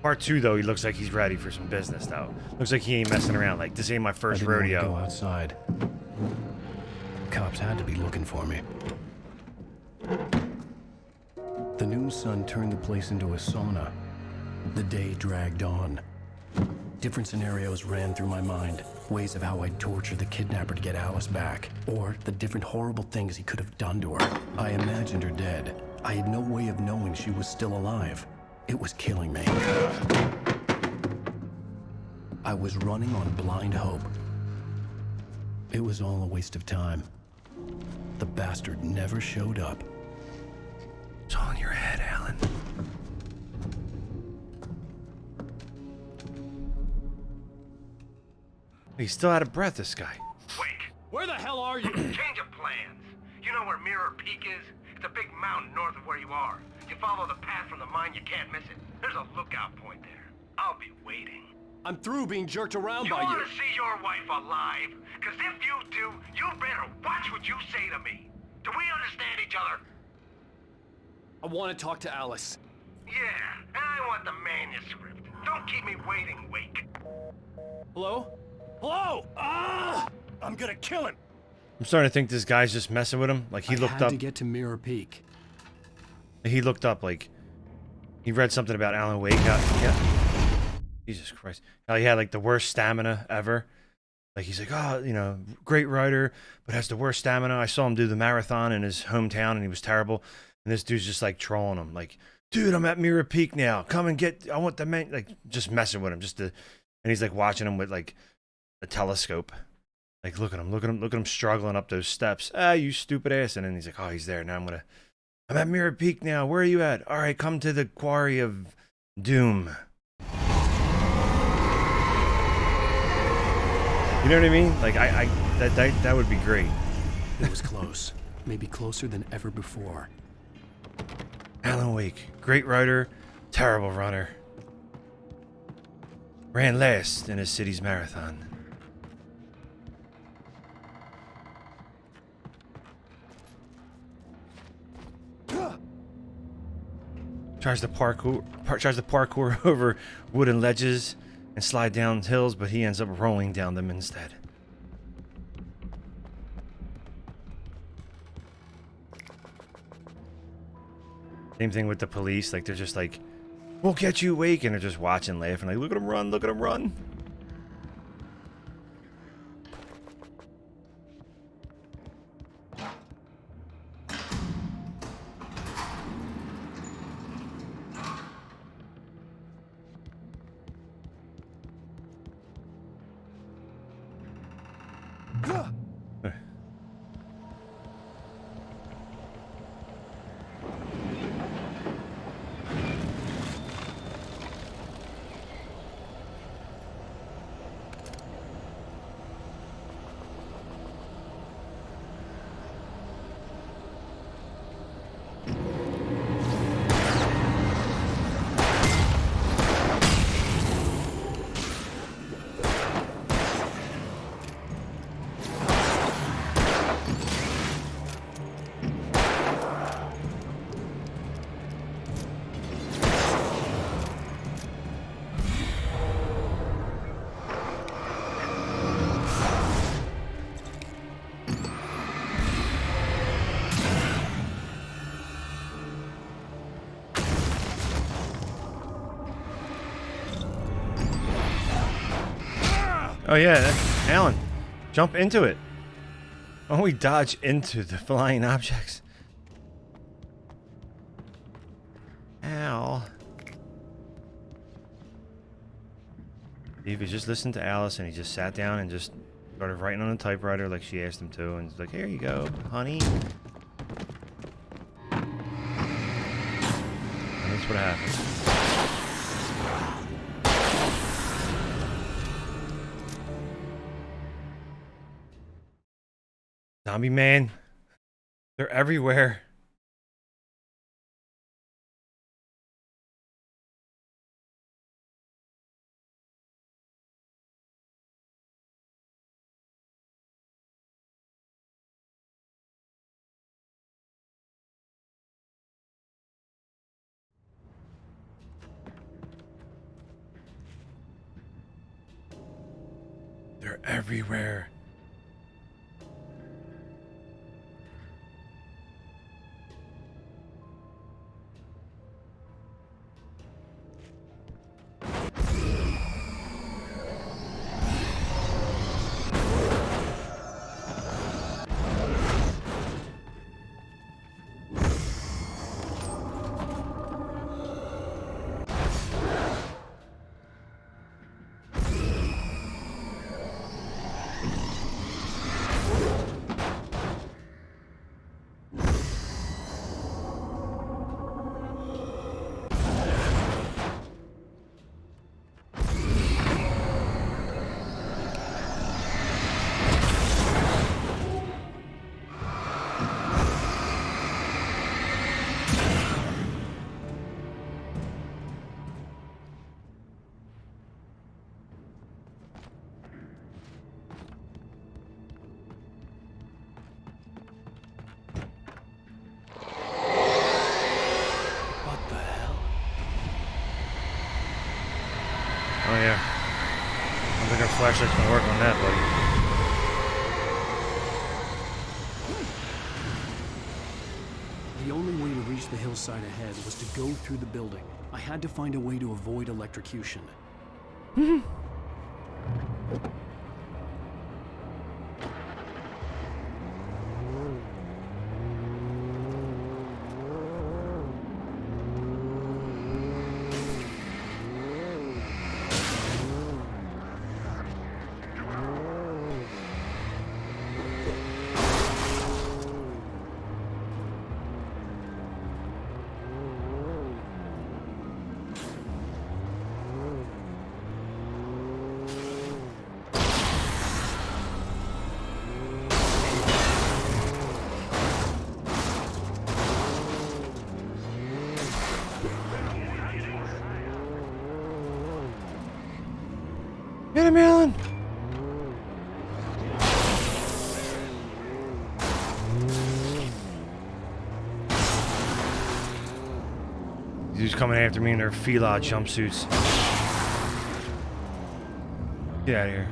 Part 2, though, he looks like he's ready for some business, though. Looks like he ain't messing around. Like, this ain't my first rodeo. I didn't want to go outside. Cops had to be looking for me. The noon sun turned the place into a sauna. The day dragged on. Different scenarios ran through my mind. Ways of how I'd torture the kidnapper to get Alice back. Or the different horrible things he could have done to her. I imagined her dead. I had no way of knowing she was still alive. It was killing me. I was running on blind hope. It was all a waste of time. The bastard never showed up. It's all in your head, Alan. He's still out of breath, this guy. Wait. Where the hell are you? Change of plans. You know where Mirror Peak is? It's a big mountain north of where you are. You follow the path from the mine, you can't miss it. There's a lookout point there. I'll be waiting. I'm through being jerked around by You you. want to see your wife alive? Because if you do, you better watch what you say to me. Do we understand each other? I want to talk to Alice. Yeah, and I want the manuscript. Don't keep me waiting, Wake. Hello? Hello? Ah! I'm gonna kill him. I'm starting to think this guy's just messing with him. Like, he looked I had up. to get to Mirror Peak. He looked up, like, he read something about Alan Wake. Yeah. Jesus Christ. How he had, like, the worst stamina ever. Like, he's like, oh, you know, great writer, but has the worst stamina. I saw him do the marathon in his hometown, and he was terrible. And this dude's just, like, trolling him. Like, dude, I'm at Mirror Peak now. Come and get, I want the man, like, just messing with him. And he's, like, watching him with, like, a telescope. Like, look at him struggling up those steps. Ah, you stupid ass. And then he's like, oh, he's there. Now I'm at Mirror Peak now. Where are you at? All right, come to the Quarry of Doom. You know what I mean? Like, that would be great. It was close. Maybe closer than ever before. Alan Wake, great writer, terrible runner. Ran last in his city's marathon. Tries to parkour over wooden ledges and slide down hills, but he ends up rolling down them instead. Same thing with the police. Like, they're just like, we'll get you, Wake, and they're just watching, laughing, like, look at him run, look at him run. Oh yeah, that's Alan. Jump into it. Oh, we dodge into the flying objects. Ow. Steve, he just listened to Alice and he just sat down and just started writing on a typewriter like she asked him to, and he's like, here you go, honey. And that's what happened. Zombie man. They're everywhere. They're everywhere. Oh yeah. I don't think our flashlight's gonna work on that, buddy. The only way to reach the hillside ahead was to go through the building. I had to find a way to avoid electrocution. Get him, Alan! Dudes coming after me in their Fila jumpsuits. Get out of here.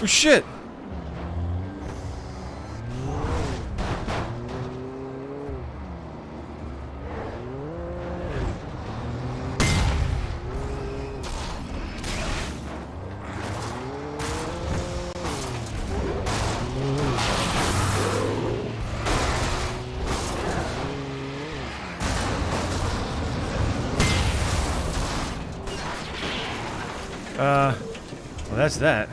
Oh shit! Well, that's that.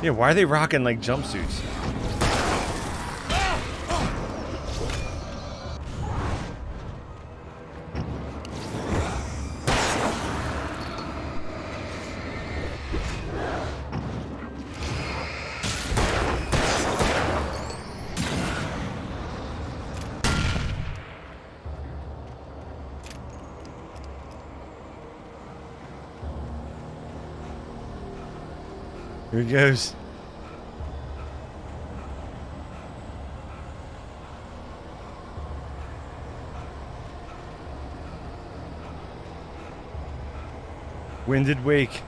Yeah, why are they rocking like jumpsuits? Here he goes. Winded Wake.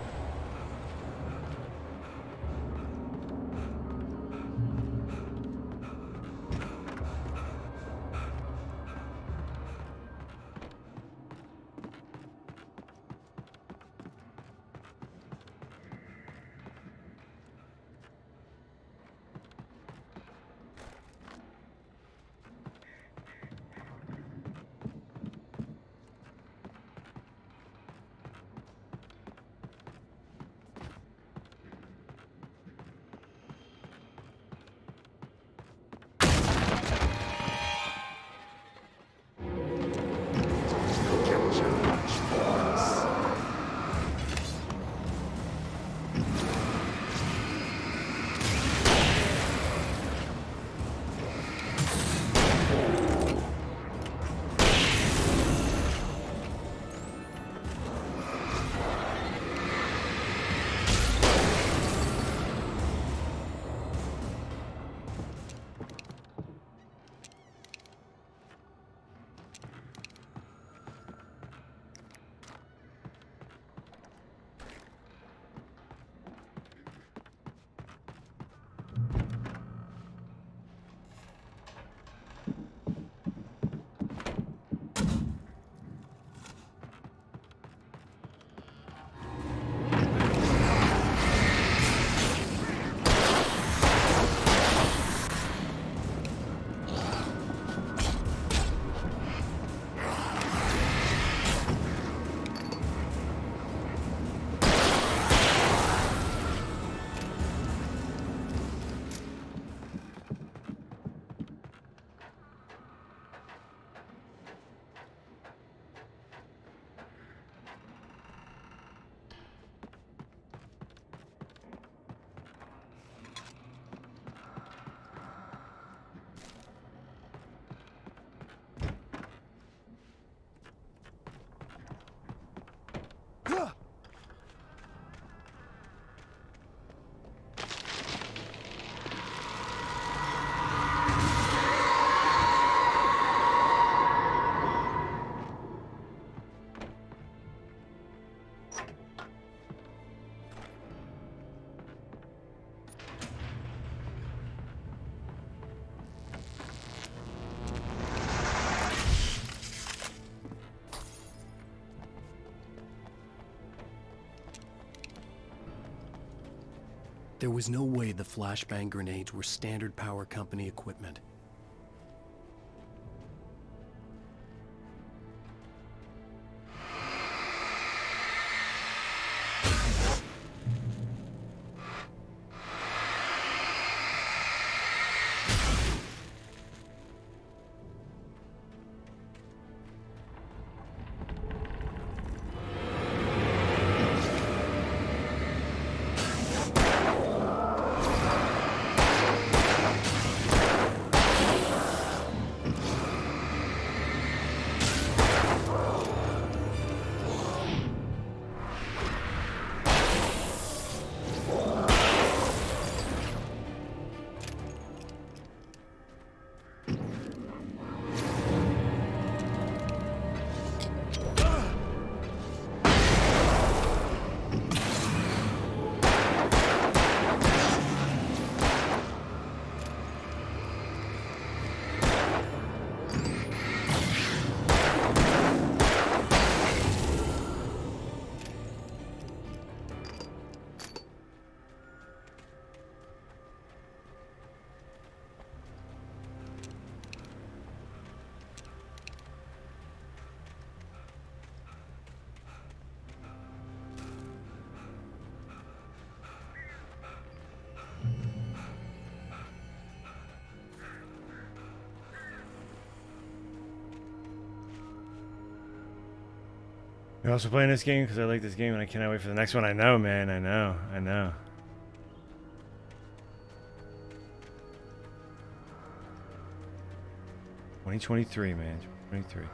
There was no way the flashbang grenades were standard power company equipment. You're also playing this game because I like this game and I cannot wait for the next one. I know, man. I know. 2023, man. 2023.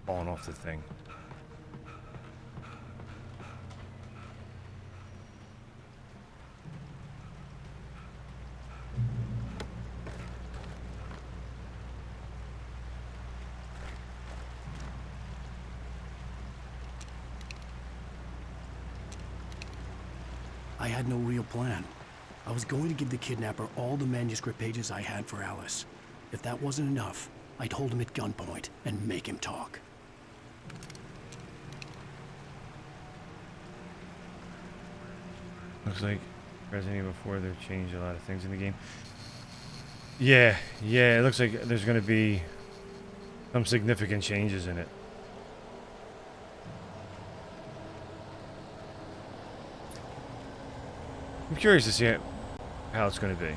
Falling off the thing. I had no real plan. I was going to give the kidnapper all the manuscript pages I had for Alice. If that wasn't enough, I'd hold him at gunpoint and make him talk. Looks like Resident Evil 4, they've changed a lot of things in the game. Yeah, it looks like there's going to be some significant changes in it. I'm curious to see how it's going to be.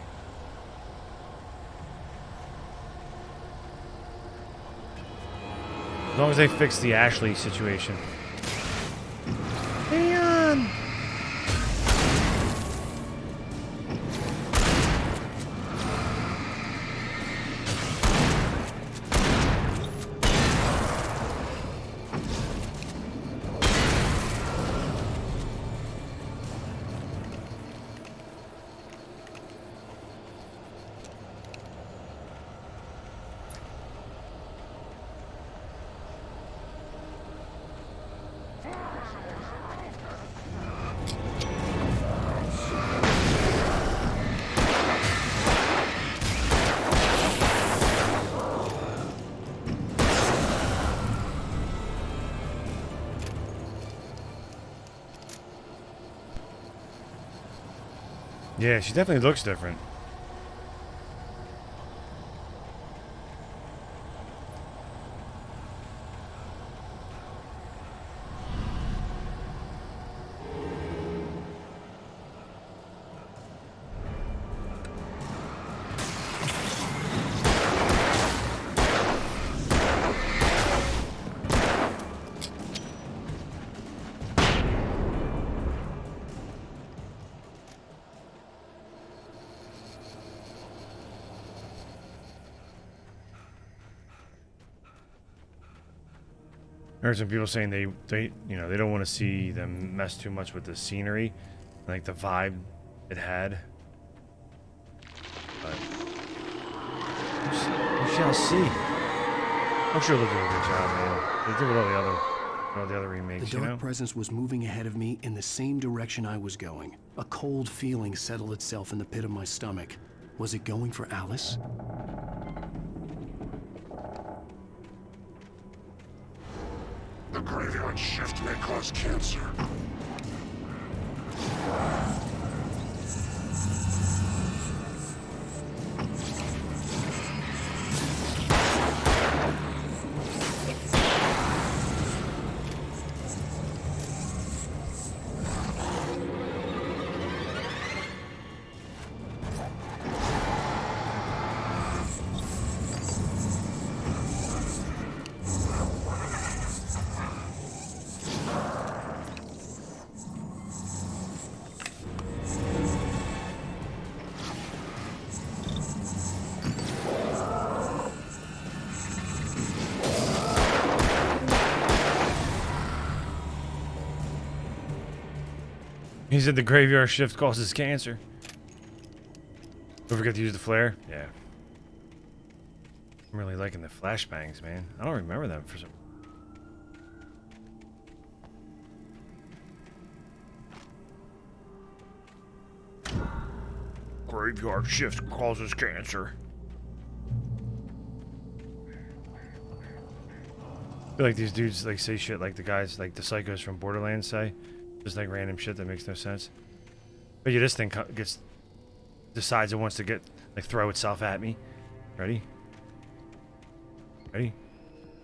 As long as they fix the Ashley situation. Leon! Yeah, she definitely looks different. heard some people saying they you know, they don't want to see them mess too much with the scenery, like the vibe it had. But we shall see. I'm sure they'll do a good job, man. They did with all the other remakes. The you dark know? presence was moving ahead of me in the same direction I was going. A cold feeling settled itself in the pit of my stomach. Was it going for Alice? The graveyard shift may cause cancer. He said the graveyard shift causes cancer. Don't forget to use the flare. Yeah. I'm really liking the flashbangs, man. I don't remember them for some. Graveyard shift causes cancer. I feel like these dudes like say shit like the guys, like the psychos from Borderlands say. Just like random shit that makes no sense. But yeah, this thing decides it wants to throw itself at me. Ready? Ready?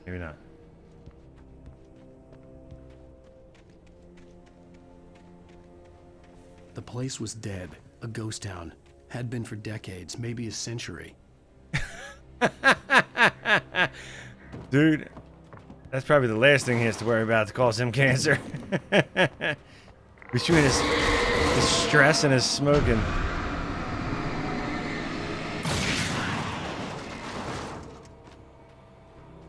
Maybe not. The place was dead. A ghost town. Had been for decades, maybe a century. Dude, that's probably the last thing he has to worry about to cause him cancer. Between his stress and his smoking.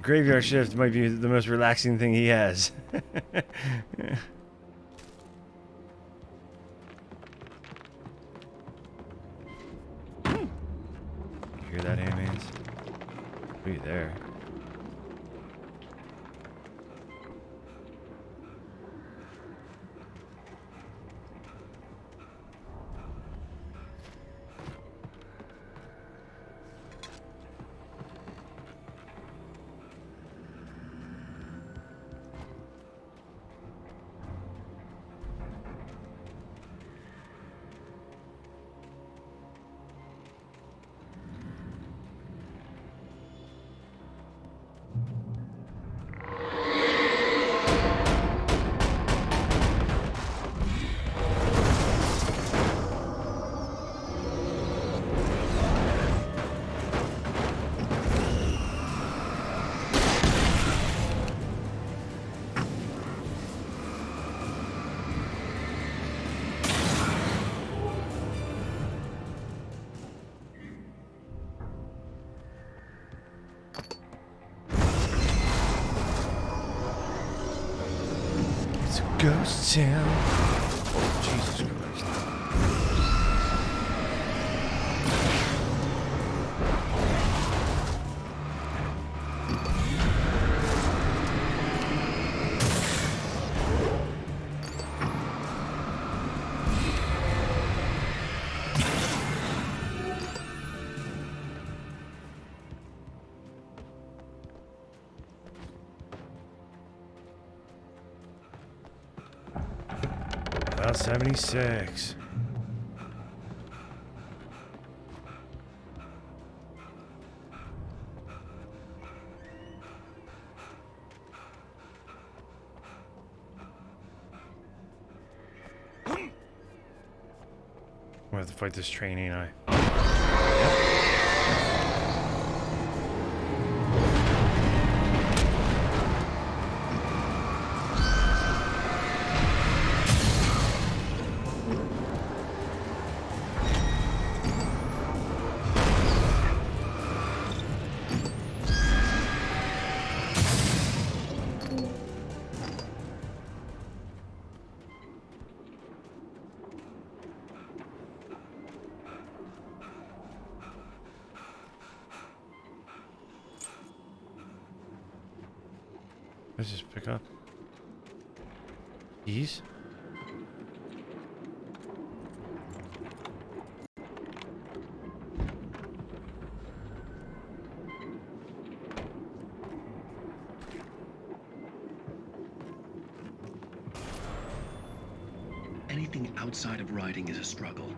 Graveyard shift might be the most relaxing thing he has. Hear that, Handmaids? Be there. Ghost town. Oh, Jesus Christ. About 76. I'm gonna have to fight this train, ain't I? Let's just pick up. Keys? Anything outside of writing is a struggle.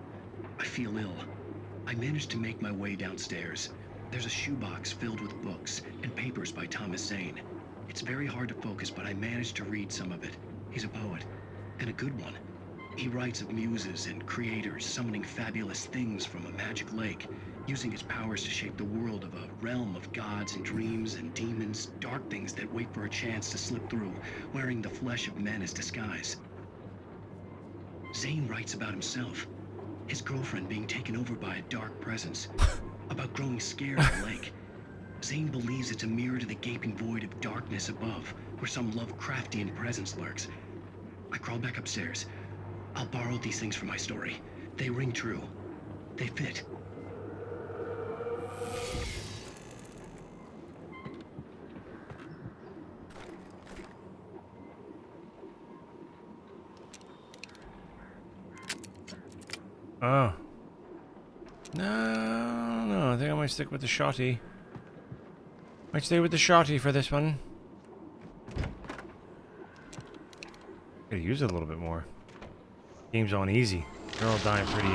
I feel ill. I managed to make my way downstairs. There's a shoebox filled with books and papers by Thomas Zane. It's very hard to focus, but I managed to read some of it. He's a poet, and a good one. He writes of muses and creators summoning fabulous things from a magic lake, using his powers to shape the world of a realm of gods and dreams and demons, dark things that wait for a chance to slip through, wearing the flesh of men as disguise. Zane writes about himself, his girlfriend being taken over by a dark presence, about growing scared of the lake. Zane believes it's a mirror to the gaping void of darkness above, where some Lovecraftian presence lurks. I crawl back upstairs. I'll borrow these things for my story. They ring true. They fit. Oh. No, I think I might stick with the shotty. Might stay with the shotty for this one. Gotta use it a little bit more. Game's on easy. They're all dying pretty,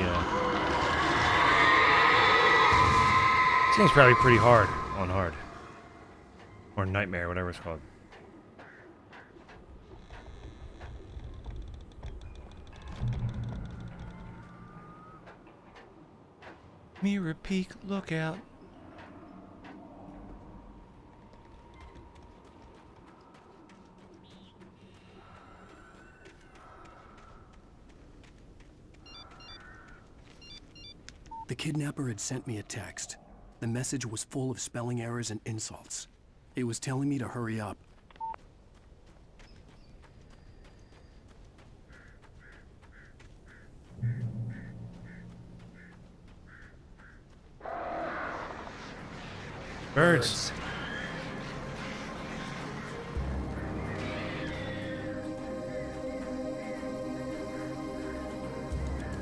This game's probably pretty hard on hard. Or nightmare, whatever it's called. Mirror peak, look out. The kidnapper had sent me a text. The message was full of spelling errors and insults. It was telling me to hurry up. Birds.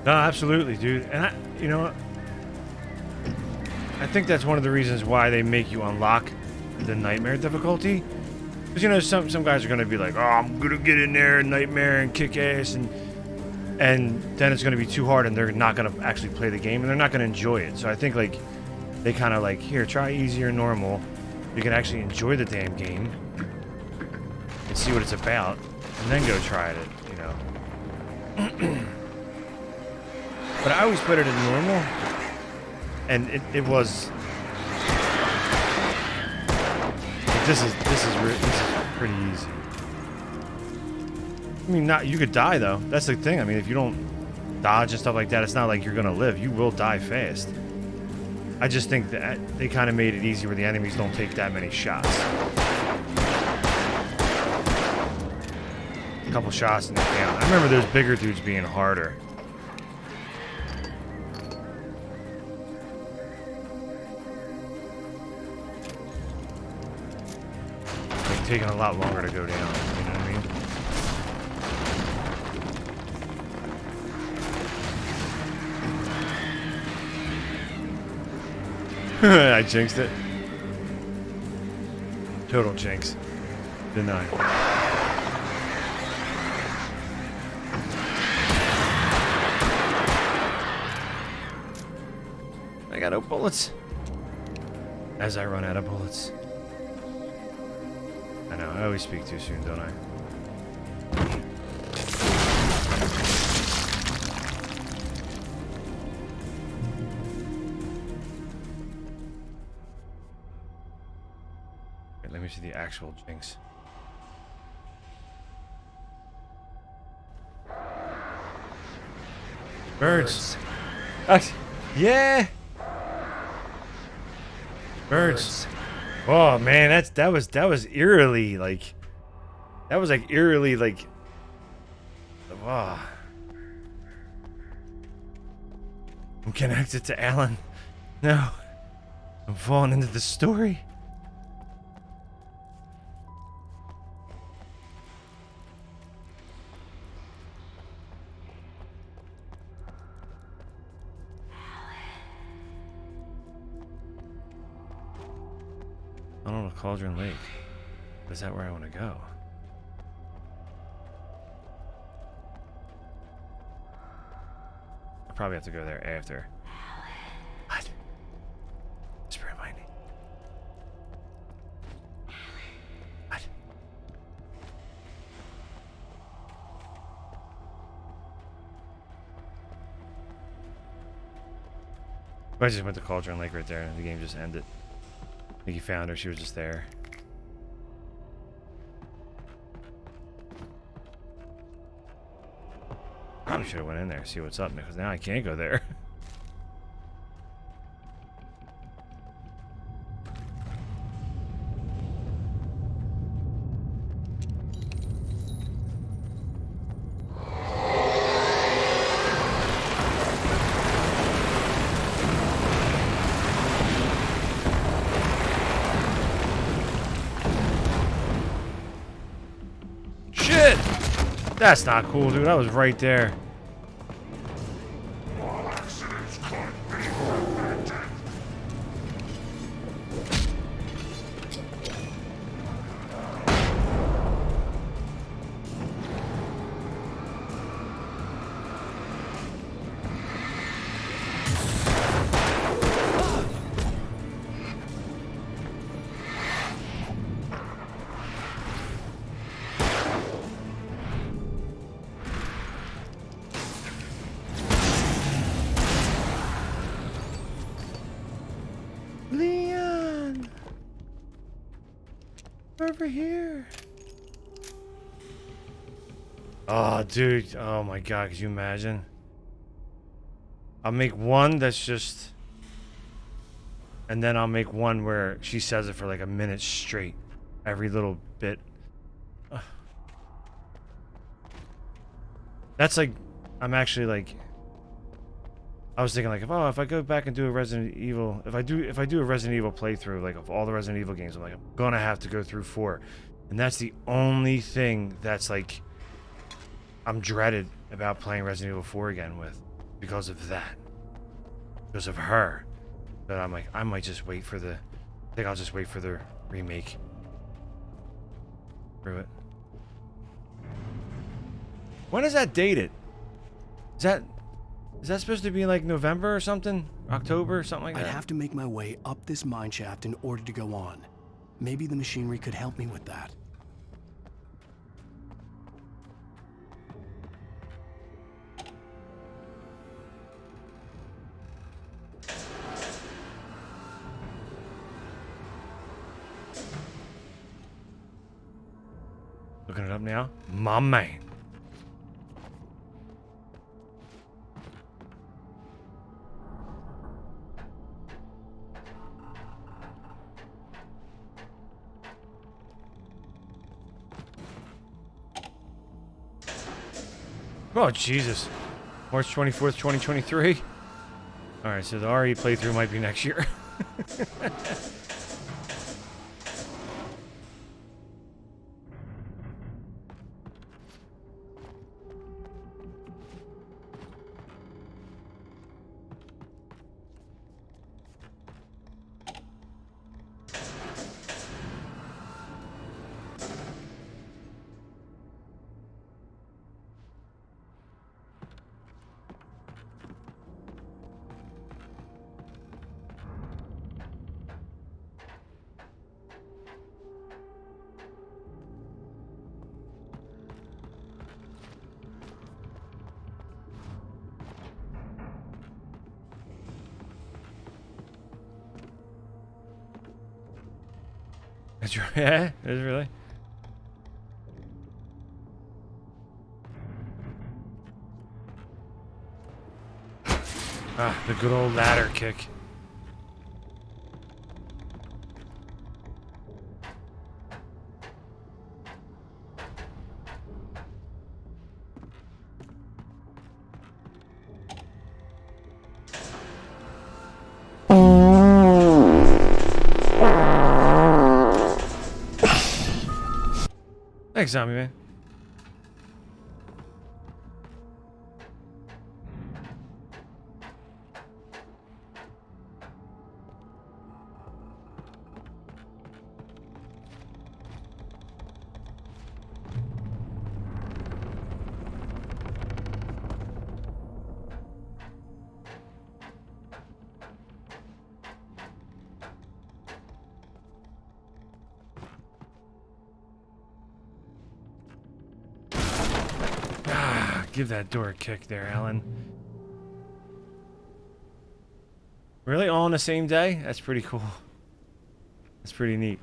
No, absolutely, dude. And you know what? I think that's one of the reasons why they make you unlock the nightmare difficulty. Because, you know, some guys are going to be like, oh, I'm going to get in there and nightmare and kick ass. And then it's going to be too hard and they're not going to actually play the game and they're not going to enjoy it. So I think, like, they kind of like, here, try easy or normal. You can actually enjoy the damn game and see what it's about and then go try it, you know. But I always put it in normal. And it was. This is pretty easy. I mean, you could die though. That's the thing. I mean, if you don't dodge and stuff like that, it's not like you're gonna live. You will die fast. I just think that they kind of made it easy where the enemies don't take that many shots. A couple shots and they're down. I remember those bigger dudes being harder. Taking a lot longer to go down, you know what I mean? I jinxed it. Total jinx. Didn't I? I got no bullets. As I run out of bullets. I know, I always speak too soon, don't I? Okay, let me see the actual jinx. Birds. Yeah. Birds. Oh man, that was eerily like, wow. I'm connected to Alan. No, I'm falling into the story. Well, Cauldron Lake. Is that where I want to go? I probably have to go there after. What? Just remind me. What? I just went to Cauldron Lake right there and the game just ended. I think he found her, she was just there. Probably should have went in there, see what's up, because now I can't go there. Shit! That's not cool, dude. I was right there. Leon! Over here. Oh, dude. Oh my god, could you imagine? I'll make one that's just... And then I'll make one where she says it for like a minute straight. Every little bit. Ugh. That's like... I'm actually like... I was thinking like, if I go back and do a Resident Evil, if I do a Resident Evil playthrough, like of all the Resident Evil games, I'm like, I'm gonna have to go through 4, and that's the only thing that's like, I'm dreaded about playing Resident Evil 4 again with, because of that, because of her. That I'm like, I might just wait for the, I think I'll just wait for the remake. Through it. When is that dated? Is that supposed to be like November or something? October or something like that? I'd have to make my way up this mine shaft in order to go on. Maybe the machinery could help me with that. Looking it up now? My man. Oh, Jesus. March 24th, 2023. Alright, so the RE playthrough might be next year. That's right. Yeah, it is really. Ah, the good old ladder kick. Thanks, Zombie Man. Give that door a kick there, Alan. Really? All on the same day? That's pretty cool. That's pretty neat.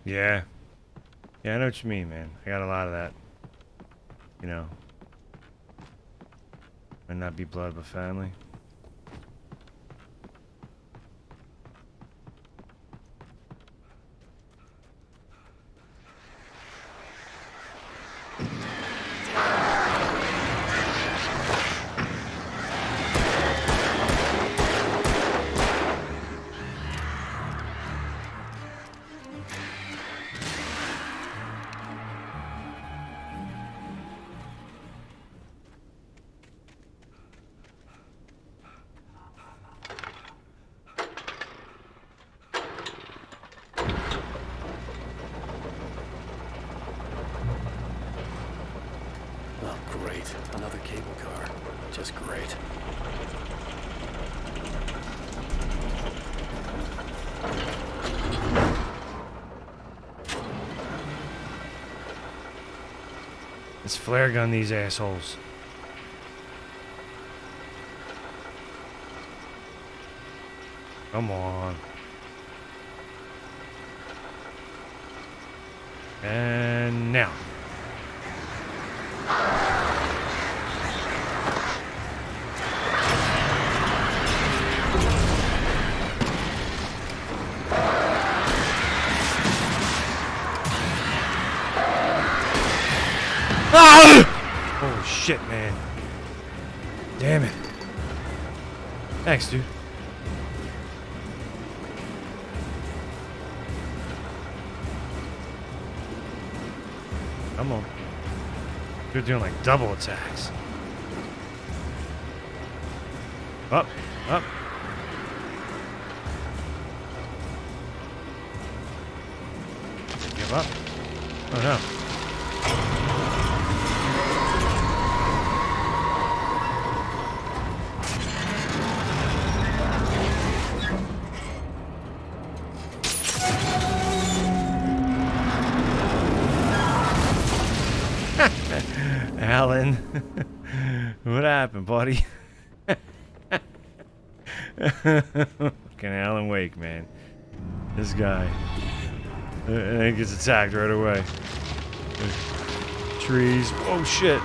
Yeah. Yeah, I know what you mean, man. I got a lot of that. You know. Might not be blood, but family. Great. Another cable car. Just great. Let's flare gun these assholes. Come on. And now. Oh shit, man. Damn it. Thanks, dude. Come on. You're doing like double attacks. Up, up. Give up. Oh no. Alan, what happened, buddy? Fucking Alan Wake, man. This guy. And he gets attacked right away. Trees. Oh, shit.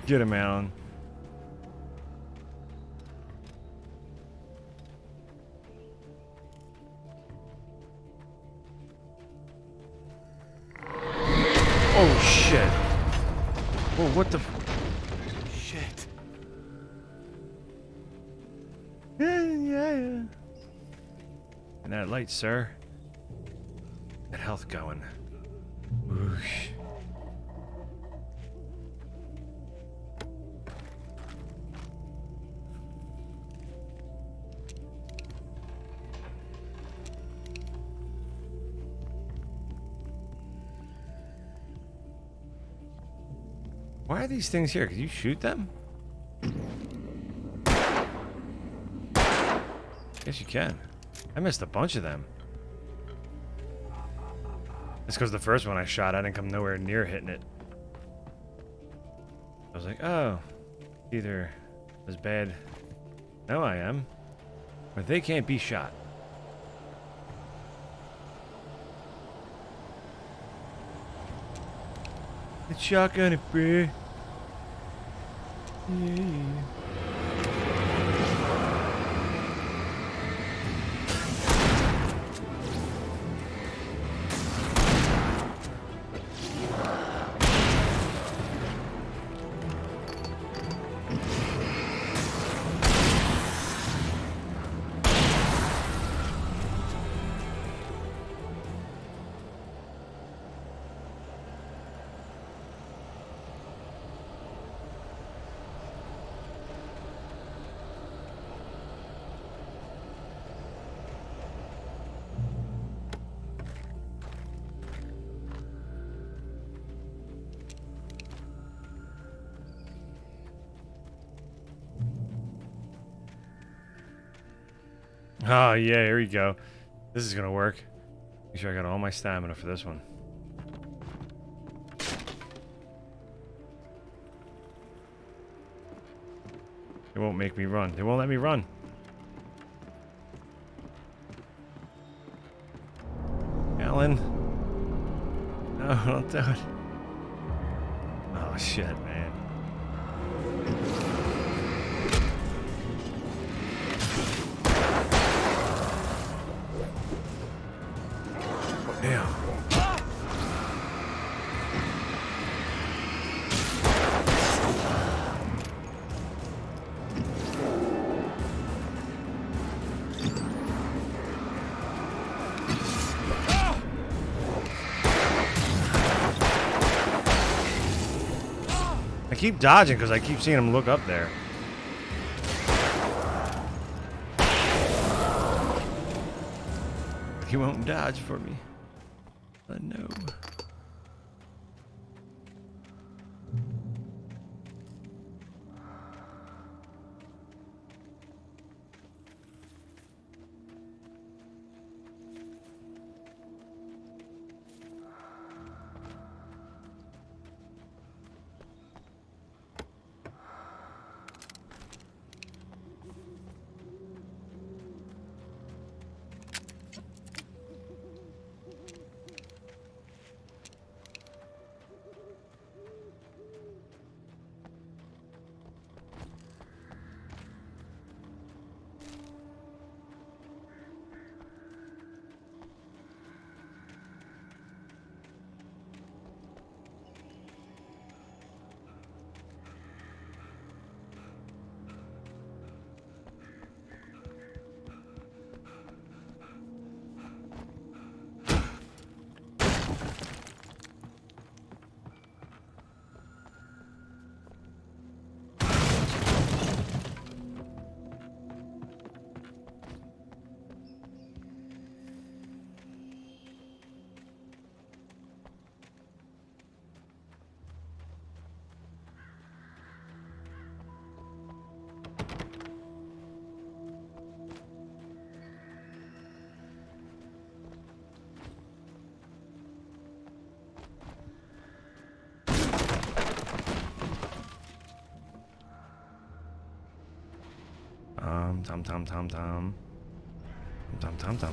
Get him, Alan. Oh shit. Whoa, what the shit? Yeah. And that light, sir. That health going. Whoosh. Why are these things here? Could you shoot them? Yes, you can. I missed a bunch of them. It's because the first one I shot, I didn't come nowhere near hitting it. I was like, oh, either as bad. No, I am. But they can't be shot. Let's shotgun it, bruh. Yeah. Oh, yeah, here we go. This is gonna work. Make sure I got all my stamina for this one. They won't make me run. They won't let me run. Alan. No, don't do it. Oh, shit, man. Damn. I keep dodging because I keep seeing him look up there. He won't dodge for me. No.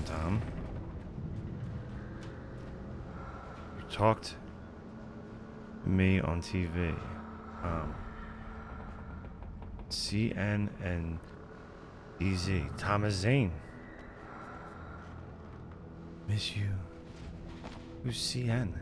Tom. You talked to me on TV. CN and EZ. Thomas Zane. Miss you. Who's CN?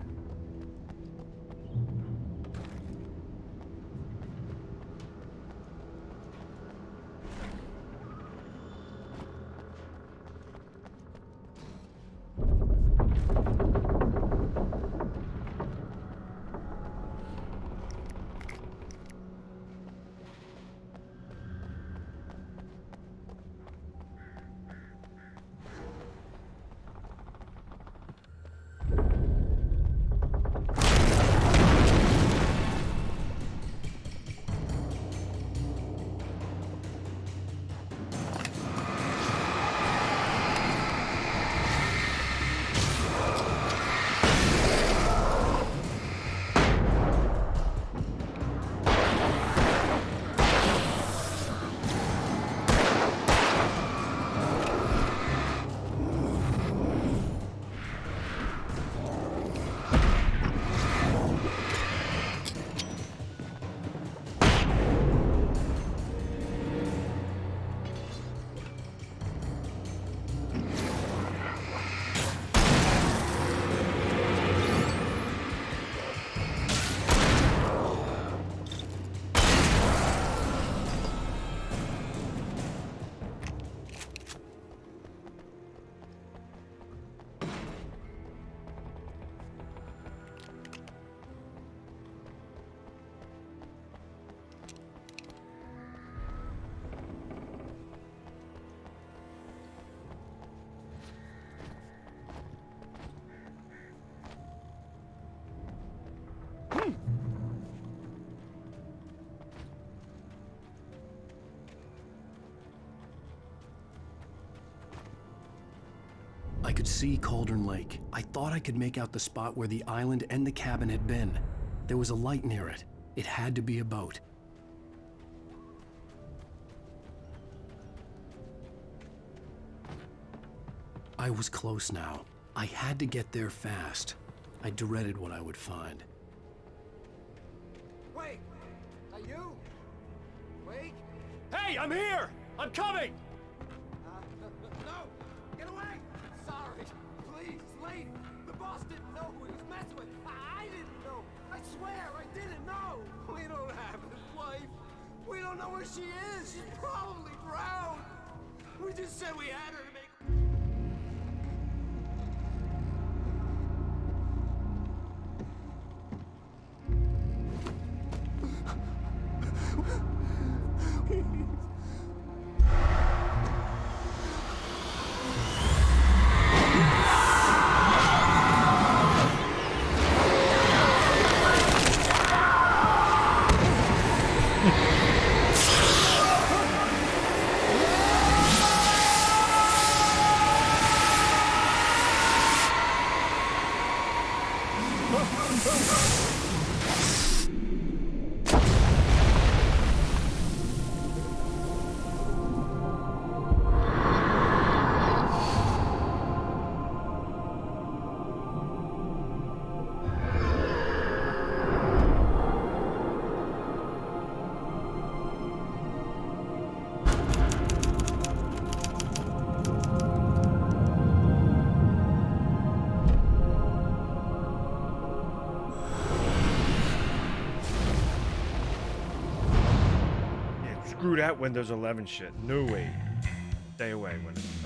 could see Cauldron Lake. I thought I could make out the spot where the island and the cabin had been. There was a light near it. It had to be a boat. I was close now. I had to get there fast. I dreaded what I would find. Wait! Are you? Wait! Hey, I'm here! I'm coming! No! Get away! Sorry. Please, late. The boss didn't know who he was messing with. I didn't know. I swear, I didn't know. We don't have his wife. We don't know where she is. She's probably drowned. We just said we had her to make... Screw that Windows 11 shit. No way. Stay away, Windows.